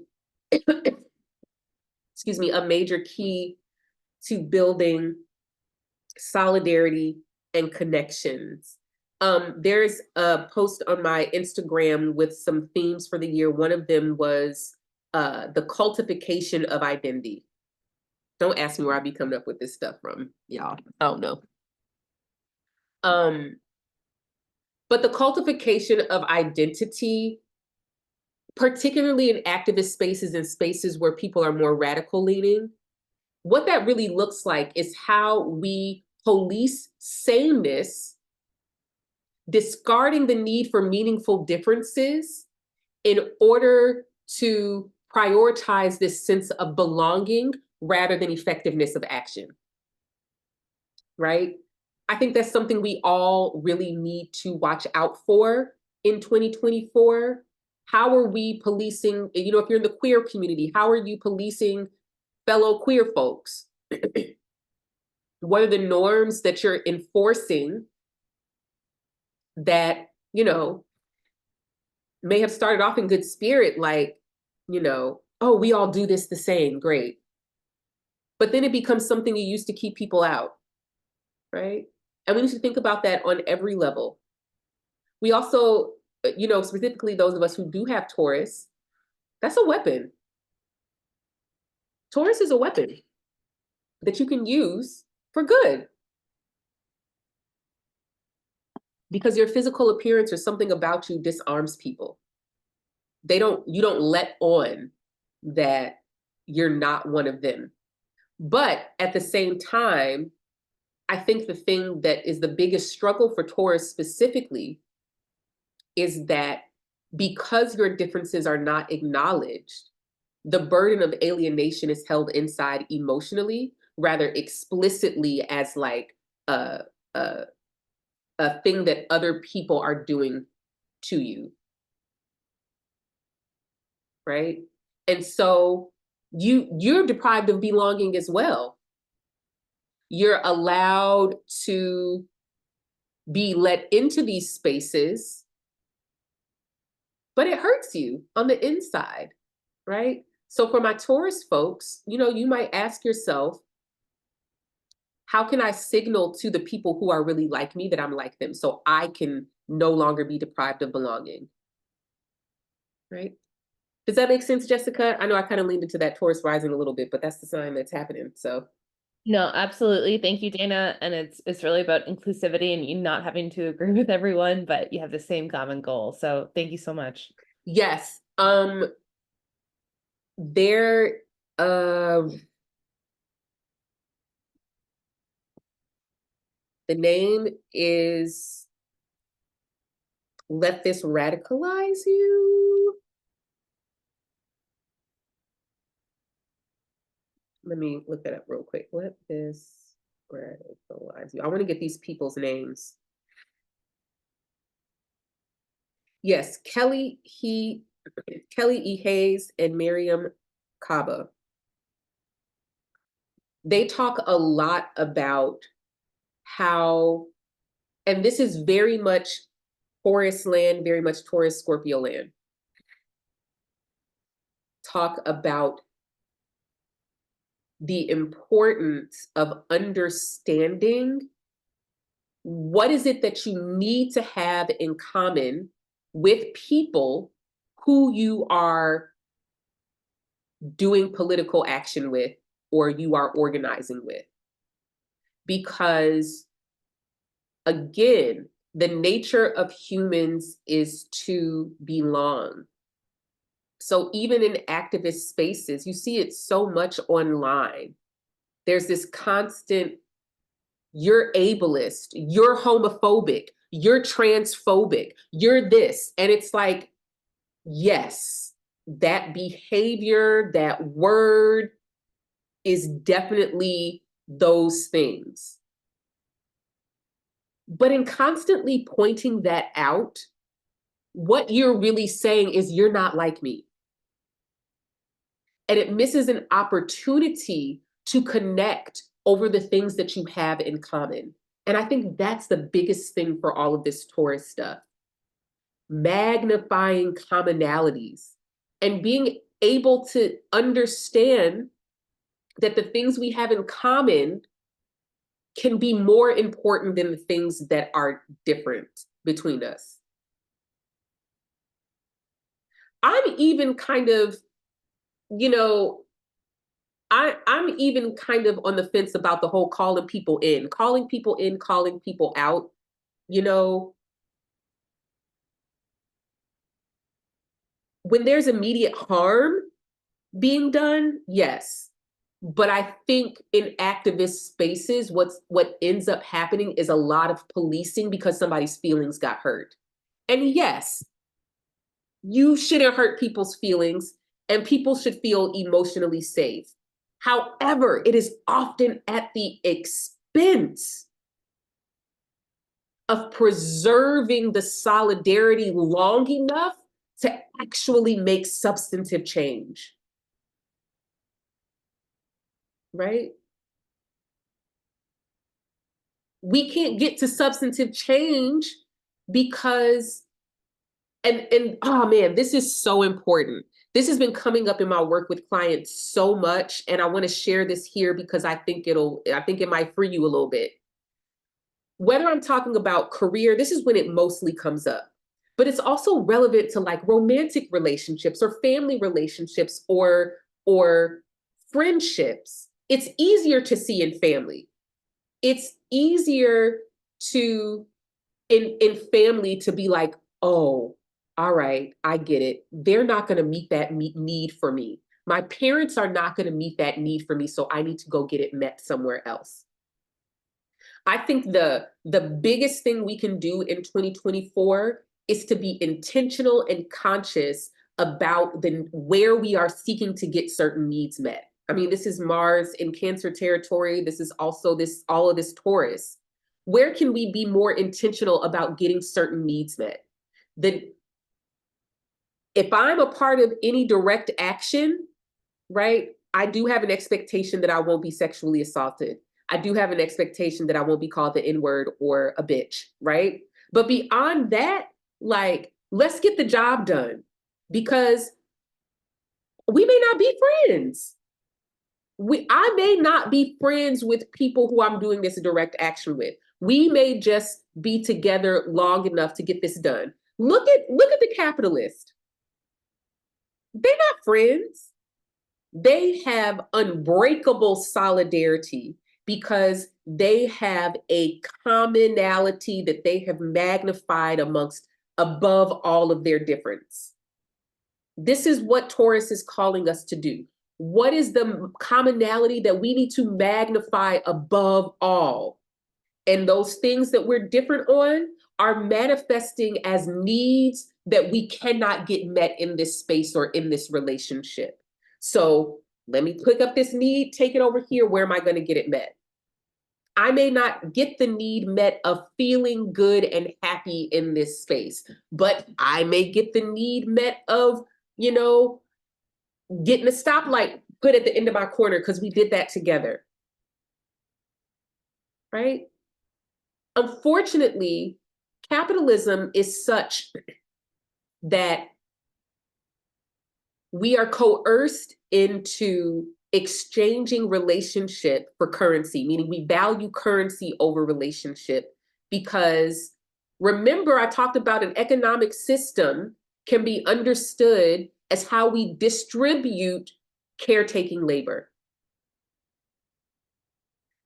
excuse me, a major key to building solidarity and connections. There's a post on my Instagram with some themes for the year. One of them was the cultification of identity. Don't ask me where I be coming up with this stuff from, y'all. I don't know. But the cultification of identity, particularly in activist spaces and spaces where people are more radical leaning, what that really looks like is how we police sameness, discarding the need for meaningful differences in order to prioritize this sense of belonging rather than effectiveness of action, right? I think that's something we all really need to watch out for in 2024. How are we policing, if you're in the queer community, how are you policing fellow queer folks? What are the norms that you're enforcing that, you know, may have started off in good spirit, like, you know, oh, we all do this the same, great. But then it becomes something you use to keep people out, right? And we need to think about that on every level. We also, you know, specifically those of us who do have Taurus, that's a weapon. Taurus is a weapon that you can use for good. Because your physical appearance or something about you disarms people. You don't let on that you're not one of them. But at the same time, I think the thing that is the biggest struggle for Taurus specifically is that because your differences are not acknowledged, the burden of alienation is held inside emotionally, rather explicitly as like a, a, a thing that other people are doing to you. Right? And so you're deprived of belonging as well. You're allowed to be let into these spaces, but it hurts you on the inside, right? So for my Taurus folks, you know, you might ask yourself, how can I signal to the people who are really like me that I'm like them so I can no longer be deprived of belonging, right? Does that make sense, Jessica? I know I kind of leaned into that Taurus rising a little bit, but that's the sign that's happening, so. No, absolutely. Thank you, Dayna. And it's really about inclusivity and you not having to agree with everyone, but you have the same common goal. So thank you so much. Yes. There the name is Let This Radicalize You. Let me look that up real quick. Let this radicalize you. I want to get these people's names. Yes, Kelly E. Hayes and Miriam Kaba. They talk a lot about how, and this is very much Taurus land, very much Taurus Scorpio land. Talk about the importance of understanding what is it that you need to have in common with people who you are doing political action with or you are organizing with. Because again, the nature of humans is to belong. So even in activist spaces, you see it so much online. There's this constant, you're ableist, you're homophobic, you're transphobic, you're this. And it's like, yes, that behavior, that word is definitely those things. But in constantly pointing that out, what you're really saying is you're not like me. And it misses an opportunity to connect over the things that you have in common. And I think that's the biggest thing for all of this Taurus stuff. Magnifying commonalities and being able to understand that the things we have in common can be more important than the things that are different between us. I'm even kind of, you know, I'm even kind of on the fence about the whole calling people in, calling people out, you know. When there's immediate harm being done, yes. But I think in activist spaces, what ends up happening is a lot of policing because somebody's feelings got hurt. And yes, you shouldn't hurt people's feelings and people should feel emotionally safe. However, it is often at the expense of preserving the solidarity long enough to actually make substantive change. Right? We can't get to substantive change because, and oh man, this is so important. This has been coming up in my work with clients so much, and I want to share this here because I think it might free you a little bit. Whether I'm talking about career, this is when it mostly comes up, but it's also relevant to like romantic relationships or family relationships or friendships. It's easier to see in family. It's easier to in family to be like, oh, all right, I get it. They're not going to meet that need for me. My parents are not going to meet that need for me, so I need to go get it met somewhere else. I think the biggest thing we can do in 2024 is to be intentional and conscious about where we are seeking to get certain needs met. I mean, this is Mars in Cancer territory. This is also all of this Taurus. Where can we be more intentional about getting certain needs met? If I'm a part of any direct action, right, I do have an expectation that I won't be sexually assaulted. I do have an expectation that I won't be called the N-word or a bitch, right? But beyond that, like, let's get the job done, because we may not be friends. I may not be friends with people who I'm doing this direct action with. We may just be together long enough to get this done. Look at the capitalist. They're not friends. They have unbreakable solidarity because they have a commonality that they have magnified above all of their difference. This is what Taurus is calling us to do. What is the commonality that we need to magnify above all? And those things that we're different on are manifesting as needs that we cannot get met in this space or in this relationship. So let me pick up this need, take it over here. Where am I going to get it met? I may not get the need met of feeling good and happy in this space, but I may get the need met of, getting a stoplight put at the end of my corner because we did that together. Right? Unfortunately, capitalism is such that we are coerced into exchanging relationship for currency, meaning we value currency over relationship. Because remember, I talked about an economic system can be understood as how we distribute caretaking labor.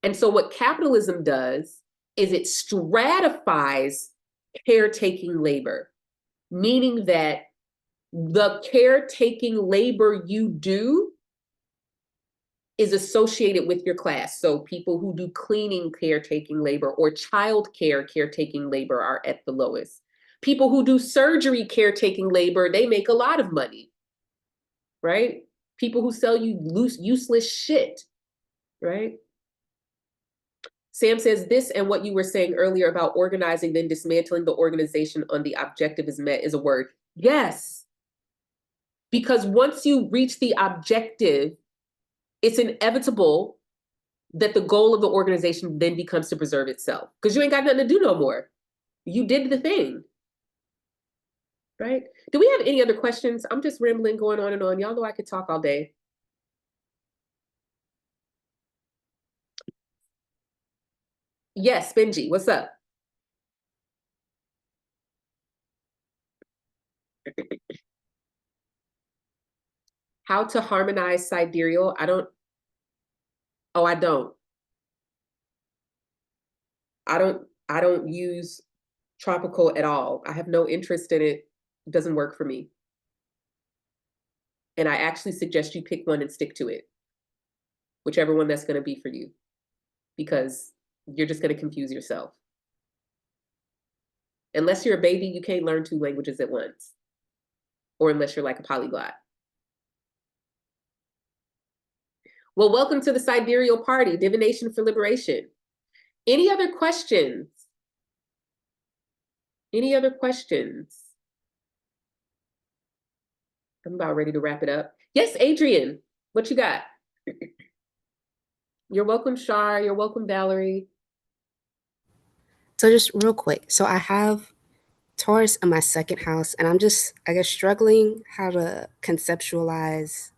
And so what capitalism does is it stratifies caretaking labor, meaning that the caretaking labor you do is associated with your class. So people who do cleaning caretaking labor or childcare caretaking labor are at the lowest. People who do surgery caretaking labor, they make a lot of money, right? People who sell you useless shit, right? Sam says this, and what you were saying earlier about organizing, then dismantling the organization on the objective is met is a word. Yes. Because once you reach the objective, it's inevitable that the goal of the organization then becomes to preserve itself. Because you ain't got nothing to do no more. You did the thing. Right? Do we have any other questions? I'm just rambling, going on and on. Y'all know I could talk all day. Yes, Benji, what's up? How to harmonize sidereal? I don't. I don't use tropical at all. I have no interest in it. It doesn't work for me. And I actually suggest you pick one and stick to it, whichever one that's going to be for you, because you're just going to confuse yourself. Unless you're a baby, you can't learn 2 languages at once, or unless you're like a polyglot. Well, welcome to the Sidereal Party, Divination for Liberation. Any other questions? Any other questions? I'm about ready to wrap it up. Yes, Adrian, what you got? You're welcome, Shar. You're welcome, Valerie. So just real quick. So I have Taurus in my second house, and I'm just, I guess, struggling how to conceptualize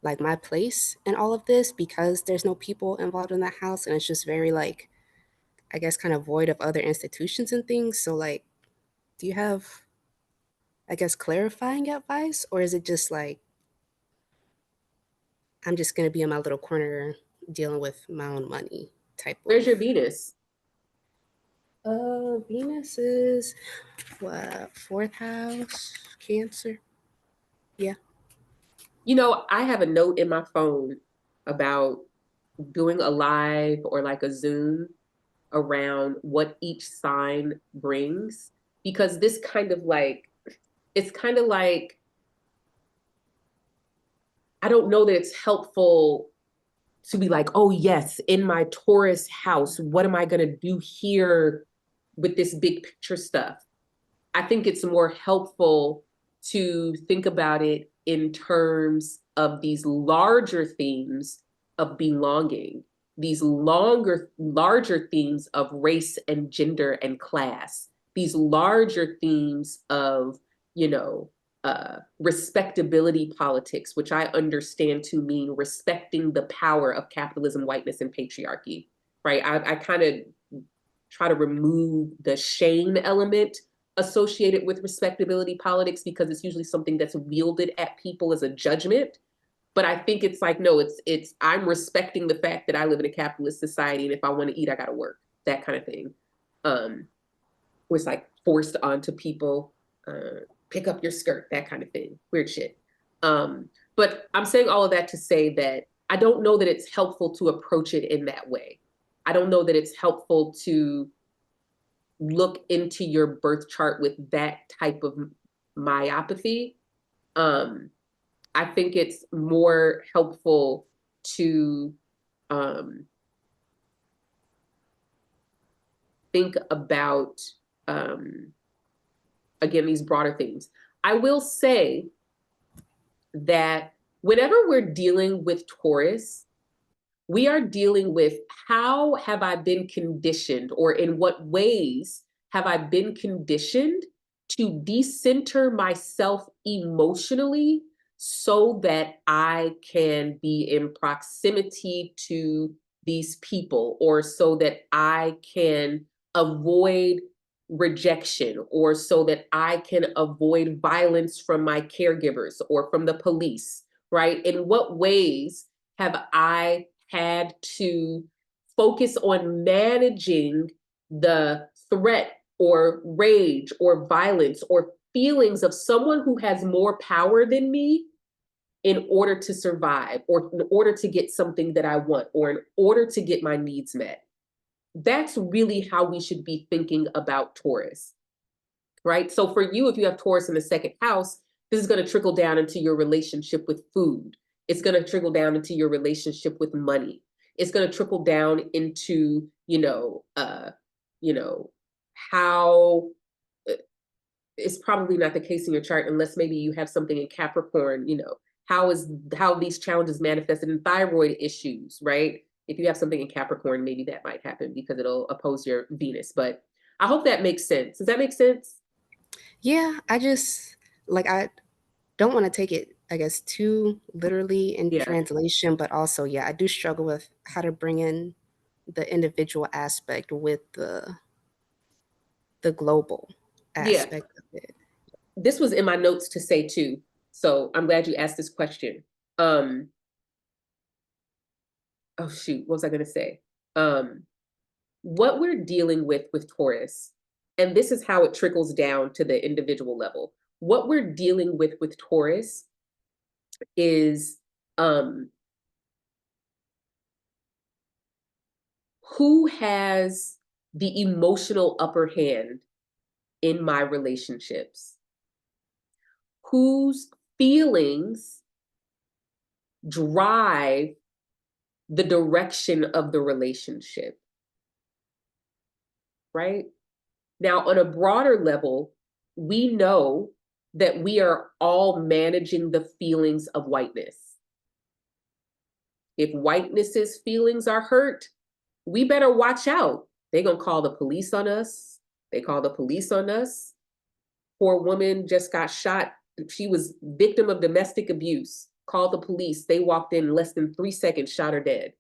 like my place in all of this because there's no people involved in that house, and it's just very like, I guess, kind of void of other institutions and things. So like, do you have, I guess, clarifying advice, or is it just like I'm just gonna be in my little corner dealing with my own money type Where's of? your Venus? Venus is what, fourth house, Cancer. Yeah. You know, I have a note in my phone about doing a live or like a Zoom around what each sign brings, because this kind of like, it's kind of like, I don't know that it's helpful to be like, oh yes, in my Taurus house, what am I going to do here with this big picture stuff? I think it's more helpful to think about it in terms of these larger themes of belonging, these larger themes of race and gender and class, these larger themes of, you know, respectability politics, which I understand to mean respecting the power of capitalism, whiteness, and patriarchy, right? I kind of try to remove the shame element associated with respectability politics because it's usually something that's wielded at people as a judgment. But I think it's like, no, it's I'm respecting the fact that I live in a capitalist society, and if I want to eat, I gotta work, that kind of thing. Was like forced onto people, pick up your skirt, that kind of thing, weird shit. But I'm saying all of that to say that I don't know that it's helpful to approach it in that way. I don't know that it's helpful to look into your birth chart with that type of myopathy. I think it's more helpful to think about, again, these broader themes. I will say that whenever we're dealing with Taurus, we are dealing with how have I been conditioned, or in what ways have I been conditioned to decenter myself emotionally so that I can be in proximity to these people, or so that I can avoid rejection, or so that I can avoid violence from my caregivers or from the police, right? In what ways have I had to focus on managing the threat or rage or violence or feelings of someone who has more power than me in order to survive, or in order to get something that I want, or in order to get my needs met? That's really how we should be thinking about Taurus, right? So for you, if you have Taurus in the second house, this is going to trickle down into your relationship with food. It's going to trickle down into your relationship with money. It's going to trickle down into, how it's probably not the case in your chart, unless maybe you have something in Capricorn, how these challenges manifested in thyroid issues, right? If you have something in Capricorn, maybe that might happen because it'll oppose your Venus. But I hope that makes sense. Does that make sense? Yeah, I just like, I don't want to take it, I guess, too literally in Yeah. translation, but also, yeah, I do struggle with how to bring in the individual aspect with the global Yeah. aspect of it. This was in my notes to say too. So I'm glad you asked this question. Oh shoot, what was I gonna say? What we're dealing with Taurus, and this is how it trickles down to the individual level. What we're dealing with Taurus is who has the emotional upper hand in my relationships? Whose feelings drive the direction of the relationship, right? Now, on a broader level, we know that we are all managing the feelings of whiteness. If whiteness's feelings are hurt, we better watch out. They're gonna call the police on us. They call the police on us. poor woman just got shot. She was victim of domestic abuse. Called the police. They walked in less than 3 seconds, shot her dead.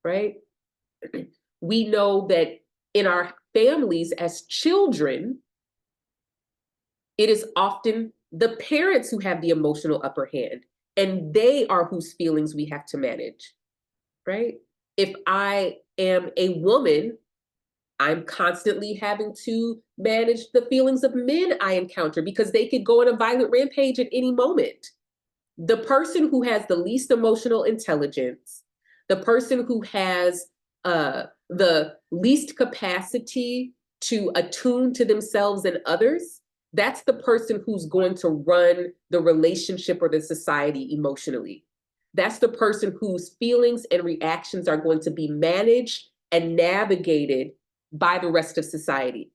Right? We know that in our families as children, it is often the parents who have the emotional upper hand, and they are whose feelings we have to manage. Right? If I am a woman, I'm constantly having to manage the feelings of men I encounter because they could go on a violent rampage at any moment. The person who has the least emotional intelligence, the person who has the least capacity to attune to themselves and others, that's the person who's going to run the relationship or the society emotionally. That's the person whose feelings and reactions are going to be managed and navigated by the rest of society,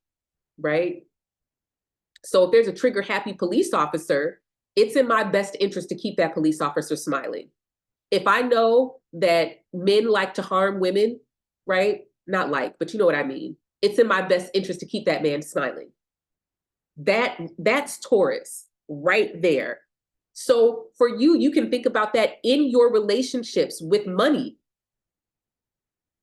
right? So if there's a trigger happy police officer, it's in my best interest to keep that police officer smiling. If I know that men like to harm women, right? Not like, but you know what I mean. It's in my best interest to keep that man smiling. That's Taurus right there. So for you, you can think about that in your relationships with money.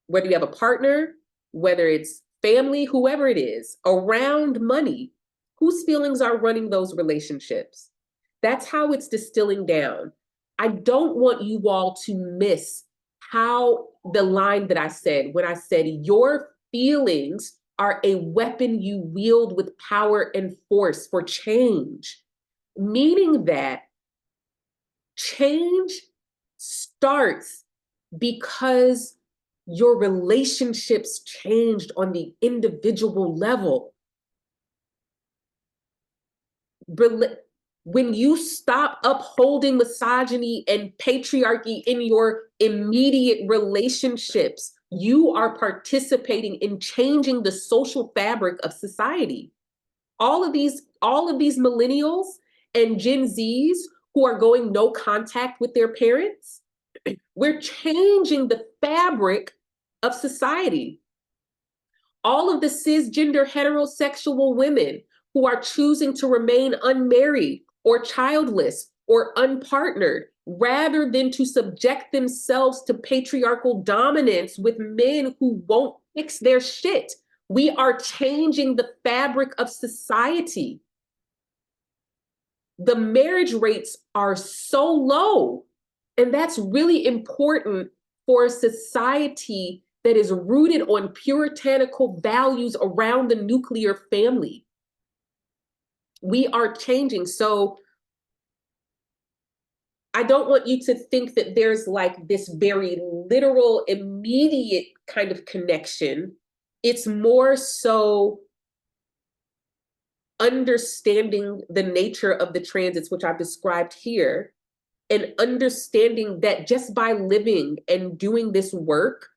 Whether you have a partner, whether it's family, whoever it is, around money, whose feelings are running those relationships? That's how it's distilling down. I don't want you all to miss how the line that I said, when I said your feelings are a weapon you wield with power and force for change, meaning that change starts because your relationships changed on the individual level. When you stop upholding misogyny and patriarchy in your immediate relationships, you are participating in changing the social fabric of society. All of these millennials and Gen Zs who are going no contact with their parents, we're changing the fabric of society. All of the cisgender heterosexual women who are choosing to remain unmarried or childless or unpartnered rather than to subject themselves to patriarchal dominance with men who won't fix their shit. We are changing the fabric of society. The marriage rates are so low, and that's really important for a society that is rooted on puritanical values around the nuclear family. We are changing. So I don't want you to think that there's like this very literal, immediate kind of connection. It's more so understanding the nature of the transits, which I've described here, and understanding that just by living and doing this work,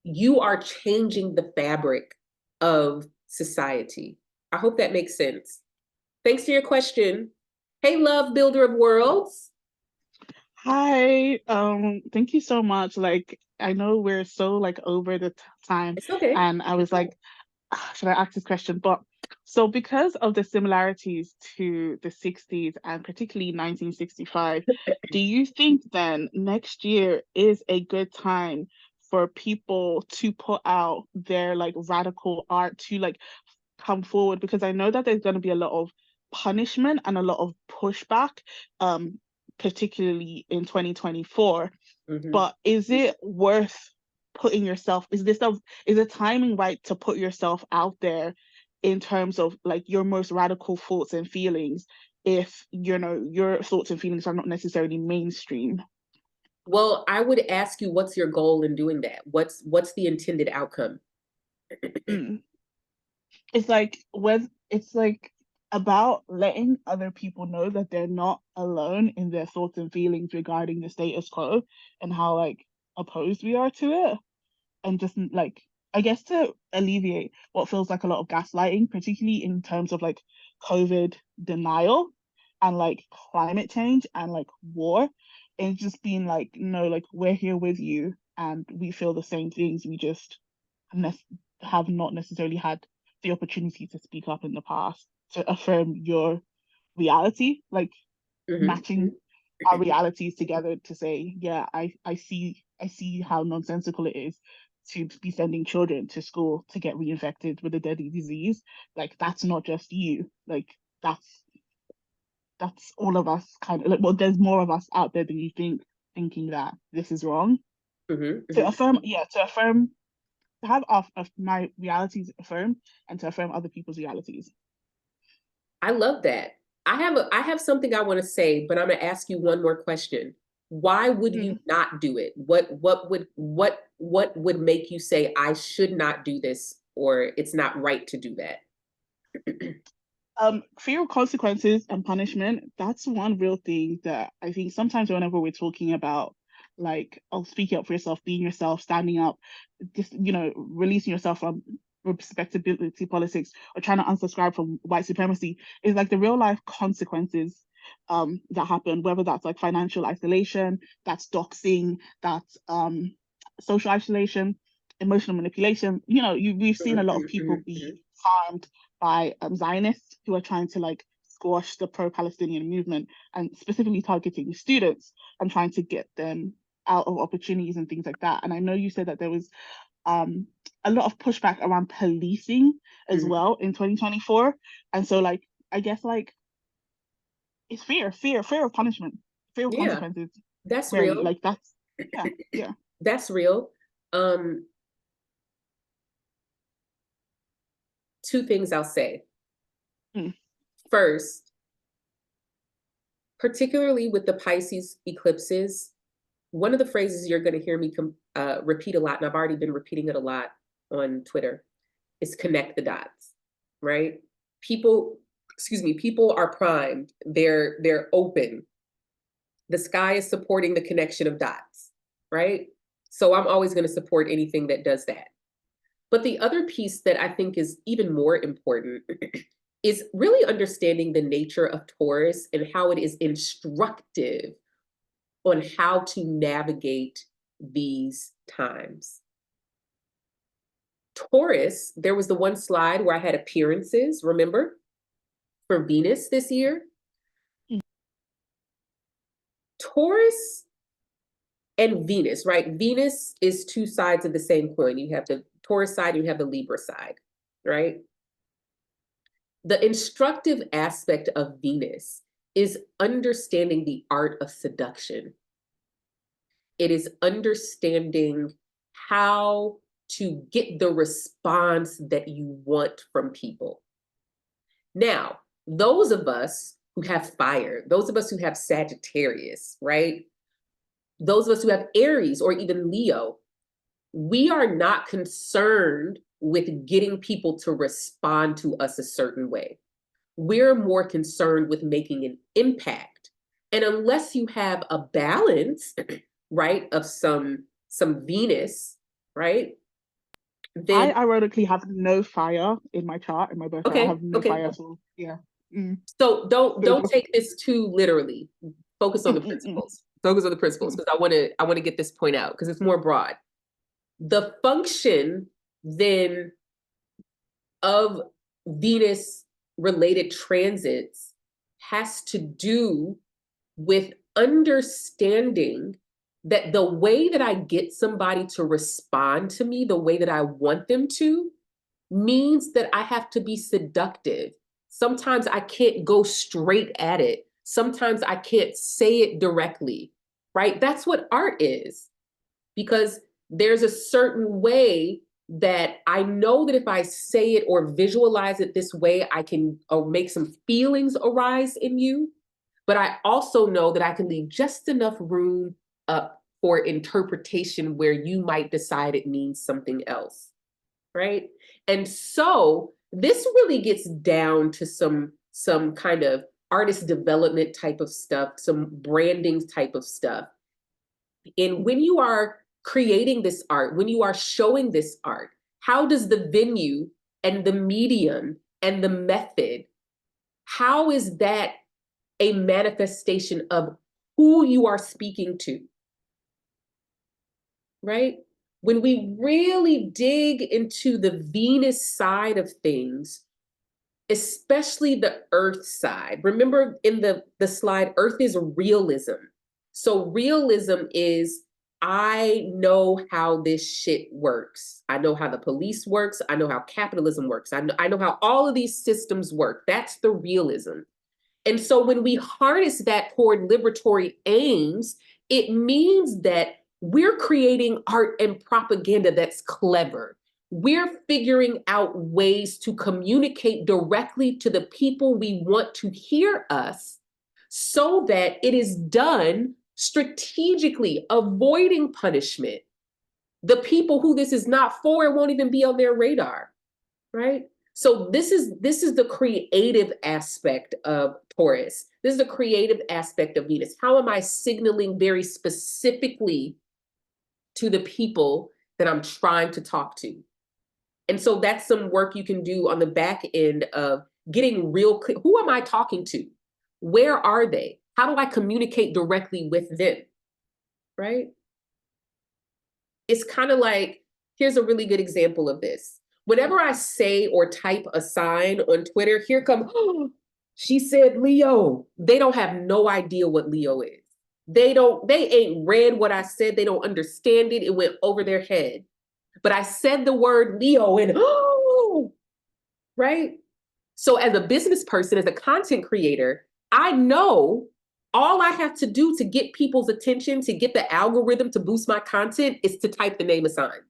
you are changing the fabric of society. I hope that makes sense. Thanks for your question. Hey, love builder of worlds. Hi, thank you so much. Like, I know we're so like over the time, It's okay. and I was like, should I ask this question? But so because of the similarities to the 60s and particularly 1965, do you think then next year is a good time for people to put out their like radical art to like come forward? Because I know that there's going to be a lot of punishment and a lot of pushback, particularly in 2024. Mhm. But is it worth putting yourself, is the timing right to put yourself out there in terms of like your most radical thoughts and feelings if you know your thoughts and feelings are not necessarily mainstream? Well, I would ask you, what's your goal in doing that? What's the intended outcome? It's like it's like about letting other people know that they're not alone in their thoughts and feelings regarding the status quo and how like opposed we are to it, and just like I guess to alleviate what feels like a lot of gaslighting, particularly in terms of like COVID denial and like climate change and like war, and just being like, no, like we're here with you and we feel the same things. We just have not necessarily had the opportunity to speak up in the past. to affirm your reality, like matching our realities together to say, yeah, I see how nonsensical it is to be sending children to school to get reinfected with a deadly disease. Like, that's not just you. Like, that's all of us, kind of like, well, there's more of us out there than you think, thinking that this is wrong. To affirm, to have my realities affirmed, and to affirm other people's realities. I love that. I have something I want to say, but I'm gonna ask you one more question. Why would you not do it? What would make you say I should not do this, or it's not right to do that? Fear of consequences and punishment, that's one real thing that I think sometimes whenever we're talking about, like, oh, speaking up for yourself, being yourself, standing up, just, releasing yourself from respectability politics, or trying to unsubscribe from white supremacy, is like the real life consequences that happen, whether that's like financial isolation, that's doxing, that's social isolation, emotional manipulation. We've seen a lot of people be harmed by Zionists who are trying to like squash the pro-Palestinian movement, and specifically targeting students and trying to get them out of opportunities and things like that. And I know you said that there was a lot of pushback around policing as well in 2024. And so, like, I guess, like, it's fear of punishment, fear of consequences. That's Very, real. like, that's, yeah. That's real. Two things I'll say. First, particularly with the Pisces eclipses, one of the phrases you're going to hear me repeat a lot, and I've already been repeating it a lot on Twitter, is connect the dots, right? People are primed. They're open. The sky is supporting the connection of dots, right? So I'm always going to support anything that does that. But the other piece that I think is even more important is really understanding the nature of Taurus and how it is instructive on how to navigate these times. Taurus, there was the one slide where I had appearances, remember, for Venus this year. Taurus and Venus, right? Venus is two sides of the same coin. You have the Taurus side, you have the Libra side, right? The instructive aspect of Venus is understanding the art of seduction. It is understanding how to get the response that you want from people. Now, those of us who have fire, those of us who have Sagittarius, right? Those of us who have Aries or even Leo, we are not concerned with getting people to respond to us a certain way. We're more concerned with making an impact. And unless you have a balance, right, of some Venus, right? Then I ironically have no fire in my chart, in my birth chart. I have no fire at all. Yeah. So don't take this too literally. Focus on the principles. Focus on the principles, because I want to get this point out because it's more broad. The function then of Venus related transits has to do with understanding that the way that I get somebody to respond to me the way that I want them to means that I have to be seductive. Sometimes I can't go straight at it. Sometimes I can't say it directly, right? That's what art is, because there's a certain way that I know that if I say it or visualize it this way, I can make some feelings arise in you. But I also know that I can leave just enough room up for interpretation where you might decide it means something else, right? And so this really gets down to some kind of artist development type of stuff, some branding type of stuff. And when you are creating this art, when you are showing this art, how does the venue and the medium and the method, how is that a manifestation of who you are speaking to, right? When we really dig into the Venus side of things, especially the earth side. Remember in the slide, earth is realism. So realism is, I know how this shit works. I know how the police works. I know how capitalism works. I know how all of these systems work. That's the realism. And so when we harness that toward liberatory aims, it means that we're creating art and propaganda that's clever. We're figuring out ways to communicate directly to the people we want to hear us so that it is done strategically, avoiding punishment. The people who this is not for, it won't even be on their radar, right? So this is the creative aspect of Taurus. This is the creative aspect of Venus. How am I signaling very specifically to the people that I'm trying to talk to? And so that's some work you can do on the back end of getting real clear. Who am I talking to? Where are they? How do I communicate directly with them? Right? It's kind of like, here's a really good example of this. Whenever I say or type a sign on Twitter, here come, oh, she said Leo. They don't have no idea what Leo is. They ain't read what I said. They don't understand it. It went over their head. But I said the word Leo and, oh, right? So as a business person, as a content creator, I know all I have to do to get people's attention, to get the algorithm to boost my content, is to type the name of signs.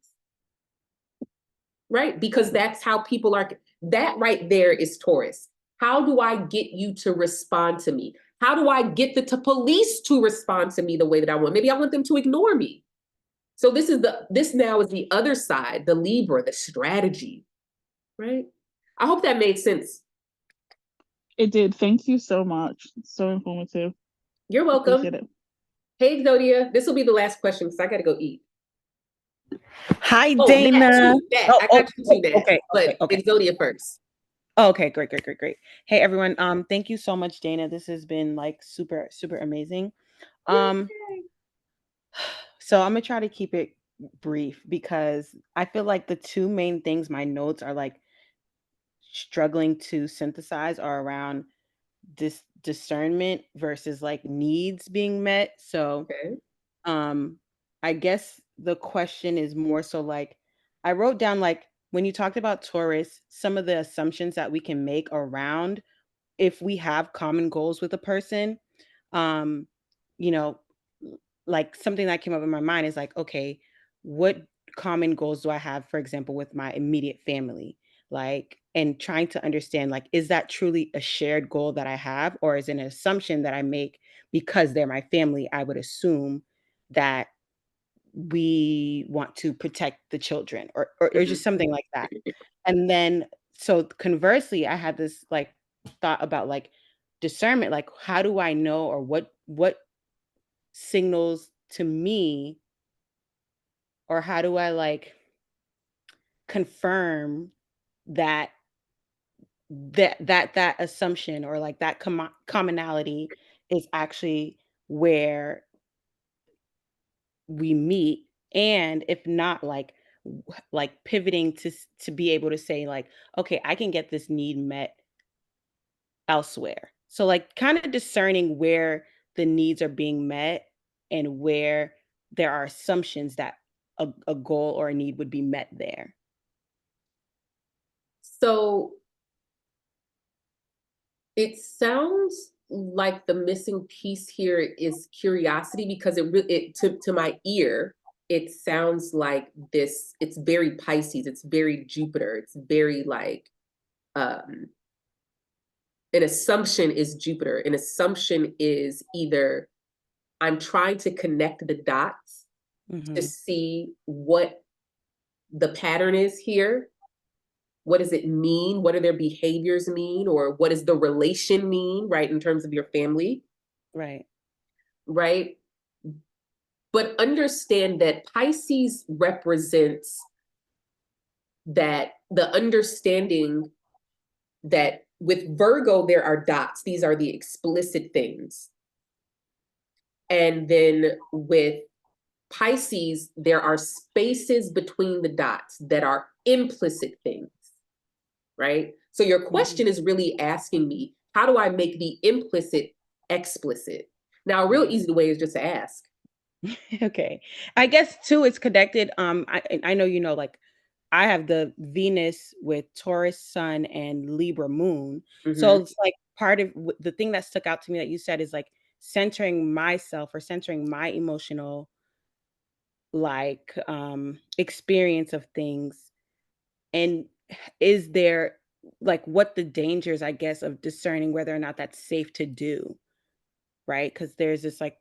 Right? Because that's how people are. That right there is Taurus. How do I get you to respond to me? How do I get the police to respond to me the way that I want? Maybe I want them to ignore me. So this now is the other side, the Libra, the strategy, right? I hope that made sense. It did. Thank you so much. So informative. You're welcome. Appreciate it. Hey, Zodia, this will be the last question because I got to go eat. Hi, Oh, Dayna. Nat, I got you too, Nat. Okay, But okay. it's Zodia first. Oh, okay, great. Hey, everyone. Thank you so much, Dayna. This has been like super, super amazing. So I'm gonna try to keep it brief because I feel like the two main things my notes are like struggling to synthesize are around this discernment versus like needs being met. So Okay. I guess the question is more so like I wrote down like when you talked about Taurus, some of the assumptions that we can make around if we have common goals with a person. um you know like something that came up in my mind is like, okay, what common goals do I have, for example, with my immediate family? Like, and trying to understand, like, is that truly a shared goal that I have, or is it an assumption that I make because they're my family? I would assume that we want to protect the children, or just something like that. And then, so conversely, I had this like thought about like discernment, like how do I know, or what signals to me, or how do I like confirm that that assumption or like that commonality is actually where we meet, and if not, like like pivoting to be able to say like, okay, I can get this need met elsewhere. So like kind of discerning where the needs are being met and where there are assumptions that a goal or a need would be met there. So it sounds like the missing piece here is curiosity, because to my ear, it sounds like this, it's very Pisces, it's very Jupiter, it's very like an assumption is Jupiter. An assumption is either I'm trying to connect the dots to see what the pattern is here. What does it mean? What do their behaviors mean? Or what does the relation mean, right? In terms of your family, Right. right? But understand that Pisces represents that the understanding that with Virgo, there are dots. These are the explicit things. And then with Pisces, there are spaces between the dots that are implicit things. right? So your question is really asking me, how do I make the implicit explicit? Now, a real easy way is just to ask. Okay. I guess too, it's connected. I know, you know, like I have the Venus with Taurus Sun and Libra Moon. So Mhm. it's like part of the thing that stuck out to me that you said is like centering myself or centering my emotional like experience of things. And is there like what the dangers, I guess, of discerning whether or not that's safe to do, right? Because there's this like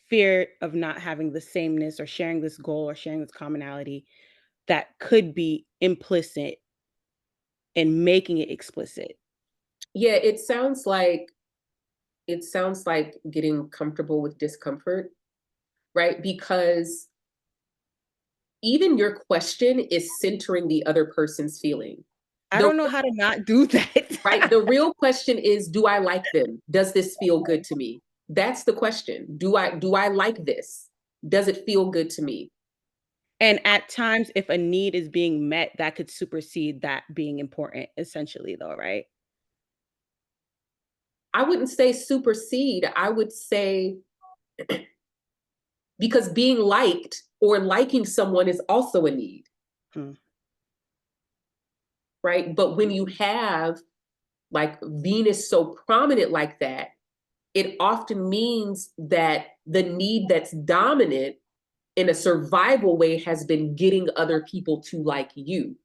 fear of not having the sameness or sharing this goal or sharing this commonality that could be implicit in making it explicit. Yeah, it sounds like getting comfortable with discomfort, right? Because even your question is centering the other person's feeling. I The don't know how to not do that. right, the real question is, do I like them? Does this feel good to me? That's the question. Do I like this? Does it feel good to me? And at times, if a need is being met, that could supersede that being important, essentially, though, right? I wouldn't say supersede. I would say because being liked or liking someone is also a need, Hmm. right? But when you have like Venus so prominent like that, it often means that the need that's dominant in a survival way has been getting other people to like you.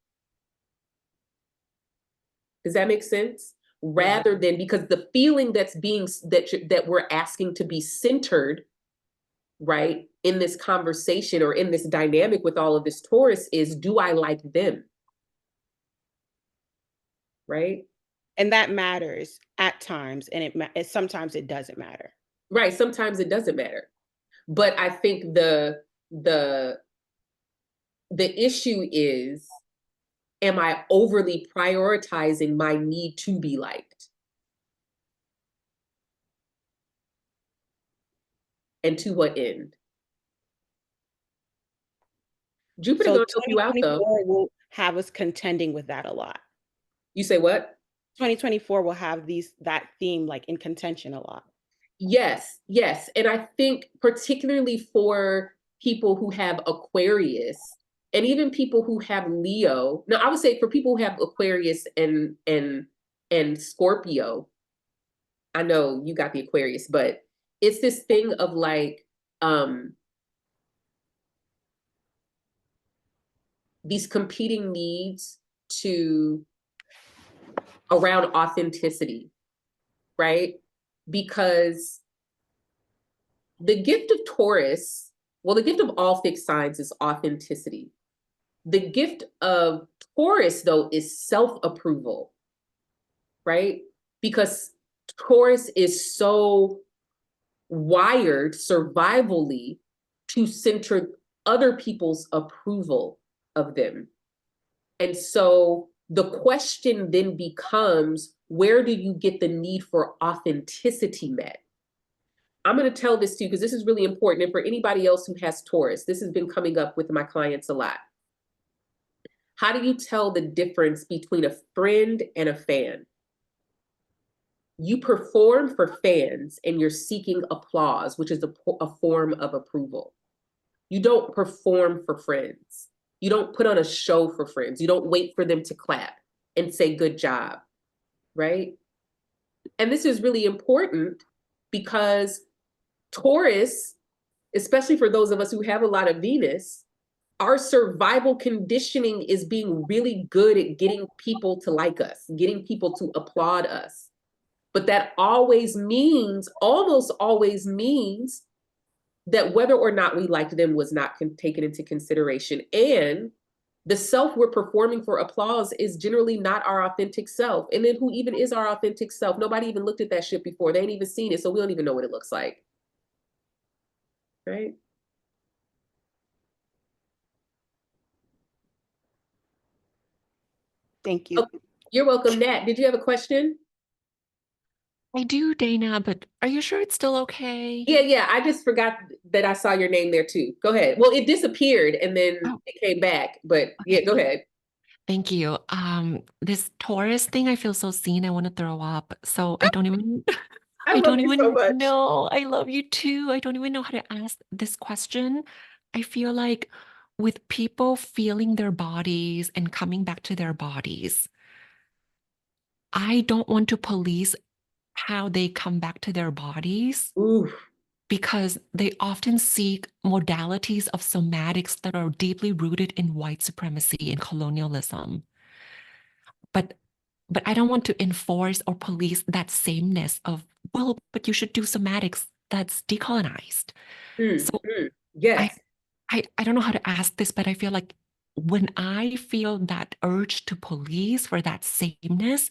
Does that make sense? Yeah. Rather than, because the feeling that we're asking to be centered, right, in this conversation or in this dynamic with all of this Taurus is, do I like them? Right? And that matters at times, and sometimes it doesn't matter. Right. Sometimes it doesn't matter. But I think the issue is, am I overly prioritizing my need to be liked? And to what end? Jupiter So gonna help you out though. 2024 will have us contending with that a lot. You say what? 2024 will have that theme like in contention a lot. Yes, yes. And I think particularly for people who have Aquarius and even people who have Leo. Now, I would say for people who have Aquarius and Scorpio, I know you got the Aquarius, but it's this thing of like these competing needs to around authenticity, right? Because the gift of Taurus, well, the gift of all fixed signs is authenticity. The gift of Taurus, though, is self-approval, right? Because Taurus is so wired survivally to center other people's approval of them. And so the question then becomes, where do you get the need for authenticity met? I'm going to tell this to you because this is really important. And for anybody else who has Taurus, this has been coming up with my clients a lot. How do you tell the difference between a friend and a fan? You perform for fans and you're seeking applause, which is a form of approval. You don't perform for friends. You don't put on a show for friends. You don't wait for them to clap and say good job, right? And this is really important because Taurus, especially for those of us who have a lot of Venus, our survival conditioning is being really good at getting people to like us, getting people to applaud us. But that almost always means that whether or not we liked them was not taken into consideration. And the self we're performing for applause is generally not our authentic self. And then who even is our authentic self? Nobody even looked at that shit before. They ain't even seen it. So we don't even know what it looks like. Right? Thank you. Oh, you're welcome, Nat. Did you have a question? I do, Dayna, but are you sure it's still okay? Yeah. I just forgot that I saw your name there too. Go ahead. Well, it disappeared and then Oh, it came back, but yeah, okay. go ahead. Thank you. This Taurus thing, I feel so seen. I want to throw up. So I don't even, I I love don't you so even much. know. I love you too. I don't even know how to ask this question. I feel like with people feeling their bodies and coming back to their bodies, I don't want to police how they come back to their bodies Ooh. because they often seek modalities of somatics that are deeply rooted in white supremacy and colonialism. But I don't want to enforce or police that sameness of, well, but you should do somatics that's decolonized. So I, Yes. I don't know how to ask this, but I feel like when I feel that urge to police for that sameness,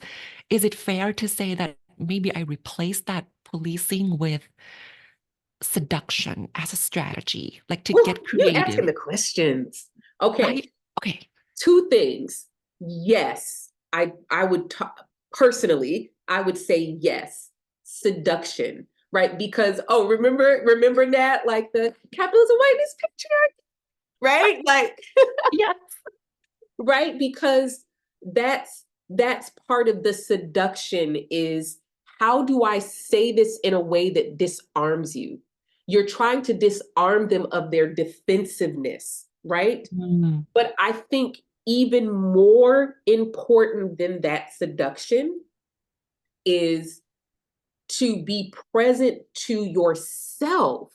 is it fair to say that maybe I replace that policing with seduction as a strategy, like to Ooh, get you're asking creative, the questions. Okay. right? Okay. Two things. Yes, I would personally, I would say yes. Seduction, right? Because remember that, like the capitalism whiteness patriarchy, right? Like Yes. right? Because that's part of the seduction is, how do I say this in a way that disarms you? You're trying to disarm them of their defensiveness, right? Mm. But I think even more important than that seduction is to be present to yourself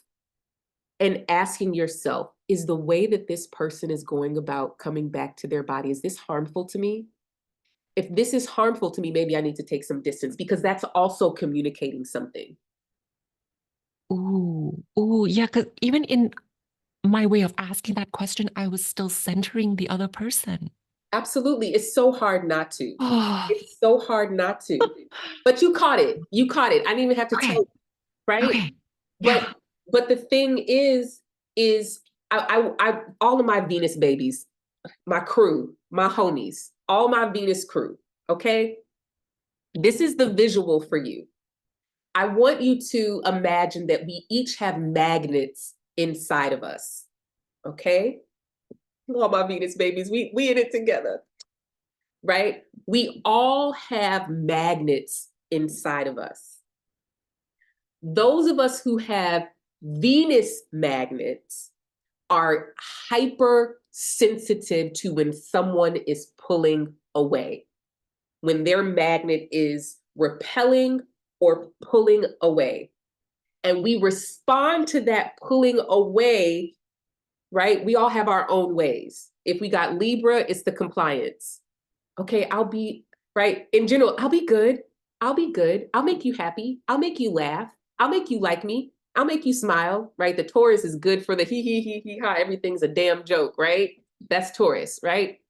and asking yourself, is the way that this person is going about coming back to their body, is this harmful to me? If this is harmful to me, maybe I need to take some distance, because that's also communicating something. Ooh, yeah, because even in my way of asking that question, I was still centering the other person. Absolutely. It's so hard not to. Oh, It's so hard not to. But you caught it. You caught it. I didn't even have to tell okay, you, right? okay, yeah. But the thing is I all of my Venus babies, my crew, my homies, all my Venus crew, okay? This is the visual for you. I want you to imagine that we each have magnets inside of us, okay? All my Venus babies, we in it together, right? We all have magnets inside of us. Those of us who have Venus magnets are hyper sensitive to when someone is pulling away, when their magnet is repelling or pulling away. And we respond to that pulling away, right? We all have our own ways. If we got Libra, it's the compliance. Okay, I'll be, right? In general, I'll be good. I'll be good. I'll make you happy. I'll make you laugh. I'll make you like me. I'll make you smile, right? The Taurus is good for the hee ha. Everything's a damn joke, right? That's Taurus, right?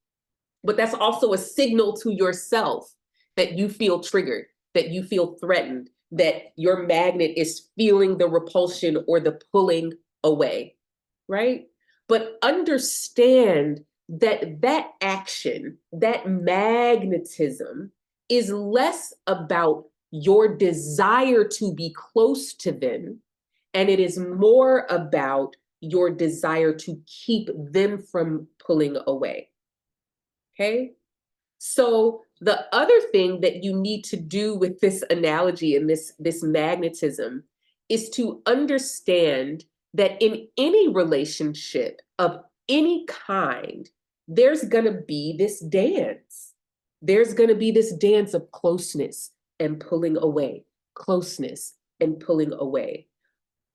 But that's also a signal to yourself that you feel triggered, that you feel threatened, that your magnet is feeling the repulsion or the pulling away, right? But understand that that action, that magnetism, is less about your desire to be close to them, and it is more about your desire to keep them from pulling away. Okay? So the other thing that you need to do with this analogy and this magnetism is to understand that in any relationship of any kind, there's going to be this dance. There's going to be this dance of closeness and pulling away, closeness and pulling away.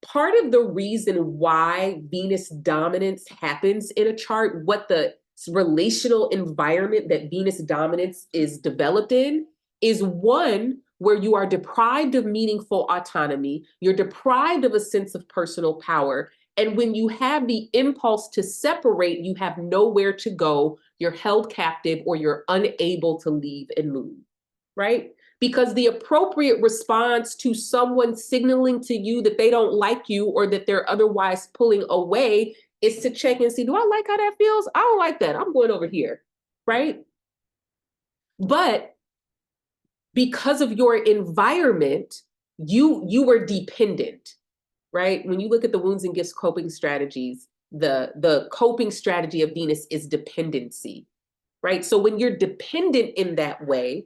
Part of the reason why Venus dominance happens in a chart, what the relational environment that Venus dominance is developed in, is one where you are deprived of meaningful autonomy, you're deprived of a sense of personal power. And when you have the impulse to separate, you have nowhere to go, you're held captive, or you're unable to leave and move, right? Because the appropriate response to someone signaling to you that they don't like you or that they're otherwise pulling away is to check and see, do I like how that feels? I don't like that. I'm going over here, right? But because of your environment, you were dependent, right? When you look at the wounds and gifts coping strategies, the coping strategy of Venus is dependency, right? So when you're dependent in that way,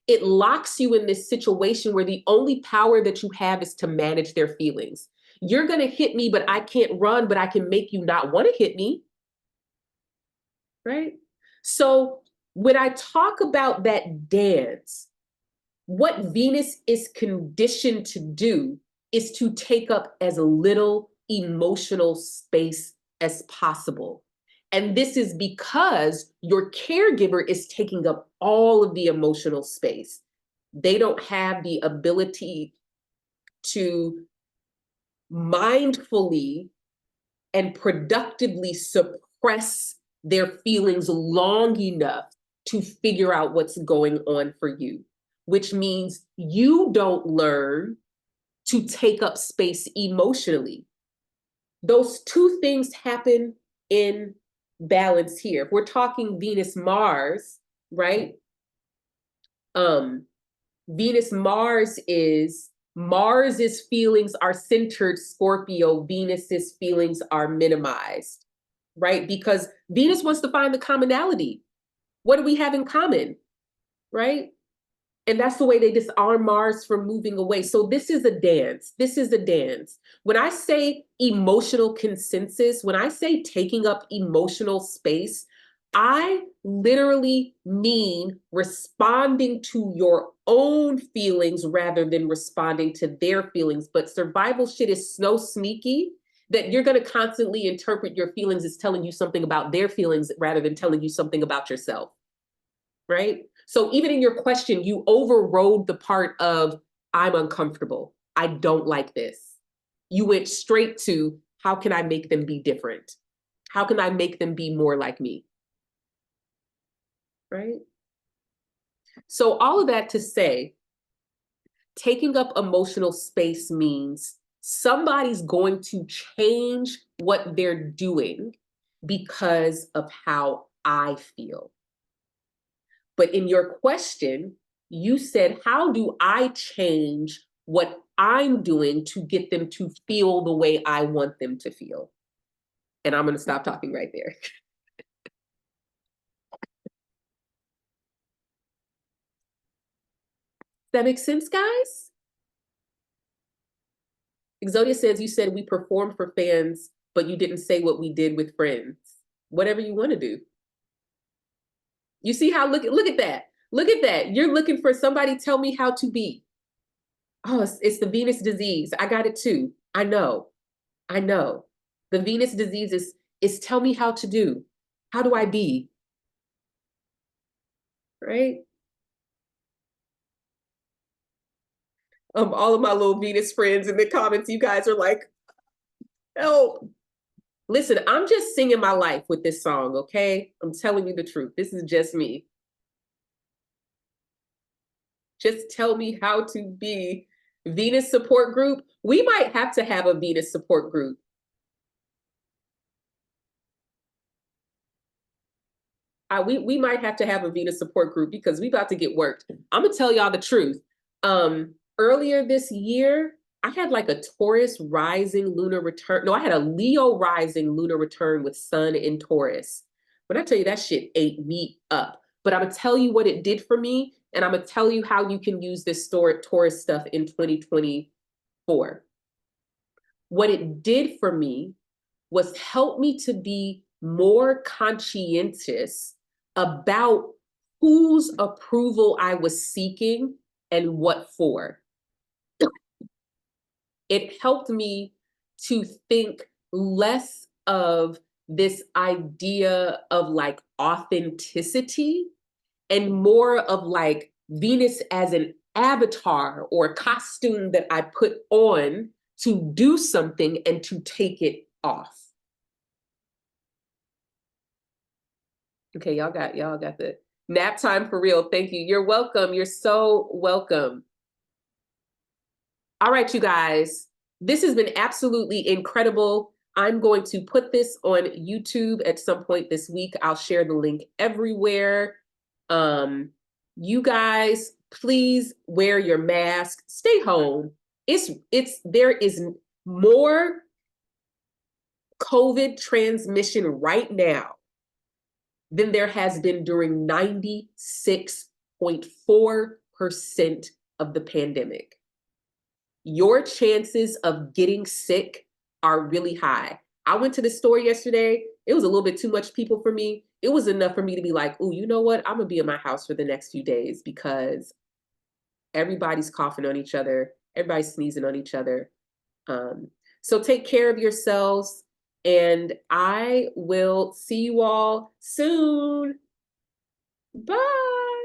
it locks you in this situation where the only power that you have is to manage their feelings. You're going to hit me, but I can't run, but I can make you not want to hit me, right? So when I talk about that dance, what Venus is conditioned to do is to take up as little emotional space as possible. And this is because your caregiver is taking up all of the emotional space. They don't have the ability to mindfully and productively suppress their feelings long enough to figure out what's going on for you, which means you don't learn to take up space emotionally. Those two things happen in balance here. If we're talking Venus Mars, right? Venus Mars's feelings are centered Scorpio, Venus's feelings are minimized, right? Because Venus wants to find the commonality. What do we have in common, right? And that's the way they disarm Mars from moving away. So this is a dance. This is a dance. When I say emotional consensus, when I say taking up emotional space, I literally mean responding to your own feelings rather than responding to their feelings. But survival shit is so sneaky that you're going to constantly interpret your feelings as telling you something about their feelings rather than telling you something about yourself, right? So even in your question, you overrode the part of, I'm uncomfortable. I don't like this. You went straight to, how can I make them be different? How can I make them be more like me? Right? So all of that to say, taking up emotional space means somebody's going to change what they're doing because of how I feel. But in your question, you said, how do I change what I'm doing to get them to feel the way I want them to feel? And I'm going to stop talking right there. Does that make sense, guys? Exodia says, you said we performed for fans, but you didn't say what we did with friends. Whatever you want to do. You see how, look at that. Look at that. You're looking for somebody tell me how to be. Oh, it's the Venus disease. I got it too. I know. The Venus disease is tell me how to do. How do I be? Right? All of my little Venus friends in the comments, you guys are like, help. Listen, I'm just singing my life with this song, okay? I'm telling you the truth. This is just me. Just tell me how to be. Venus support group. We might have to have a Venus support group. We might have to have a Venus support group because we about to get worked. I'm gonna tell y'all the truth. Earlier this year, I had like a Taurus rising lunar return. No, I had a Leo rising lunar return with Sun in Taurus. When I tell you that shit ate me up. But I'm gonna tell you what it did for me, and I'm gonna tell you how you can use this Taurus stuff in 2024. What it did for me was help me to be more conscientious about whose approval I was seeking and what for. It helped me to think less of this idea of like authenticity and more of like Venus as an avatar or a costume that I put on to do something and to take it off. Okay, y'all got the nap time for real. Thank you. You're welcome. You're so welcome. All right, you guys. This has been absolutely incredible. I'm going to put this on YouTube at some point this week. I'll share the link everywhere. You guys, please wear your mask. Stay home. There is more COVID transmission right now than there has been during 96.4% of the pandemic. Your chances of getting sick are really high. I went to the store yesterday. It was a little bit too much people for me. It was enough for me to be like, oh, you know what? I'm gonna be in my house for the next few days because everybody's coughing on each other. Everybody's sneezing on each other. So take care of yourselves, and I will see you all soon. Bye.